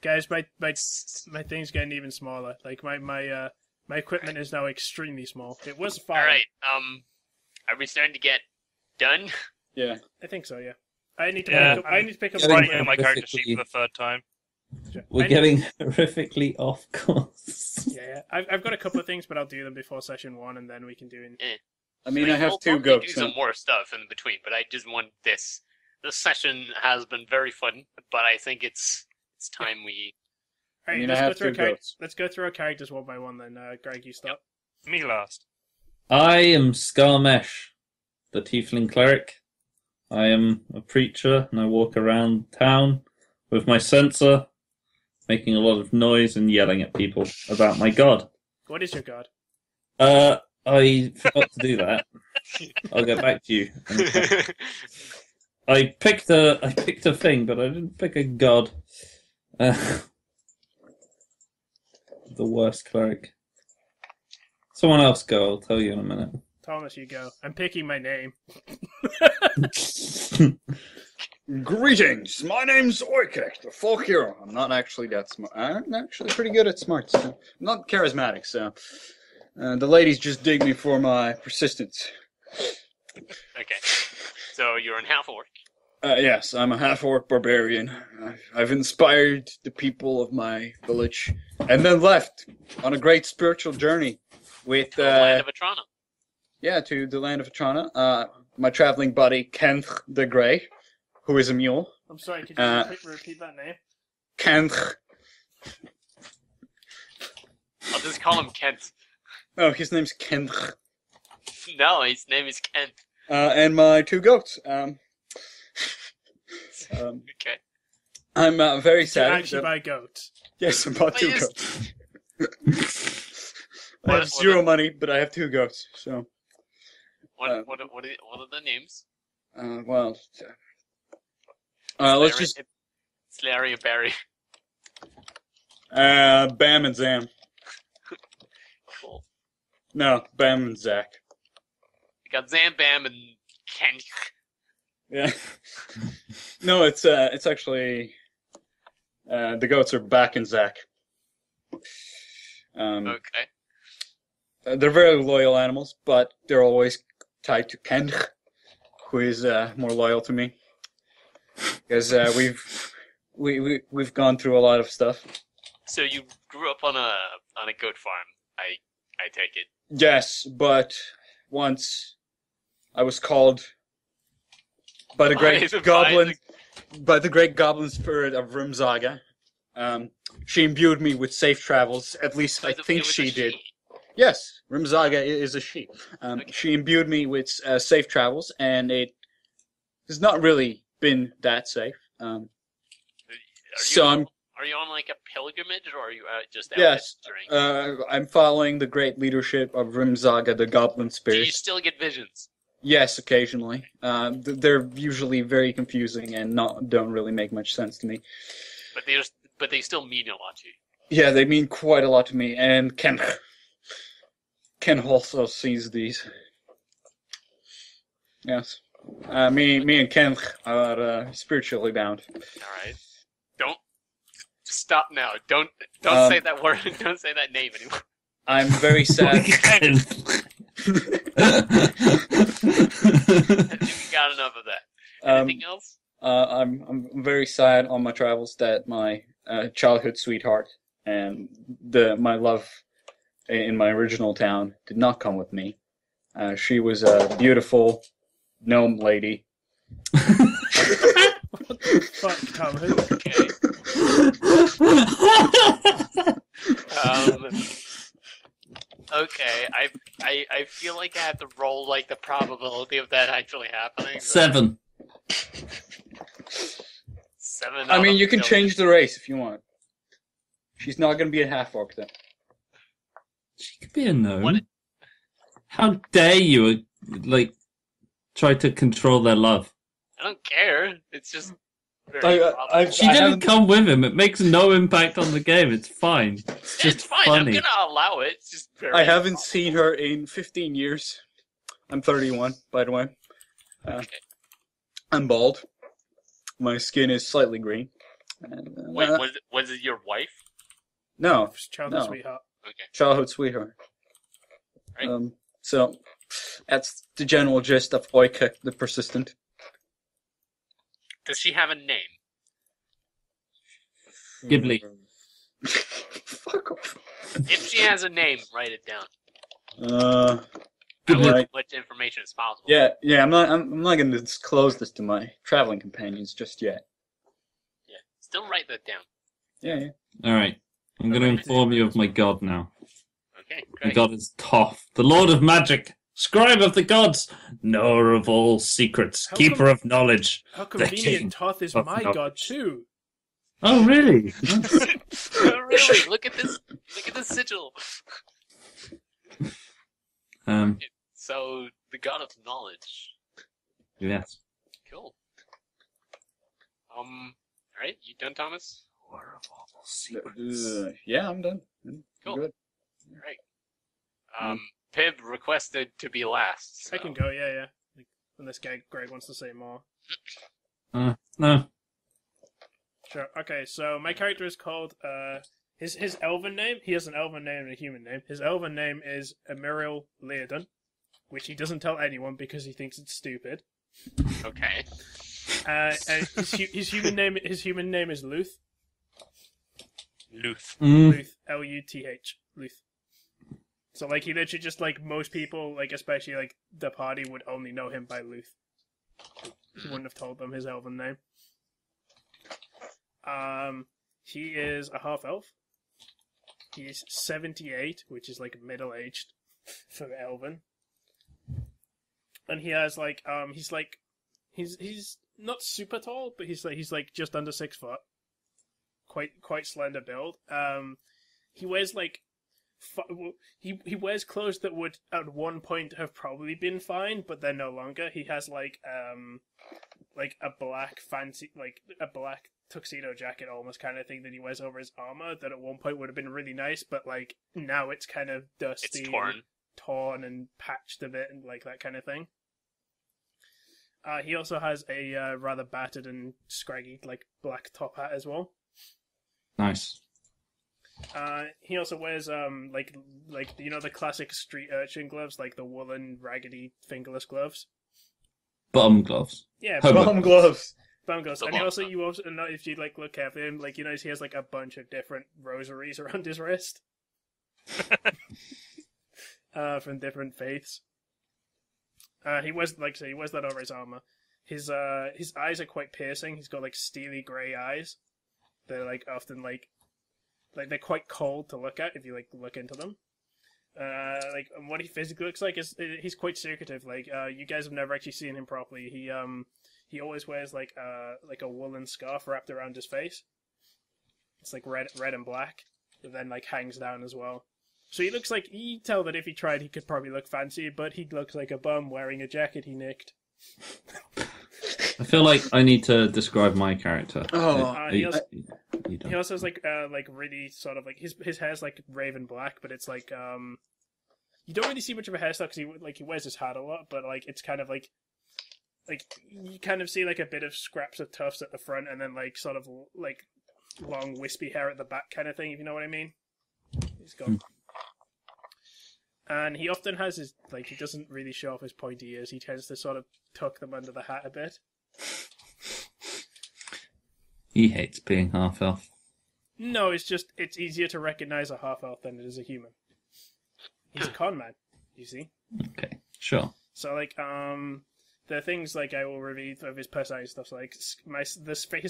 S3: Guys, my thing's getting even smaller. My equipment is now extremely small. It was 5.
S6: All right. Are we starting to get done?
S2: Yeah.
S3: I think so. Yeah. I need to pick up.
S5: Writing on my character sheet for the 3rd time.
S4: We're getting horrifically off course.
S3: Yeah. I've got a couple of things, but I'll do them before session 1, and then we can do it.
S2: I mean, I have
S6: we'll
S2: 2 goats.
S6: Do some more stuff in between, but I just want this. This session has been very fun, but I think it's time we.
S3: All right, let's go through our characters one by one. Then, Greg, you start.
S5: Yep. Me last.
S4: I am Skarmesh, the Tiefling cleric. I am a preacher, and I walk around town with my censer, making a lot of noise and yelling at people about my god.
S3: What is your god?
S4: I forgot to do that. I'll get back to you. I picked a thing, but I didn't pick a god. The worst cleric. Someone else go, I'll tell you in a minute.
S3: Thomas, you go. I'm picking my name.
S2: Greetings, my name's Oikek, the folk hero. I'm not actually that smart. I'm actually pretty good at smarts. I'm not charismatic, so... the ladies just dig me for my persistence.
S6: Okay. So you're an half-orc.
S2: Yes, I'm a half-orc barbarian. I've inspired the people of my village, and then left on a great spiritual journey with
S6: the land of Atrana.
S2: Yeah, to the land of Atrana. My traveling buddy Kenth the Grey, who is a mule.
S3: I'm sorry, could you repeat that name?
S2: Kenth.
S6: I'll just call him Kent.
S2: Oh, his name's Kenth.
S6: No, his name is Kent.
S2: And my 2 goats.
S6: Okay.
S2: I'm very
S3: Did
S2: sad.
S3: you actually buy goats?
S2: Yes, I bought 2 goats. I have 0 money, but I have 2 goats. So.
S6: What are the names?
S2: Let's just.
S6: It's Larry and Barry.
S2: Bam and Zam.
S6: Cool.
S2: No, Bam and Zach.
S6: We got Zam, Bam, and Ken.
S2: Yeah. No, it's actually the goats are Back and Zach.
S6: Okay.
S2: They're very loyal animals, but they're always tied to Ken, who is more loyal to me, because we've gone through a lot of stuff.
S6: So you grew up on a goat farm. I take it.
S2: Yes, but once I was called by the great goblin spirit of Rumzaga. She imbued me with safe travels. At least I think she did. Yes, Rumzaga is a she. Okay. She imbued me with safe travels, and it has not really been that safe. Are
S6: you on like a pilgrimage, or are you just out
S2: yes,
S6: adventuring?
S2: I'm following the great leadership of Rumzaga, the goblin spirit.
S6: Do you still get visions?
S2: Yes, occasionally. They're usually very confusing and don't really make much sense to me.
S6: But they still mean a lot to you.
S2: Yeah, they mean quite a lot to me, and Ken also sees these. Yes. Me and Ken are spiritually bound.
S6: All right. Don't stop now. Don't say that word. Don't say that name anymore.
S2: I'm very sad.
S6: You got enough of that. Anything else?
S2: I'm very sad on my travels that my childhood sweetheart and my love in my original town did not come with me. She was a beautiful gnome lady.
S3: What the fuck, Thomas?
S6: Okay. I feel like I have to roll like the probability of that actually happening.
S4: 7.
S6: 7.
S2: I mean, you can change the race if you want. She's not going to be a half-orc then.
S4: She could be a gnome.
S6: What?
S4: How dare you, try to control their love?
S6: I don't care. It's just very probable.
S4: She didn't come with him. It makes no impact on the game. It's fine. It's just
S6: It's fine.
S4: funny.
S6: I'm gonna allow it. It's just very
S2: I haven't seen her in 15 years. I'm 31, by the way.
S6: Okay.
S2: I'm bald. My skin is slightly green. And,
S6: Wait, was it your wife?
S2: No,
S3: Childhood
S2: No.
S3: sweetheart.
S6: Okay.
S2: childhood sweetheart.
S6: Right.
S2: So, that's the general gist of Oika the Persistent.
S6: Does she have a name?
S4: Ghibli.
S2: Fuck off.
S6: If she has a name, write it down.
S2: Uh,
S6: I want
S2: Right.
S6: as much information as possible.
S2: yeah. I'm not going to disclose this to my traveling companions just yet.
S6: Yeah. Still write that down.
S2: Yeah.
S4: Alright. I'm going to inform you of my god now.
S6: Okay.
S4: My
S6: Great.
S4: god is Toth, the Lord of Magic, Scribe of the Gods, Knower of all secrets,
S3: How
S4: Keeper
S3: come-
S4: of knowledge.
S3: How
S4: king
S3: convenient Toth is
S4: of
S3: my
S4: knowledge.
S3: god too.
S4: Oh, really?
S6: Oh, really? Look at this. Look at this sigil. So the god of knowledge.
S4: Yes.
S6: Cool. All right. You done, Thomas?
S2: Yeah, I'm done.
S6: Cool.
S2: Good.
S6: All right. Pib requested to be last. So.
S3: I can go, yeah. Like, unless Greg wants to say more.
S4: No.
S3: Sure. Okay, so my character is called, his elven name, he has an elven name and a human name. His elven name is Emeril Leodon, which he doesn't tell anyone because he thinks it's stupid.
S6: Okay.
S3: And his human name is Luth.
S5: Luth.
S3: Luth, L-U-T-H. Luth. So, like, he literally just, like, most people, like, especially, like, the party would only know him by Luth. He wouldn't have told them his elven name. He is a half-elf. He's 78, which is, like, middle-aged for elven. And he has, like, he's not super tall, but he's just under 6 foot. Quite slender build. He wears, like, he wears clothes that would at one point have probably been fine, but they're no longer. He has like a black fancy, like a black tuxedo jacket almost kind of thing that he wears over his armor that at one point would have been really nice, but like now it's kind of dusty,
S6: It's torn.
S3: and patched a bit and like that kind of thing. He also has a rather battered and scraggy like black top hat as well.
S4: Nice.
S3: He also wears like you know the classic street urchin gloves, like the woolen raggedy fingerless gloves.
S4: Bum gloves.
S3: Yeah,
S4: Hobo.
S2: Bum gloves.
S3: bum gloves.
S6: The
S3: And
S6: bum
S3: you also know if you like look carefully, him, like you notice he has like a bunch of different rosaries around his wrist, from different faiths. He wears that over his armor. His eyes are quite piercing. He's got like steely grey eyes. They're like often like they're quite cold to look at if you like look into them. Like and what he physically looks like is he's quite secretive. Like you guys have never actually seen him properly. He always wears like a woolen scarf wrapped around his face. It's like red and black, but then like hangs down as well. So he looks like, you tell that if he tried, he could probably look fancy, but he looks like a bum wearing a jacket he nicked.
S4: I feel like I need to describe my character.
S3: He also has like really sort of like his hair's like raven black, but it's like you don't really see much of a hairstyle because he wears his hat a lot, but like it's kind of like you kind of see like a bit of scraps of tufts at the front, and then like sort of like long wispy hair at the back kind of thing, if you know what I mean. He's got. And he often has his, like, he doesn't really show off his pointy ears. He tends to sort of tuck them under the hat a bit.
S4: He hates being half-elf.
S3: No, it's easier to recognize a half-elf than it is a human. He's a con man, you see.
S4: Okay, sure.
S3: So, like, the things, like, I will reveal of his personality stuff, so, like, his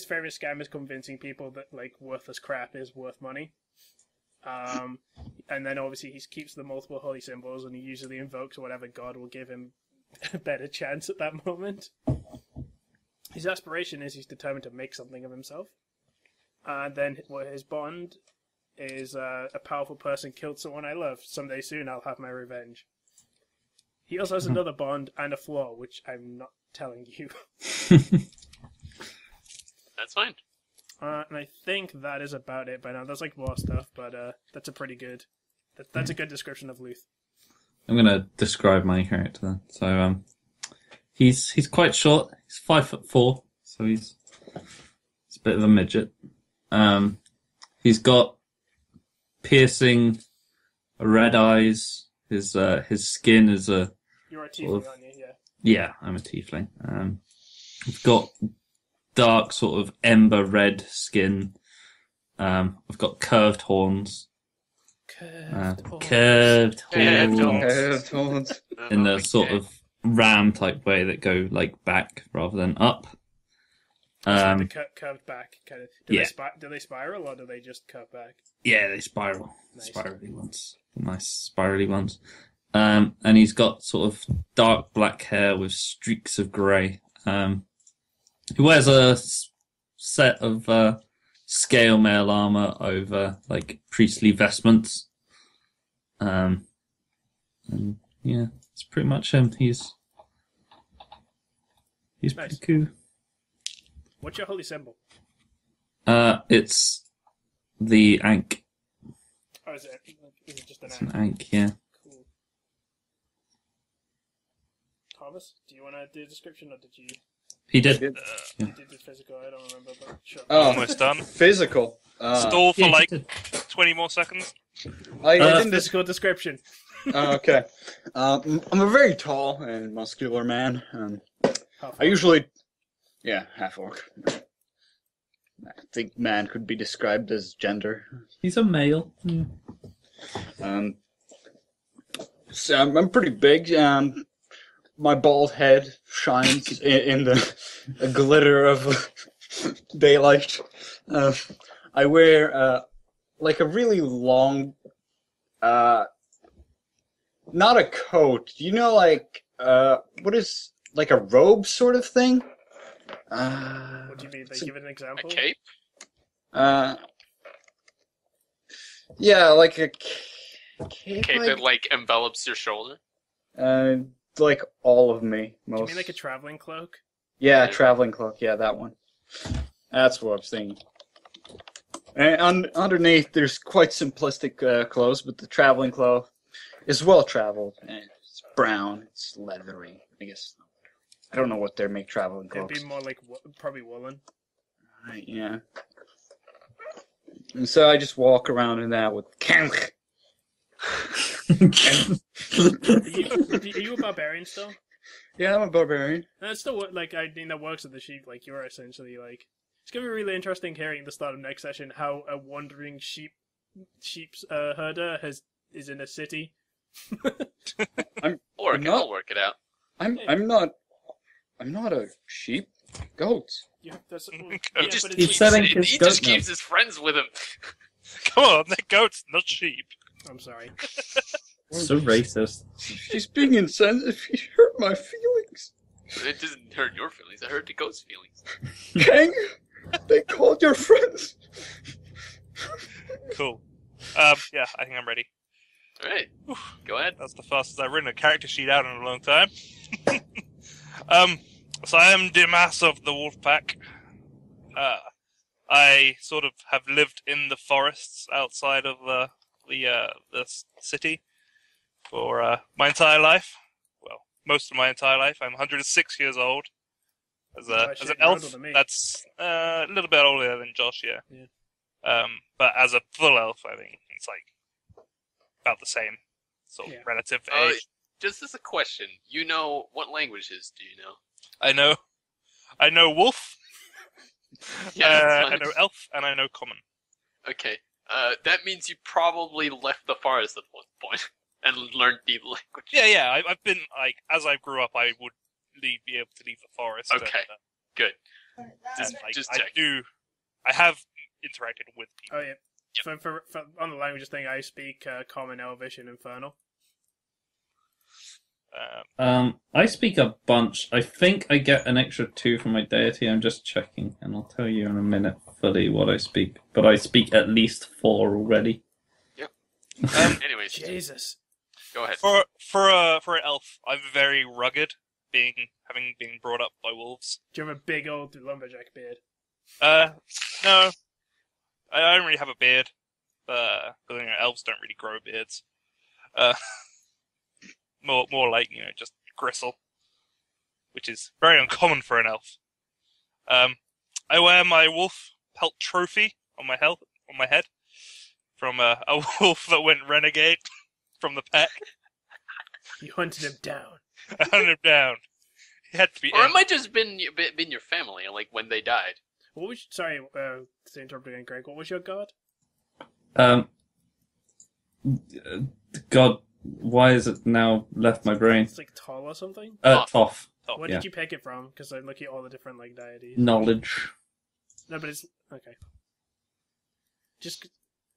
S3: favorite scam is convincing people that, like, worthless crap is worth money. And then obviously he keeps the multiple holy symbols, and he usually invokes whatever god will give him a better chance at that moment. His aspiration is he's determined to make something of himself. And then his bond is a powerful person killed someone I love. Someday soon I'll have my revenge. He also has another bond and a flaw, which I'm not telling you.
S6: That's fine.
S3: And I think that is about it by now. There's like more stuff, but that's a pretty good. That's a good description of Luth.
S4: I'm gonna describe my character then. So he's quite short. He's 5'4", so he's a bit of a midget. He's got piercing red eyes. His skin is a.
S3: You're a tiefling, aren't you? Yeah.
S4: Yeah, I'm a tiefling. He's got dark sort of ember red skin. I've got curved horns. Curved horns. In the sort of ram type way that go like back rather than up.
S3: The curved back kind of. Do they spiral or do they just curve back?
S4: Yeah, they spiral.
S3: Nice.
S4: Spirally ones. Nice spirally ones. And he's got sort of dark black hair with streaks of grey. He wears a set of scale mail armor over like priestly vestments. And yeah, it's pretty much him. He's
S3: Nice.
S4: pretty cool.
S3: What's your holy symbol?
S4: It's the Ankh.
S3: Or is it just an
S4: It's an
S3: act?
S4: Ankh, yeah.
S3: Cool. Thomas, do you want to do a description, or did you
S4: He did.
S3: did the physical? I don't remember, but sure.
S5: Almost done.
S2: Physical.
S5: Stall for
S4: Yeah,
S5: like
S4: he did.
S5: 20 more seconds.
S2: I didn't
S3: Physical description.
S2: okay. I'm a very tall and muscular man. I usually, half orc. I think man could be described as gender.
S4: He's a male.
S2: So I'm pretty big. My bald head shines in the glitter of daylight. I wear like a really long, not a coat. You know, like what is like a robe sort of thing?
S3: What do you mean? They give it an
S6: A
S3: example.
S6: cape?
S2: Yeah, like a cape.
S6: Cape that like envelops your shoulder?
S2: Like all of me.
S3: Do
S2: Most.
S3: you mean like a traveling cloak?
S2: Yeah, traveling cloak. Yeah, that one. That's what I was thinking. And underneath, there's quite simplistic clothes, but the traveling cloak is well traveled. It's brown. It's leathery. I guess. I don't know what they make traveling
S3: It'd
S2: cloaks.
S3: be more like probably woolen.
S2: Right, yeah. And so I just walk around in that with.
S3: Are you a barbarian still?
S2: Yeah, I'm a barbarian.
S3: That's still like I mean that works with the sheep. Like you're essentially like it's gonna be really interesting hearing at the start of next session how a wandering sheep's herder is in a city.
S6: I'll work it out.
S2: I'm not a sheep. Goats.
S3: Yeah, that's
S5: Just-
S3: but
S4: He's
S3: it's,
S4: selling
S6: He
S4: his
S6: just
S4: goat milk.
S6: keeps his friends with him.
S5: Come on, they're goats, not sheep.
S3: I'm sorry.
S4: So racist.
S2: She's being insensitive. She hurt my feelings.
S6: It doesn't hurt your feelings. It hurt the goat's feelings.
S2: Kang, they called your friends.
S5: Cool. Yeah, I think I'm ready.
S6: Alright, go ahead.
S5: That's the fastest I've written a character sheet out in a long time. So I am xTomass of the wolf pack. I sort of have lived in the forests outside of the city for my entire life. Well, most of my entire life. I'm 106 years old. As an elf, that's a little bit older than Josh, yeah. But as a full elf, I think it's like about the same sort of relative age.
S6: Just as a question, you know what languages do you know?
S5: I know wolf.
S6: Yeah,
S5: I know elf, and I know common.
S6: Okay. That means you probably left the forest at one point and learned the language.
S5: Yeah. I've been like, as I grew up, I would be able to leave the forest.
S6: Okay, good. Just check.
S5: I have interacted with people.
S3: Oh yeah. Yep. For on the languages thing, I speak Common, Elvish, and Infernal.
S4: I speak a bunch. I think I get an extra 2 from my deity. I'm just checking, and I'll tell you in a minute fully what I speak. But I speak at least 4 already.
S6: Yep. Anyways,
S3: Jesus.
S6: Go ahead.
S5: For an elf, I'm very rugged, having been brought up by wolves.
S3: Do you have a big old lumberjack beard?
S5: No. I don't really have a beard. Because elves don't really grow beards. More like, just gristle, which is very uncommon for an elf. I wear my wolf pelt trophy on my head from a wolf that went renegade from the pack.
S3: You hunted him down.
S5: I hunted him down. He had to be.
S6: Or it might just been your family, like when they died.
S3: What was? Sorry, to interrupt again, Greg. What was your god?
S4: God, why is it now left my brain?
S3: It's like Tall or something.
S4: Toph.
S3: What did you pick it from? Because I look at all the different deities.
S4: Knowledge.
S3: No, but it's okay.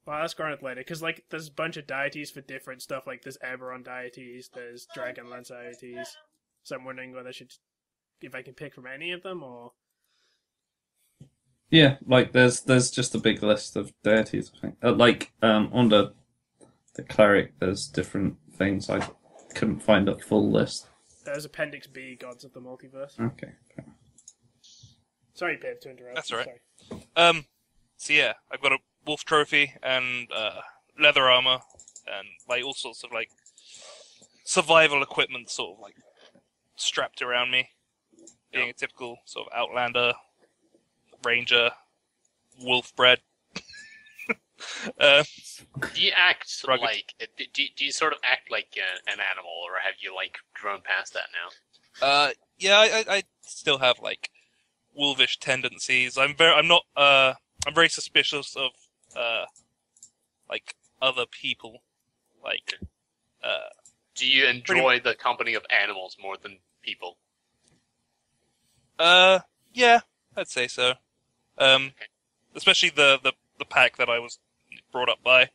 S3: Well, I'll ask Goramoth later, because there's a bunch of deities for different stuff. Like there's Eberron deities, there's Dragonlance deities. So I'm wondering whether if I can pick from any of them, or
S4: yeah, there's just a big list of deities. I think on the cleric, there's different things. I couldn't find a full list.
S3: There's Appendix B, Gods of the Multiverse.
S4: Okay.
S3: Sorry, Pip, to interrupt.
S5: That's all right.
S3: Sorry.
S5: So yeah, I've got a wolf trophy and leather armor and all sorts of survival equipment sort of strapped around me. Being a typical sort of outlander, ranger, wolf bred.
S6: Do you act
S5: rugged.
S6: do you sort of act like an animal, or have you grown past that now?
S5: Yeah, I still have wolvish tendencies. I'm very suspicious of other people.
S6: Do you enjoy the company of animals more than people?
S5: Yeah, I'd say so. Especially the pack that I was brought up by.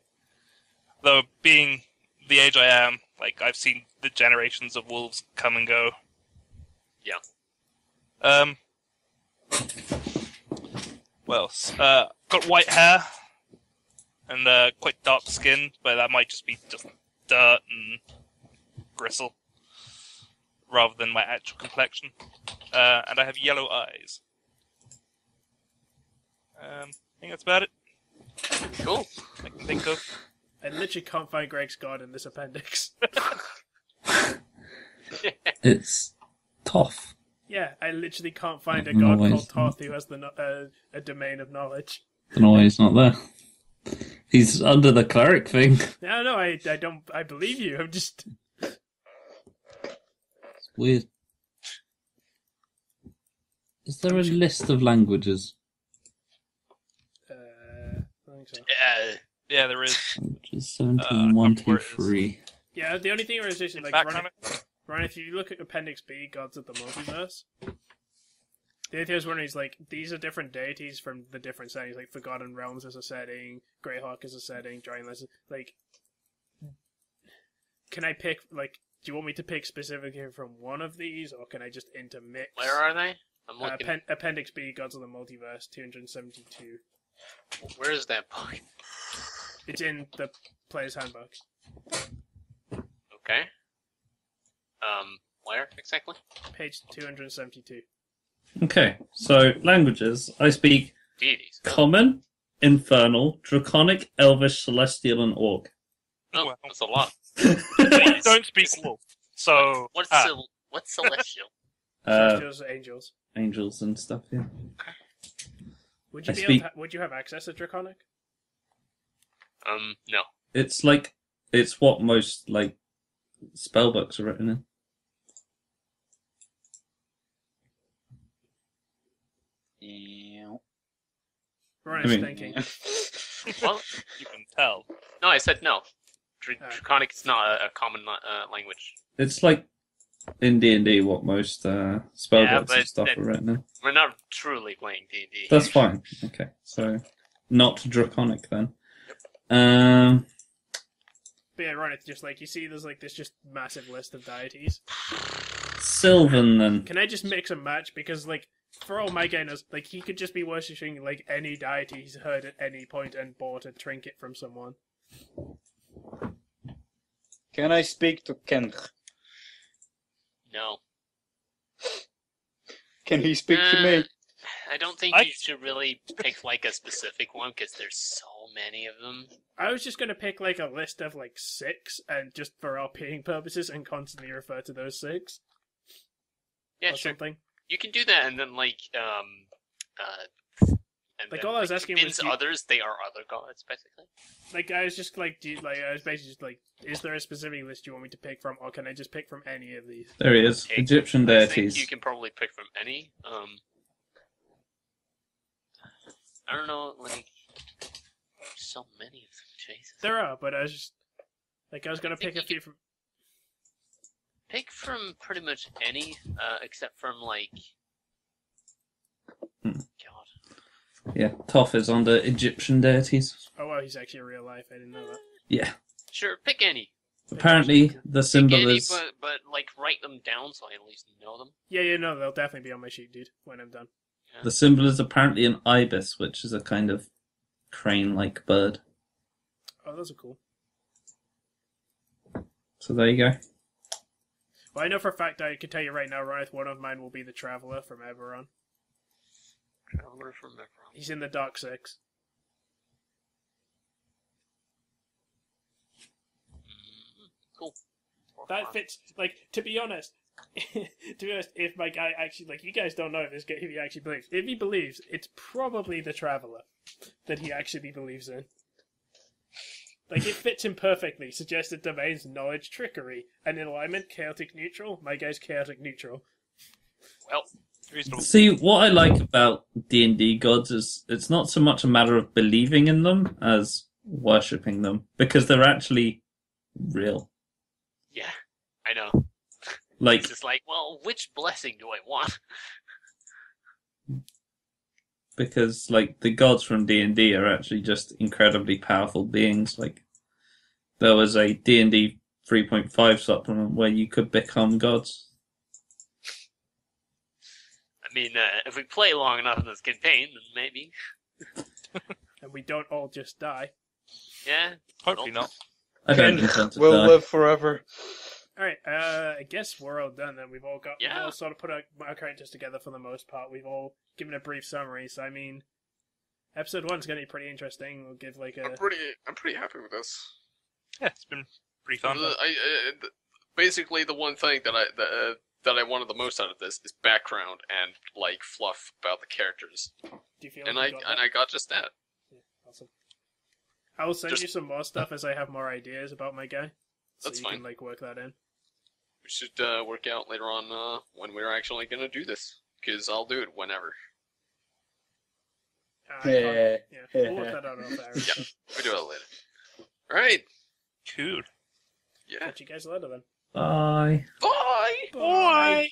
S5: Though being the age I am, I've seen the generations of wolves come and go.
S6: Yeah.
S5: What else? Got white hair and quite dark skin, but that might just be just dirt and gristle rather than my actual complexion. And I have yellow eyes. I think that's about it.
S6: Cool.
S5: I can think of.
S3: I literally can't find Greg's god in this appendix.
S4: It's Toph.
S3: Yeah, I literally can't find a
S4: No,
S3: god
S4: why
S3: called
S4: is-
S3: Toth who has a domain of knowledge.
S4: Don't know why he's not there. He's under the cleric thing.
S3: No, I don't. I believe you. I'm just.
S4: It's weird. Is there a list of languages?
S3: I think so.
S5: Yeah, there is.
S4: Languages 17, 1, 2, 3.
S3: Yeah, the only thing is just Ryan, if you look at Appendix B, Gods of the Multiverse, the idea I was wondering is these are different deities from the different settings. Forgotten Realms is a setting, Greyhawk is a setting, Dragonlance. Can I pick do you want me to pick specifically from one of these, or can I just intermix?
S6: Where are they? I'm looking.
S3: Appendix B, Gods of the Multiverse, 272.
S6: Where is that book?
S3: It's in the Player's Handbook.
S6: Where exactly?
S3: Page 272.
S4: Okay, so languages. I speak
S6: Deities.
S4: Common, Infernal, Draconic, Elvish, Celestial, and Orc.
S6: Oh,
S5: Wow.
S6: that's a lot.
S5: Don't speak wolf. So
S6: What's celestial?
S3: Celestials, angels.
S4: Angels and stuff, yeah.
S3: Would you
S4: I
S3: be
S4: speak-
S3: able to, would you have access to Draconic?
S6: No.
S4: It's like, it's what most, like, spellbooks are written in.
S2: Yeah.
S3: Ronith's
S4: I mean-
S3: thinking.
S6: Well,
S5: you can tell.
S6: no, I said no. Draconic is not a common language.
S4: It's like in D&D what most spellbooks
S6: but
S4: and stuff
S6: that-
S4: are written in.
S6: We're not truly playing D&D.
S4: That's fine. Okay, so not Draconic then.
S3: But yeah, Ronith, just like, you see there's like this just massive list of deities.
S4: Sylvan then.
S3: Can I just mix and match? Because, like, for all my guy knows, like, he could just be worshipping, like, any deity he's heard at any point and bought a trinket from someone.
S2: Can I speak to Kench?
S6: No.
S2: Can he speak to me?
S6: I don't think
S5: I-
S6: you should really pick like a specific one because there's so many of them.
S3: I was just gonna pick, like, a list of, like, 6, and just for RPing purposes, and constantly refer to those 6.
S6: Yeah,
S3: or
S6: sure.
S3: something.
S6: You can do that, and then and
S3: Like,
S6: then,
S3: all I was asking was,
S6: convince
S3: do you-
S6: others they are other gods, basically.
S3: Like, I was just like, I was basically just like, is there a specific list you want me to pick from, or can I just pick from any of these?
S4: There he is.
S6: Hey,
S4: Egyptian
S6: I think
S4: deities.
S6: you can probably pick from any. I don't know, like so many of them. Jesus.
S3: There are, but I was just like, I was gonna
S6: I think
S3: pick a
S6: you
S3: few from.
S6: Pick from pretty much any, except from like.
S4: Hmm.
S6: God.
S4: Yeah, Toph is under Egyptian deities.
S3: Oh wow, he's actually real life. I didn't know that.
S4: Yeah.
S6: Sure, pick any.
S4: Apparently, the
S6: Pick
S4: symbol
S6: any,
S4: is...
S6: but like write them down so I at least know them.
S3: Yeah, no, they'll definitely be on my sheet, dude. When I'm done.
S4: The symbol is apparently an ibis, which is a kind of crane-like bird.
S3: Oh, those are cool.
S4: So there you go.
S3: Well, I know for a fact I can tell you right now, Ronith, one of mine will be the Traveler from Eberron.
S6: Traveler from Eberron.
S3: He's in the Dark 6.
S6: Cool.
S3: That fits, like, to be honest, if my guy actually, like, you guys don't know if he actually believes. If he believes, it's probably the Traveler that he actually believes in. Like, it fits him perfectly. Suggested domains, knowledge, trickery. And in alignment, chaotic neutral. My guy's chaotic neutral.
S6: Well,
S5: Reasonable.
S4: See, what I like about D&D gods is it's not so much a matter of believing in them as worshipping them, because they're actually real.
S6: yeah, I know.
S4: Like,
S6: It's just like, well, which blessing do I want?
S4: because like the gods from D&D are actually just incredibly powerful beings. Like, there was a D&D 3.5 supplement where you could become gods.
S6: I mean, if we play long enough in this campaign, then maybe.
S3: And we don't all just die.
S6: Yeah.
S5: Hopefully not.
S4: I don't
S2: Ken
S4: intend to
S2: will
S4: die.
S2: live forever.
S3: Alright, I guess we're all done then. We've all
S6: Yeah.
S3: sort of put our characters together for the most part. We've all given a brief summary, so I mean, episode 1's going to be pretty interesting. We'll give like a...
S7: I'm pretty happy with this.
S5: Yeah, it's been pretty fun.
S7: Basically, the one thing that I wanted the most out of this is background and like fluff about the characters,
S3: Do you feel
S7: and
S3: like you got that?
S7: I got just that.
S3: Yeah, awesome. I will send
S7: Just-
S3: you some more stuff as I have more ideas about my guy. So
S7: That's
S3: you
S7: fine.
S3: can like work that in.
S7: We should work out later on when we're actually gonna do this, because I'll do it whenever.
S3: I can't- yeah, we'll work
S2: Yeah.
S3: that out off air.
S7: Yeah. We do it later. All right.
S5: Cool.
S7: Yeah.
S3: Catch you guys later then.
S4: Bye.
S7: Bye.
S3: Bye.